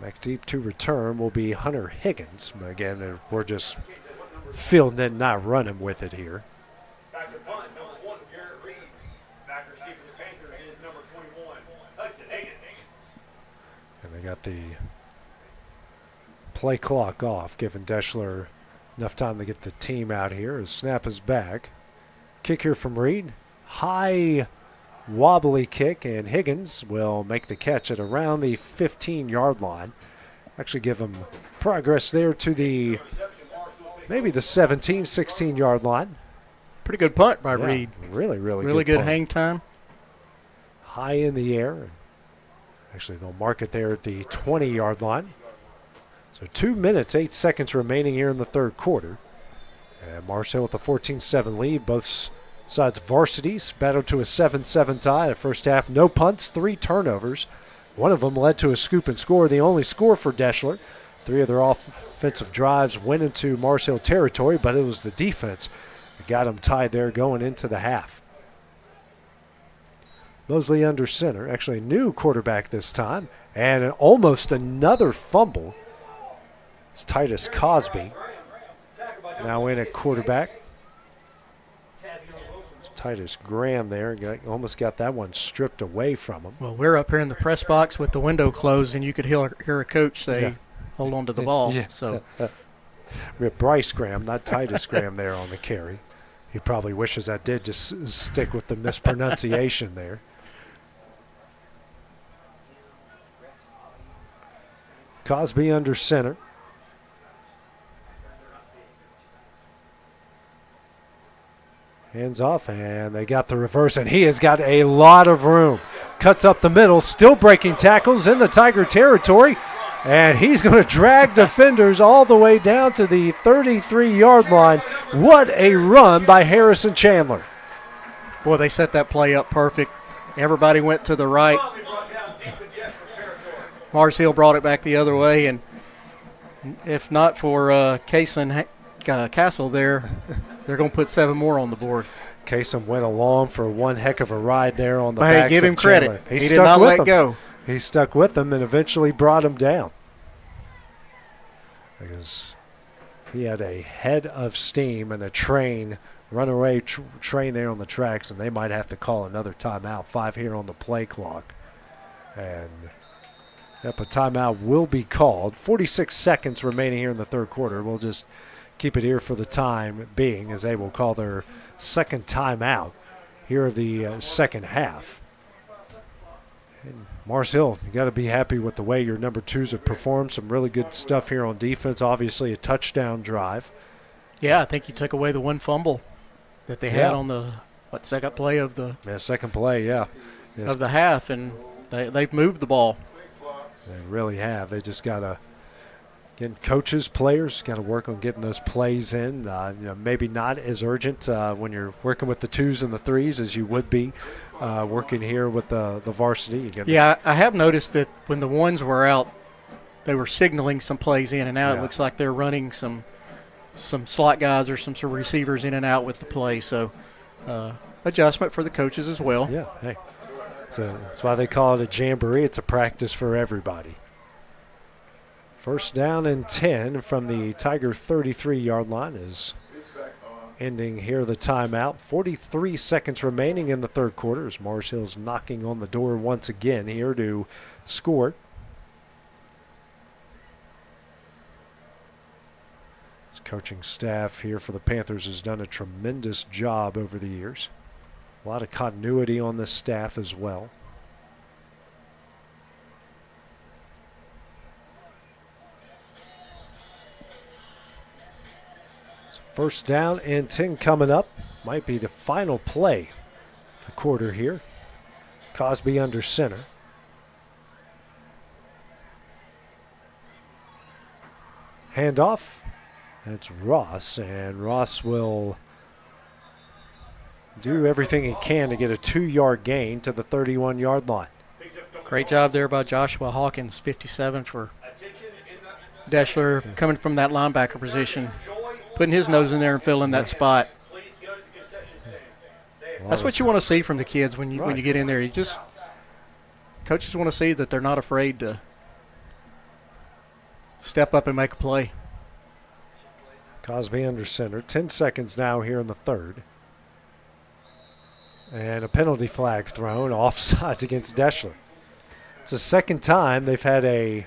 Back deep to return will be Hunter Higgins. Again, we're just fielding it, not running with it here. Back to punt, number 1, Garrett Reed. Back receiver for the Panthers is number 21, Hudson Higgins. And they got the play clock off, giving Deshler enough time to get the team out here. His snap is back. Kick here from Reed. High wobbly kick, and Higgins will make the catch at around the 15-yard line. Actually give him progress there to the maybe the 17, 16-yard line. Pretty good punt by Reed. Really good punt. hang time. High in the air. Actually, they'll mark it there at the 20-yard line. So 2 minutes, 8 seconds remaining here in the third quarter. And Mars Hill with a 14-7 lead. Both sides varsities battled to a 7-7 tie. The first half, no punts, 3 turnovers. One of them led to a scoop and score, the only score for Deshler. 3 of their offensive drives went into Mars Hill territory, but it was the defense that got them tied there going into the half. Mosley under center, actually a new quarterback this time, and almost another fumble. It's Titus Cosby now in at quarterback. It's Titus Graham there. Almost got that one stripped away from him. Well, we're up here in the press box with the window closed, and you could hear a coach say, hold on to the ball. Yeah. So we have Bryce Graham, not Titus Graham there on the carry. He probably wishes I did just stick with the mispronunciation there. Cosby under center. Hands off, and they got the reverse, and he has got a lot of room. Cuts up the middle, still breaking tackles in the Tiger territory, and he's going to drag defenders all the way down to the 33-yard line. What a run by Harrison Chandler. Boy, they set that play up perfect. Everybody went to the right. Mars Hill brought it back the other way, and if not for Kaysen Castle there, they're going to put 7 more on the board. Kaysen went along for one heck of a ride there on the but backs hey, give him of Chandler. credit. He did not let go. He stuck with them and eventually brought him down. Because he had a head of steam and a train, runaway train there on the tracks, and they might have to call another timeout. 5 here on the play clock. And a timeout will be called. 46 seconds remaining here in the third quarter. We'll just keep it here for the time being as they will call their second timeout here of the second half. And Mars Hill, you got to be happy with the way your number 2s have performed. Some really good stuff here on defense. Obviously a touchdown drive. Yeah, I think you took away the one fumble that they had on the second play of the second play, yes. of the half, and they've moved the ball. They really have. They just got to get coaches, players, got to work on getting those plays in. Maybe not as urgent when you're working with the 2s and the 3s as you would be working here with the varsity. Yeah, I have noticed that when the 1s were out, they were signaling some plays in and out. Yeah. It looks like they're running some slot guys or some receivers in and out with the play. So adjustment for the coaches as well. Yeah, hey. That's why they call it a jamboree. It's a practice for everybody. First down and 10 from the Tiger 33-yard line is ending here the timeout. 43 seconds remaining in the third quarter as Mars Hill's knocking on the door once again here to score. This coaching staff here for the Panthers has done a tremendous job over the years. A lot of continuity on this staff as well. So first down and 10 coming up. Might be the final play of the quarter here. Cosby under center. Handoff. That's Ross, and Ross will do everything he can to get a 2-yard gain to the 31-yard line. Great job there by Joshua Hawkins, 57 for Deshler, coming from that linebacker position, putting his nose in there and filling that spot. That's what you want to see from the kids when you get in there. Coaches want to see that they're not afraid to step up and make a play. Cosby under center. 10 seconds now here in the third. And a penalty flag thrown, offsides against Deshler. It's the second time they've had a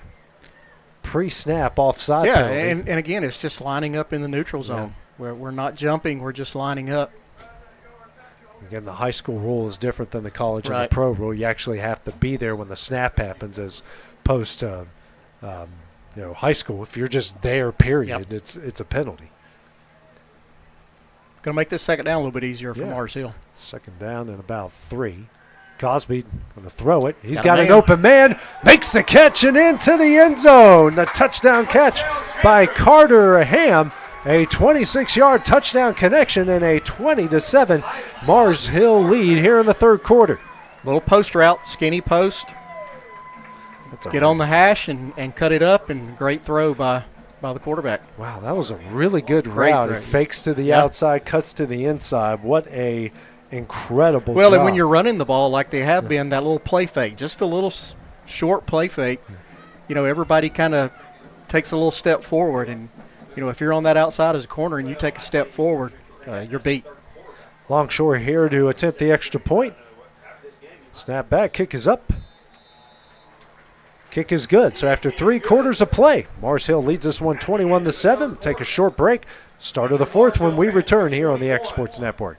pre-snap offside penalty. Yeah, and again, it's just lining up in the neutral zone. Where we're not jumping, we're just lining up. Again, the high school rule is different than the college and the pro rule. You actually have to be there when the snap happens as opposed to high school. If you're just there, period, it's a penalty. Going to make this second down a little bit easier for Mars Hill. Second down and about 3. Cosby going to throw it. He's got an open man. Makes the catch and into the end zone. The touchdown catch by Carter Ham. A 26-yard touchdown connection and a 20-7 Mars Hill lead here in the third quarter. Little post route, skinny post. Get on the hash and cut it up, and great throw by the quarterback. Wow, that was a really good route. It fakes to the outside, cuts to the inside. What a incredible job. And when you're running the ball like they have been, that little play fake, just a little short play fake, everybody kind of takes a little step forward. And, if you're on that outside as a corner and you take a step forward, you're beat. Longshore here to attempt the extra point. Snap back, kick is up. Kick is good. So after 3 quarters of play, Mars Hill leads this one 21-7. Take a short break. Start of the fourth when we return here on the X Sports Network.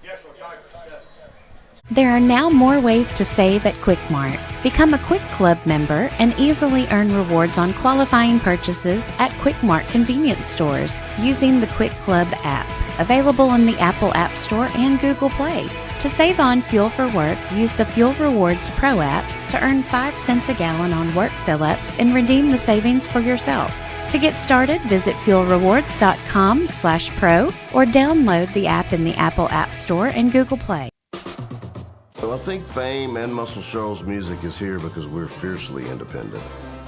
There are now more ways to save at Quick Mart. Become a Quick Club member and easily earn rewards on qualifying purchases at Quick Mart convenience stores using the Quick Club app, available in the Apple App Store and Google Play. To save on fuel for work, use the Fuel Rewards Pro app to earn 5 cents a gallon on work fill-ups and redeem the savings for yourself. To get started, visit fuelrewards.com/pro or download the app in the Apple App Store and Google Play. Well, I think Fame and Muscle Shoals music is here because we're fiercely independent.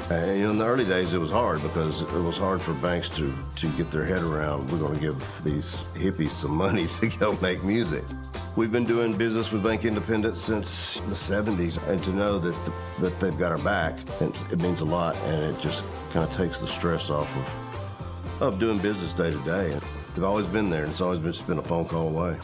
And in the early days, it was hard because it was hard for banks to get their head around, we're going to give these hippies some money to go make music. We've been doing business with Bank Independent since the 70s, and to know that they've got our back, it means a lot, and it just kind of takes the stress off of doing business day to day. They've always been there, and it's always just been a phone call away.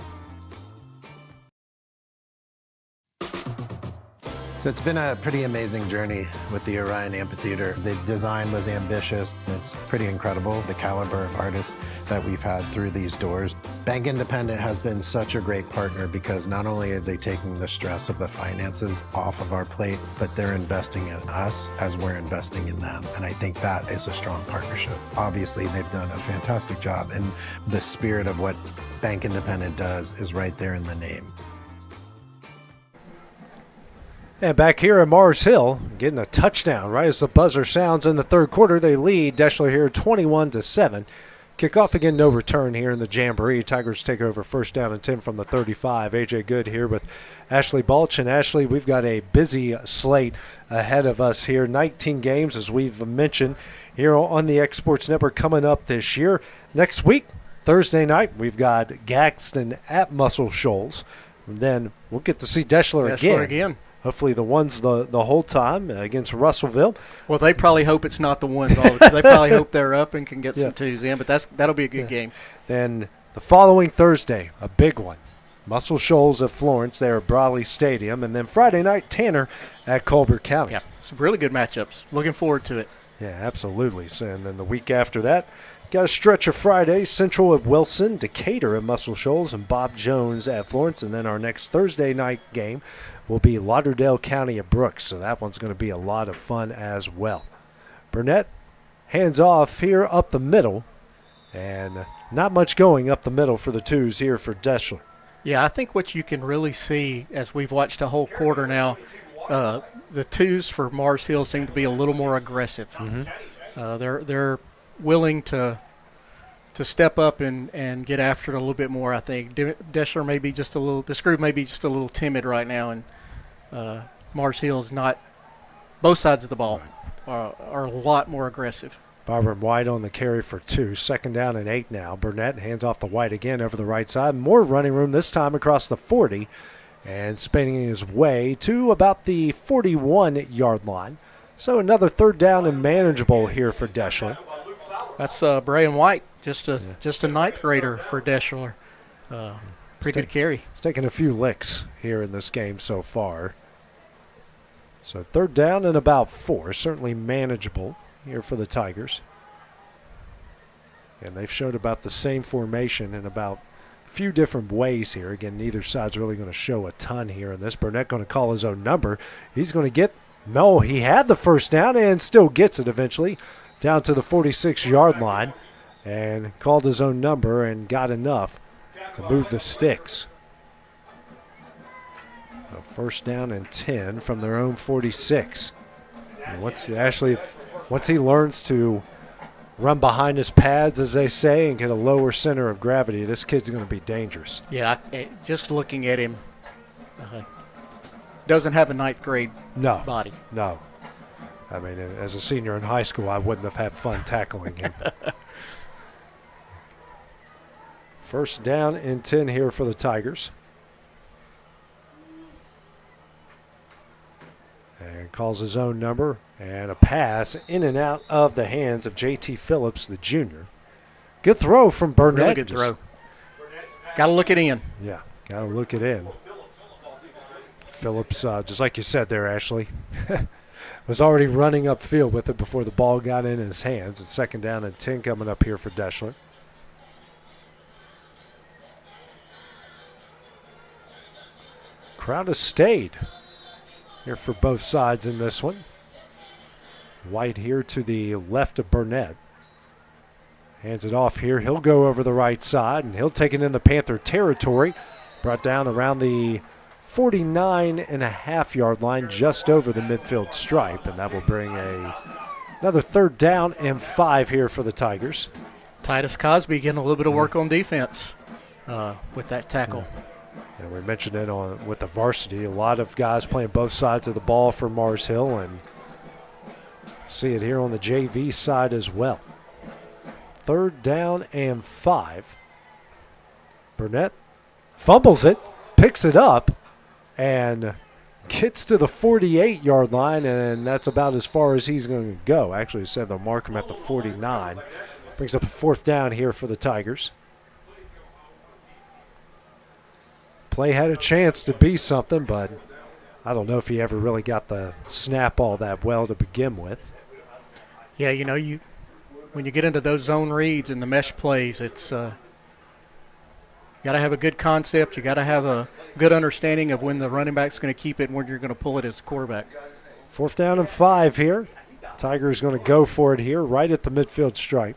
So it's been a pretty amazing journey with the Orion Amphitheater. The design was ambitious. It's pretty incredible, the caliber of artists that we've had through these doors. Bank Independent has been such a great partner because not only are they taking the stress of the finances off of our plate, but they're investing in us as we're investing in them. And I think that is a strong partnership. Obviously, they've done a fantastic job, and the spirit of what Bank Independent does is right there in the name. And back here at Mars Hill, getting a touchdown right as the buzzer sounds in the third quarter. They lead Deshler here 21-7. Kickoff again, no return here in the Jamboree. Tigers take over first down and 10 from the 35. A.J. Good here with Ashley Balch. And Ashley, we've got a busy slate ahead of us here. 19 games, as we've mentioned, here on the X Sports Network coming up this year. Next week, Thursday night, we've got Gadsden at Muscle Shoals. And then we'll get to see Deshler again. Hopefully the ones the whole time against Russellville. Well, they probably hope it's not the ones all the time. They probably hope they're up and can get some twos in, but that'll be a good game. Then the following Thursday, a big one. Muscle Shoals at Florence there at Brawley Stadium. And then Friday night, Tanner at Colbert County. Yeah, some really good matchups. Looking forward to it. Yeah, absolutely. So, and then the week after that, got a stretch of Friday, Central at Wilson, Decatur at Muscle Shoals, and Bob Jones at Florence. And then our next Thursday night game will be Lauderdale County at Brooks. So that one's going to be a lot of fun as well. Burnett hands off here up the middle, and not much going up the middle for the twos here for Deshler. Yeah, I think what you can really see as we've watched a whole quarter now, the twos for Mars Hill seem to be a little more aggressive. Mm-hmm. They're willing to step up and get after it a little bit more. I think Deshler may be just a little, this group may be just a little timid right now, and Mars Hill is not. Both sides of the ball are a lot more aggressive. Barbara White on the carry for 2. Second down and 8 now. Burnett hands off the White again over the right side. More running room this time across the 40 and spinning his way to about the 41-yard line. So another third down and manageable here for Deshler. That's Brian White, just a ninth grader for Deshler. Pretty good carry. He's taken a few licks here in this game so far. So third down and about 4, certainly manageable here for the Tigers. And they've showed about the same formation in about a few different ways here. Again, neither side's really going to show a ton here in this. Burnett going to call his own number. He's going to get, no, he had the first down and still gets it eventually down to the 46-yard line and called his own number and got enough to move the sticks. A first down and 10 from their own 46. And once he learns to run behind his pads, as they say, and get a lower center of gravity, this kid's going to be dangerous. Yeah, just looking at him, doesn't have a ninth grade body. No. I mean, as a senior in high school, I wouldn't have had fun tackling him. First down and 10 here for the Tigers. And calls his own number, and a pass in and out of the hands of J.T. Phillips, the junior. Good throw from Burnett. Really good throw. Got to look it in. Yeah, got to look it in. Phillips, just like you said there, Ashley, was already running upfield with it before the ball got in his hands. It's second down and 10 coming up here for Deshler. Crowd has stayed here for both sides in this one. White here to the left of Burnett. Hands it off here. He'll go over the right side, and he'll take it in the Panther territory. Brought down around the 49.5-yard line, just over the midfield stripe, and that will bring another third down and 5 here for the Tigers. Titus Cosby getting a little bit of work on defense with that tackle. And we mentioned it with the varsity. A lot of guys playing both sides of the ball for Mars Hill, and see it here on the JV side as well. Third down and 5. Burnett fumbles it, picks it up, and gets to the 48-yard line, and that's about as far as he's going to go. Actually, said they'll mark him at the 49. Brings up a fourth down here for the Tigers. Play had a chance to be something, but I don't know if he ever really got the snap all that well to begin with. Yeah, you know, when you get into those zone reads and the mesh plays, it's you got to have a good concept. You got to have a good understanding of when the running back's going to keep it and when you're going to pull it as a quarterback. Fourth down and 5 here. Tiger's going to go for it here right at the midfield stripe.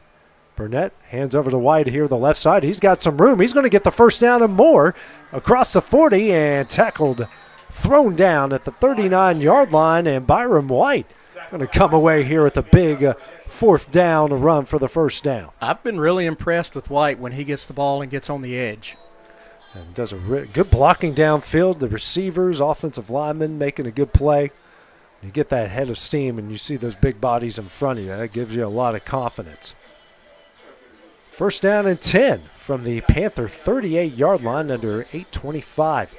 Burnett hands over to White here, the left side. He's got some room. He's going to get the first down and more across the 40 and tackled, thrown down at the 39-yard line, and Byram White going to come away here with a big fourth down run for the first down. I've been really impressed with White when he gets the ball and gets on the edge. And does a good blocking downfield. The receivers, offensive linemen making a good play. You get that head of steam and you see those big bodies in front of you. That gives you a lot of confidence. First down and 10 from the Panther 38-yard line, under 8:25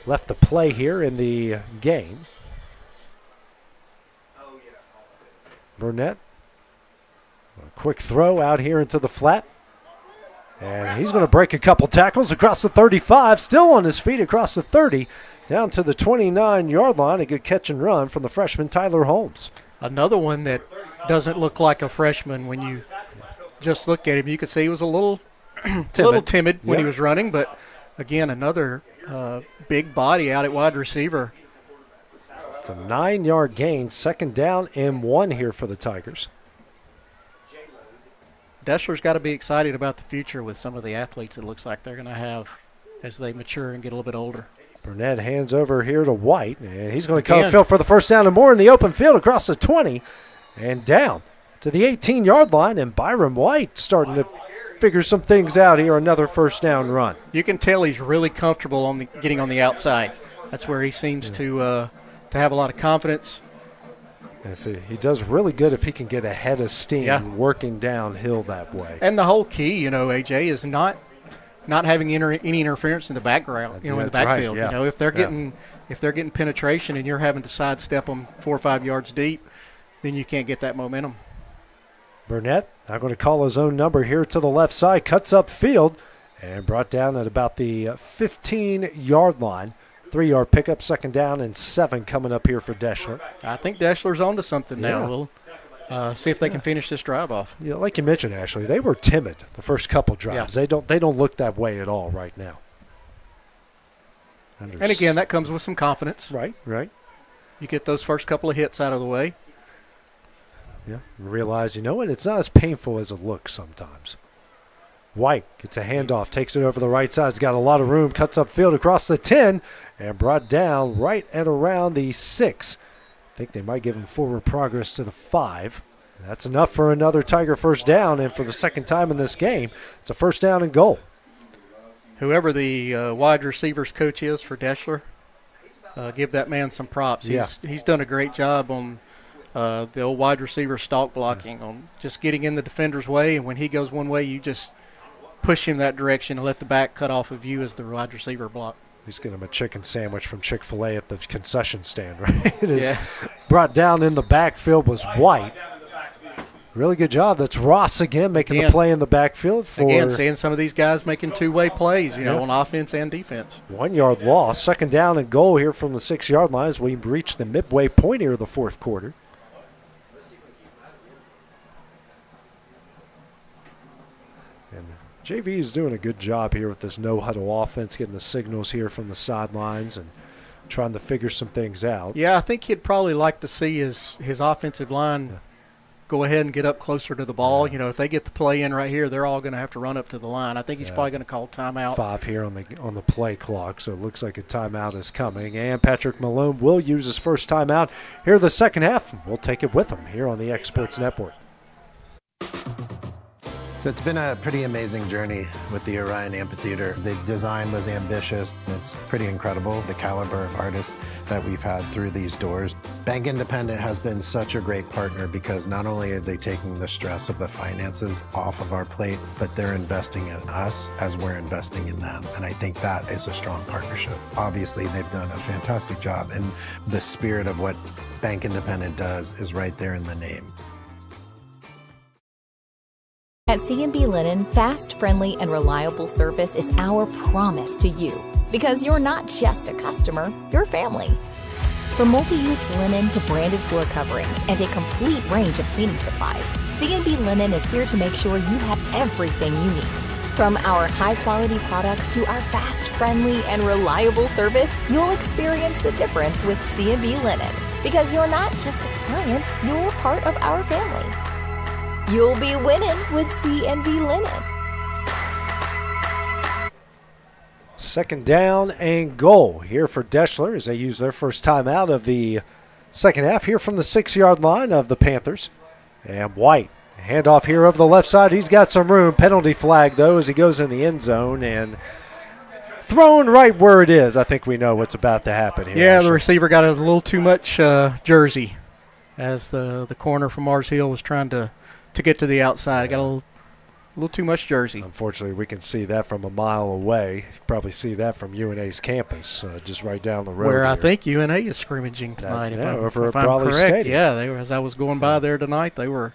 left to play here in the game. Burnett, a quick throw out here into the flat. And he's going to break a couple tackles across the 35, still on his feet across the 30, down to the 29-yard line. A good catch and run from the freshman Tyler Holmes. Another one that doesn't look like a freshman when you just look at him. You could see he was a little timid when he was running, but again, another big body out at wide receiver. It's a 9-yard gain, second down and 1 here for the Tigers. Deshler's got to be excited about the future with some of the athletes it looks like they're going to have as they mature and get a little bit older. Burnett hands over here to White, and he's going to come field for the first down and more in the open field across the 20 and down to the 18-yard line, and Byram White starting to figure some things out here, another first down run. You can tell he's really comfortable on getting on the outside. That's where he seems to have a lot of confidence. And if he does really good if he can get ahead of steam working downhill that way. And the whole key, AJ, is not having any interference in the background, in the backfield. Right, if they're getting penetration and you're having to sidestep them 4 or 5 yards deep, then you can't get that momentum. Burnett now going to call his own number here to the left side, cuts up field, and brought down at about the 15-yard line. 3-yard pickup, second down and 7 coming up here for Deshler. I think Deshler's on to something now. We'll see if they can finish this drive off. Yeah, like you mentioned, Ashley, they were timid the first couple drives. Yeah. They don't look that way at all right now. And again, that comes with some confidence. Right. You get those first couple of hits out of the way. Yeah, and realize, it's not as painful as it looks sometimes. White gets a handoff, takes it over the right side. He's got a lot of room, cuts upfield across the 10, and brought down right at around the 6. I think they might give him forward progress to the 5. That's enough for another Tiger first down, and for the second time in this game, it's a first down and goal. Whoever the wide receivers coach is for Deshler, give that man some props. He's done a great job on the old wide receiver stalk blocking, on just getting in the defender's way, and when he goes one way, you just push him that direction and let the back cut off of you as the wide receiver block. He's getting him a chicken sandwich from Chick-fil-A at the concession stand, right? It is brought down in the backfield was White. Really good job. That's Ross again making the play in the backfield. Again, seeing some of these guys making two-way plays, you know, on offense and defense. 1 yard loss. Second down and goal here from the 6 yard line as we reach the midway point here of the fourth quarter. And JV is doing a good job here with this no-huddle offense, getting the signals here from the sidelines and trying to figure some things out. Yeah, I think he'd probably like to see his offensive line go ahead and get up closer to the ball. You know, if they get the play in right here, they're all going to have to run up to the line. I think he's probably going to call timeout. 5 here on the play clock, so it looks like a timeout is coming. And Patrick Malone will use his first timeout here in the second half. We'll take it with him here on the X Sports Network. So it's been a pretty amazing journey with the Orion Amphitheater. The design was ambitious. It's pretty incredible, the caliber of artists that we've had through these doors. Bank Independent has been such a great partner because not only are they taking the stress of the finances off of our plate, but they're investing in us as we're investing in them. And I think that is a strong partnership. Obviously, they've done a fantastic job, and the spirit of what Bank Independent does is right there in the name. At C&B Linen, fast, friendly, and reliable service is our promise to you. Because you're not just a customer, you're family. From multi-use linen to branded floor coverings and a complete range of cleaning supplies, C&B Linen is here to make sure you have everything you need. From our high-quality products to our fast, friendly, and reliable service, you'll experience the difference with C&B Linen. Because you're not just a client, you're part of our family. You'll be winning with C&B Linen. Second down and goal here for Deshler as they use their first time out of the second half here from the 6 yard line of the Panthers. And White, handoff here over the left side. He's got some room. Penalty flag, though, as he goes in the end zone and thrown right where it is. I think we know what's about to happen here. Yeah, the receiver got a little too much jersey as the corner from Mars Hill was trying to get to the outside. I got a little too much jersey. Unfortunately, we can see that from a mile away. You probably see that from UNA's campus, just right down the road. Where here. I think UNA is scrimmaging tonight. Over if at I'm Brawley correct. Stadium. Yeah, as I was going by there tonight, they were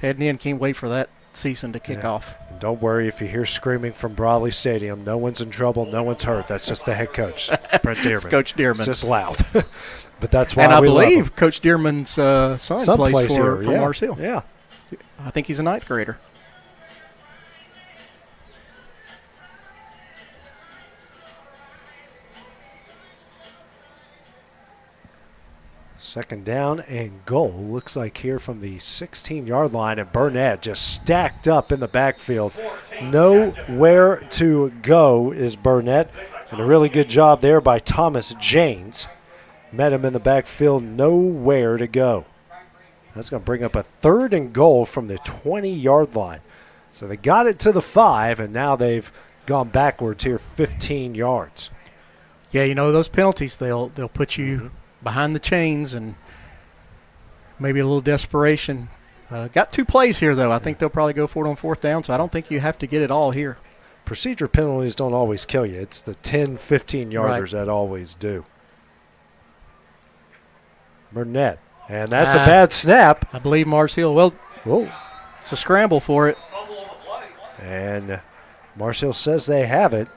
heading in. Can't wait for that season to kick off. And don't worry if you hear screaming from Brawley Stadium. No one's in trouble. No one's hurt. That's just the head coach, Brent Dearman. It's Coach Dearman. It's just loud. But that's why and I we believe love him. Coach Dearman's son plays for Mars Hill. Yeah. I think he's a ninth grader. Second down and goal. Looks like here from the 16 yard line, and Burnett just stacked up in the backfield. Nowhere to go is Burnett. And a really good job there by Thomas James. Met him in the backfield, nowhere to go. That's going to bring up a third and goal from the 20 yard line. So they got it to the 5, and now they've gone backwards here 15 yards. Yeah, you know, those penalties, they'll put you behind the chains and maybe a little desperation. Got 2 plays here, though. I think they'll probably go for it on fourth down, so I don't think you have to get it all here. Procedure penalties don't always kill you. It's the 10, 15-yarders that always do. Burnett, and that's a bad snap. I believe Mars Hill. Well, whoa, it's a scramble for it. And Mars Hill says they have it.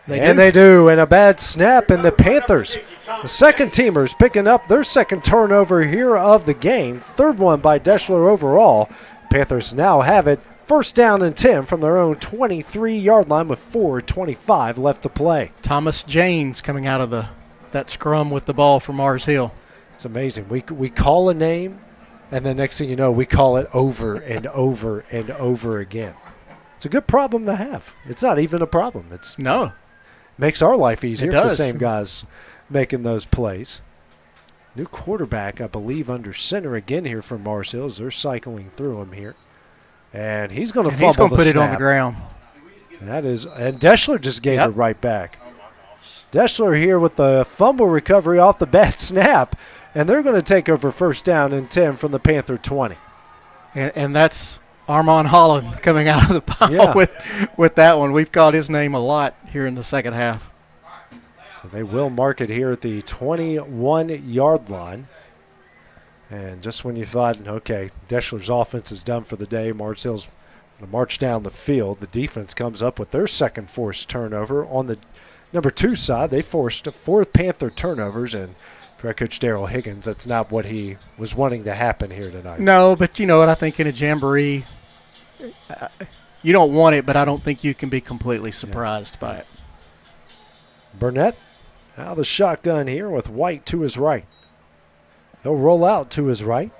They do, and a bad snap, and the Panthers, the second teamers, picking up their second turnover here of the game. Third one by Deshler overall. Panthers now have it. First down and 10 from their own 23-yard line with 4:25 left to play. Thomas James coming out of that scrum with the ball for Mars Hill. It's amazing. We call a name, and the next thing you know, we call it over and over and over again. It's a good problem to have. It's not even a problem. No. Makes our life easier It if the does. same guys making those plays. New quarterback, I believe, under center again here for Mars Hills. They're cycling through him here. And he's going to fumble he's going to the put it on the snap. ground. And Deshler just gave Yep. it right back. Deshler here with the fumble recovery off the bad snap. And they're going to take over first down and 10 from the Panther 20. And that's Armand Holland coming out of the pile with that one. We've called his name a lot here in the second half. So they will mark it here at the 21-yard line. And just when you thought, okay, Deshler's offense is done for the day, Mars Hill's going to march down the field, the defense comes up with their second forced turnover. On the number 2 side, they forced 4 Panther turnovers, and for Coach Darrell Higgins, that's not what he was wanting to happen here tonight. No, but you know what? I think in a jamboree, you don't want it, but I don't think you can be completely surprised by it. Burnett out of the shotgun here with White to his right. He'll roll out to his right,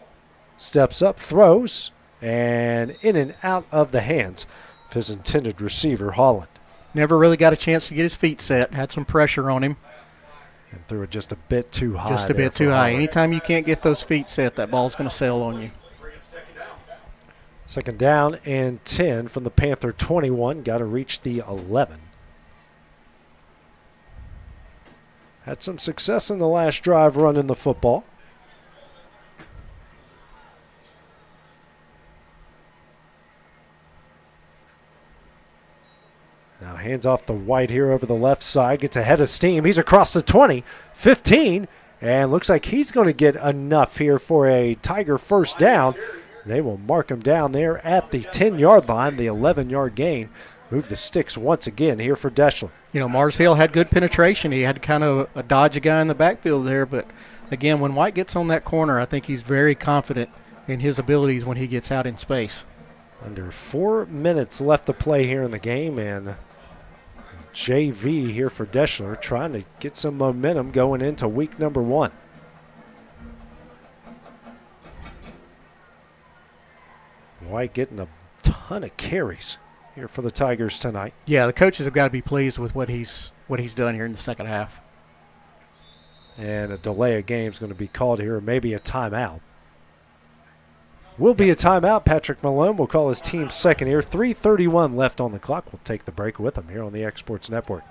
steps up, throws, and in and out of the hands of his intended receiver, Holland. Never really got a chance to get his feet set. Had some pressure on him. And threw it just a bit too high. Just a bit too high. Anytime you can't get those feet set, that ball's going to sail on you. Second down and 10 from the Panther 21. Got to reach the 11. Had some success in the last drive running the football. Now hands off the White here over the left side. Gets ahead of steam. He's across the 20, 15, and looks like he's going to get enough here for a Tiger first down. They will mark him down there at the 10-yard line, the 11-yard gain. Move the sticks once again here for Deshler. You know, Mars Hill had good penetration. He had kind of a dodge a guy in the backfield there, but again, when White gets on that corner, I think he's very confident in his abilities when he gets out in space. Under 4 minutes left to play here in the game, and JV here for Deshler trying to get some momentum going into week number 1. White getting a ton of carries here for the Tigers tonight. Yeah, the coaches have got to be pleased with what he's done here in the second half. And a delay of game is going to be called here, or maybe a timeout. Will be a timeout. Patrick Malone will call his team second here. 3:31 left on the clock. We'll take the break with him here on the Exports Network.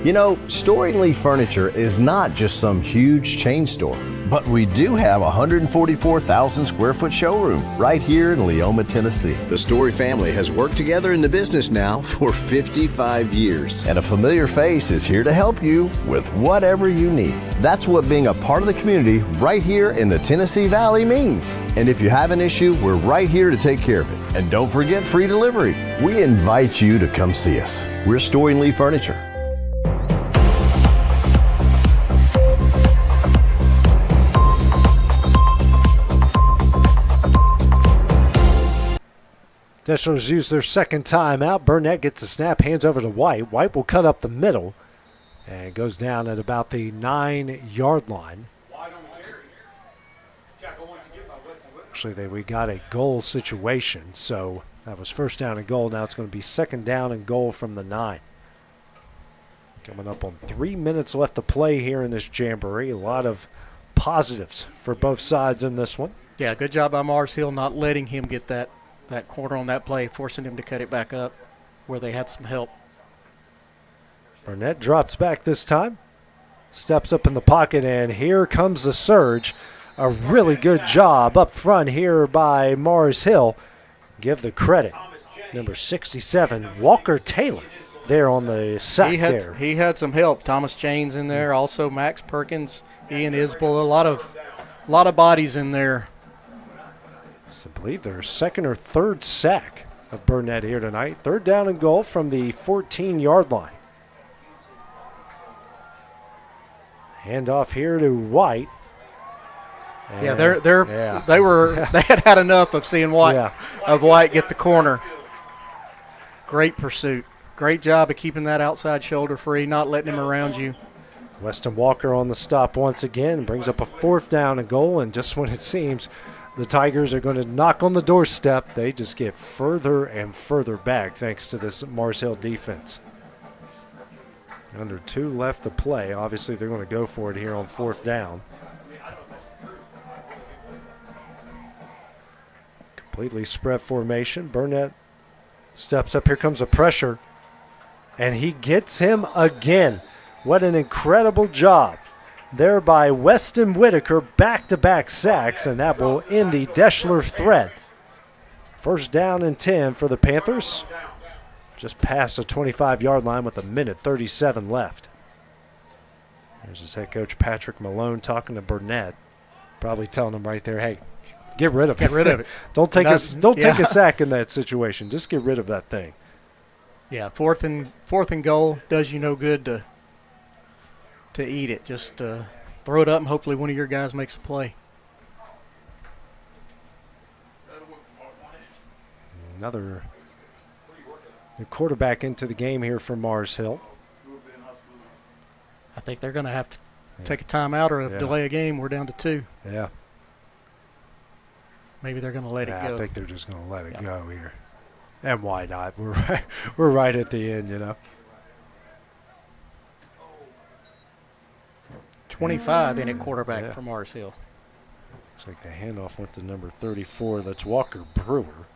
You know, Storing Lee Furniture is not just some huge chain store, but we do have a 144,000 square foot showroom right here in Leoma, Tennessee. The Story family has worked together in the business now for 55 years. And a familiar face is here to help you with whatever you need. That's what being a part of the community right here in the Tennessee Valley means. And if you have an issue, we're right here to take care of it. And don't forget free delivery. We invite you to come see us. We're Storing Lee Furniture. Deshler's used their second time out. Burnett gets the snap, hands over to White. White will cut up the middle and goes down at about the 9-yard line. Actually, we got a goal situation, so that was first down and goal. Now it's going to be second down and goal from the 9. Coming up on 3 minutes left to play here in this jamboree. A lot of positives for both sides in this one. Yeah, good job by Mars Hill not letting him get that corner on that play, forcing him to cut it back up where they had some help. Burnett drops back this time, steps up in the pocket, and here comes the surge. A really good job up front here by Mars Hill. Give the credit. Number 67, Walker Taylor, there on the sack there. He had some help. Thomas James in there, also Max Perkins, Ian Isbell, a lot of bodies in there. I believe their second or third sack of Burnett here tonight. Third down and goal from the 14-yard line. Hand off here to White. And yeah, they had enough of seeing White get the corner. Great pursuit. Great job of keeping that outside shoulder free, not letting him around you. Weston Walker on the stop once again, brings up a fourth down and goal, and just when it seems the Tigers are going to knock on the doorstep. They just get further and further back thanks to this Mars Hill defense. Under 2 left to play. Obviously, they're going to go for it here on 4th down. Completely spread formation. Burnett steps up. Here comes the pressure. And he gets him again. What an incredible job there by Weston Whitaker. Back-to-back sacks, and that will end the Deshler threat. 1st down and 10 for the Panthers. Just past the 25-yard line with 1:37 left. There's his head coach, Patrick Malone, talking to Burnett. Probably telling him right there, hey, get rid of it. Get rid of it. Don't take a sack in that situation. Just get rid of that thing. Yeah, fourth and goal does you no good to eat it. Just throw it up and hopefully one of your guys makes a play. Another quarterback into the game here for Mars Hill. I think they're going to have to take a timeout or delay a game. We're down to 2. Yeah. Maybe they're going to let it go. I think they're just going to let it go here. And why not? We're right at the end, you know. 25 in at quarterback for Mars Hill. Looks like the handoff went to number 34. That's Walker Brewer.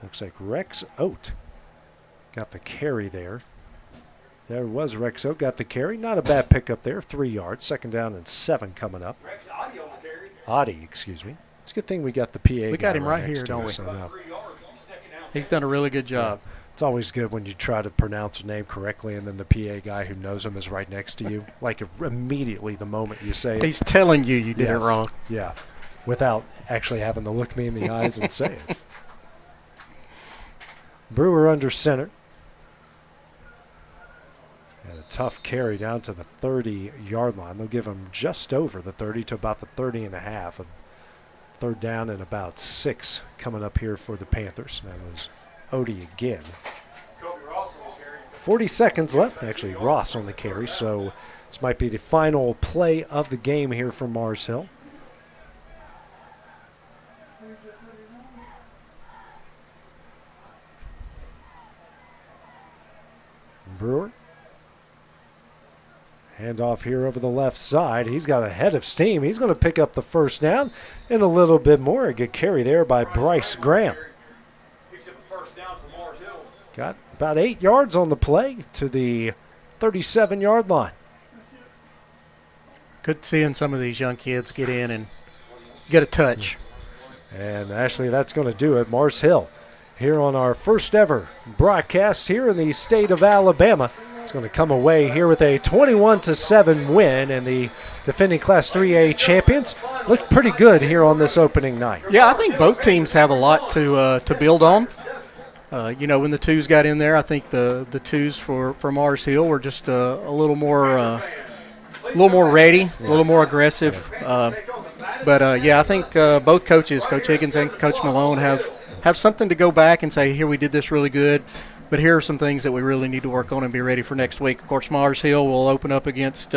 Looks like Rex Oat got the carry there. There was Rex Oat, got the carry. Not a bad pickup there, 3 yards. 2nd down and 7 coming up. Audie, excuse me. It's a good thing we got the PA. We got him right here, don't we? So no. He's done a really good job. Yeah. It's always good when you try to pronounce a name correctly and then the PA guy who knows him is right next to you. Like immediately the moment you say it. He's telling you did it wrong. Yeah, without actually having to look me in the eyes and say it. Brewer under center. And a tough carry down to the 30-yard line. They'll give him just over the 30 to about the 30.5. A 3rd down and about 6 coming up here for the Panthers. That was Odie again. 40 seconds left. Actually, Ross on the carry, so this might be the final play of the game here for Mars Hill. Brewer. Handoff here over the left side. He's got a head of steam. He's going to pick up the 1st down and a little bit more. A good carry there by Bryce Graham. Got about 8 yards on the play to the 37-yard line. Good seeing some of these young kids get in and get a touch. And actually, that's going to do it. Mars Hill here on our first ever broadcast here in the state of Alabama. It's going to come away here with a 21-7 win, and the defending Class 3A champions looked pretty good here on this opening night. Yeah, I think both teams have a lot to build on. When the twos got in there, I think the twos for Mars Hill were just a little more ready, a little more aggressive. I think both coaches, Coach Higgins and Coach Malone, have something to go back and say, here, we did this really good, but here are some things that we really need to work on and be ready for next week. Of course, Mars Hill will open up against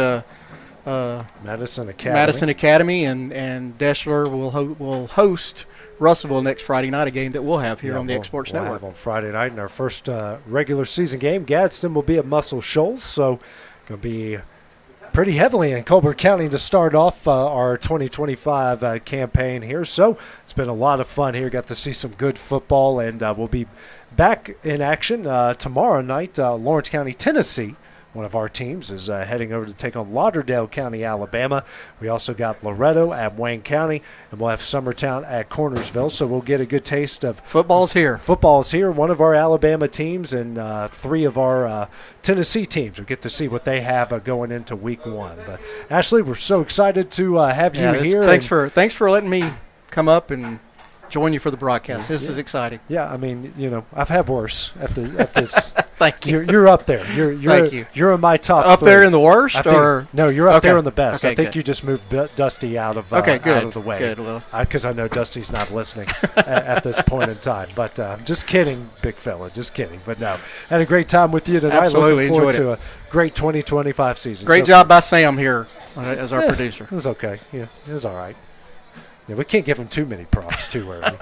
Madison Academy, and Deshler will host Russellville next Friday night, a game that we'll have here on the X Sports Network. Have on Friday night in our first regular season game. Gadsden will be at Muscle Shoals, so going to be pretty heavily in Colbert County to start off our 2025 campaign here. So it's been a lot of fun here. Got to see some good football, and we'll be back in action tomorrow night. Lawrence County, Tennessee, one of our teams, is heading over to take on Lauderdale County, Alabama. We also got Loretto at Wayne County, and we'll have Summertown at Cornersville. So we'll get a good taste of football's here. Football's here. One of our Alabama teams and 3 of our Tennessee teams. We'll get to see what they have going into Week 1. But Ashley, we're so excited to have you here. Thanks for letting me come up and join you for the broadcast. This is exciting. Yeah, I mean, I've had worse at this. Thank you. You're up there. Thank you. You're in my top up 3. there in the worst, no? You're up there in the best. Okay, I think good. You just moved Dusty out of good. out of the way. Good, well, because I know Dusty's not listening at this point in time. But just kidding, big fella. Just kidding. But no, had a great time with you tonight. Absolutely, looking forward enjoyed to it. a great 2025 season. Great job by Sam here as our producer. It was okay. Yeah, it was all right. Yeah, we can't give him too many props too early.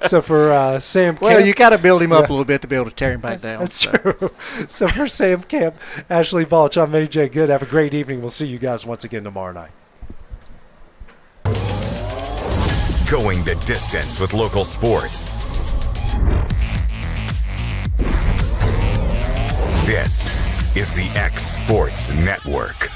So for Sam Camp. Well, you got to build him up a little bit to be able to tear him back down. That's true. So for Sam Camp, Ashley Balch, I'm AJ Good. Have a great evening. We'll see you guys once again tomorrow night. Going the distance with local sports. This is the X Sports Network.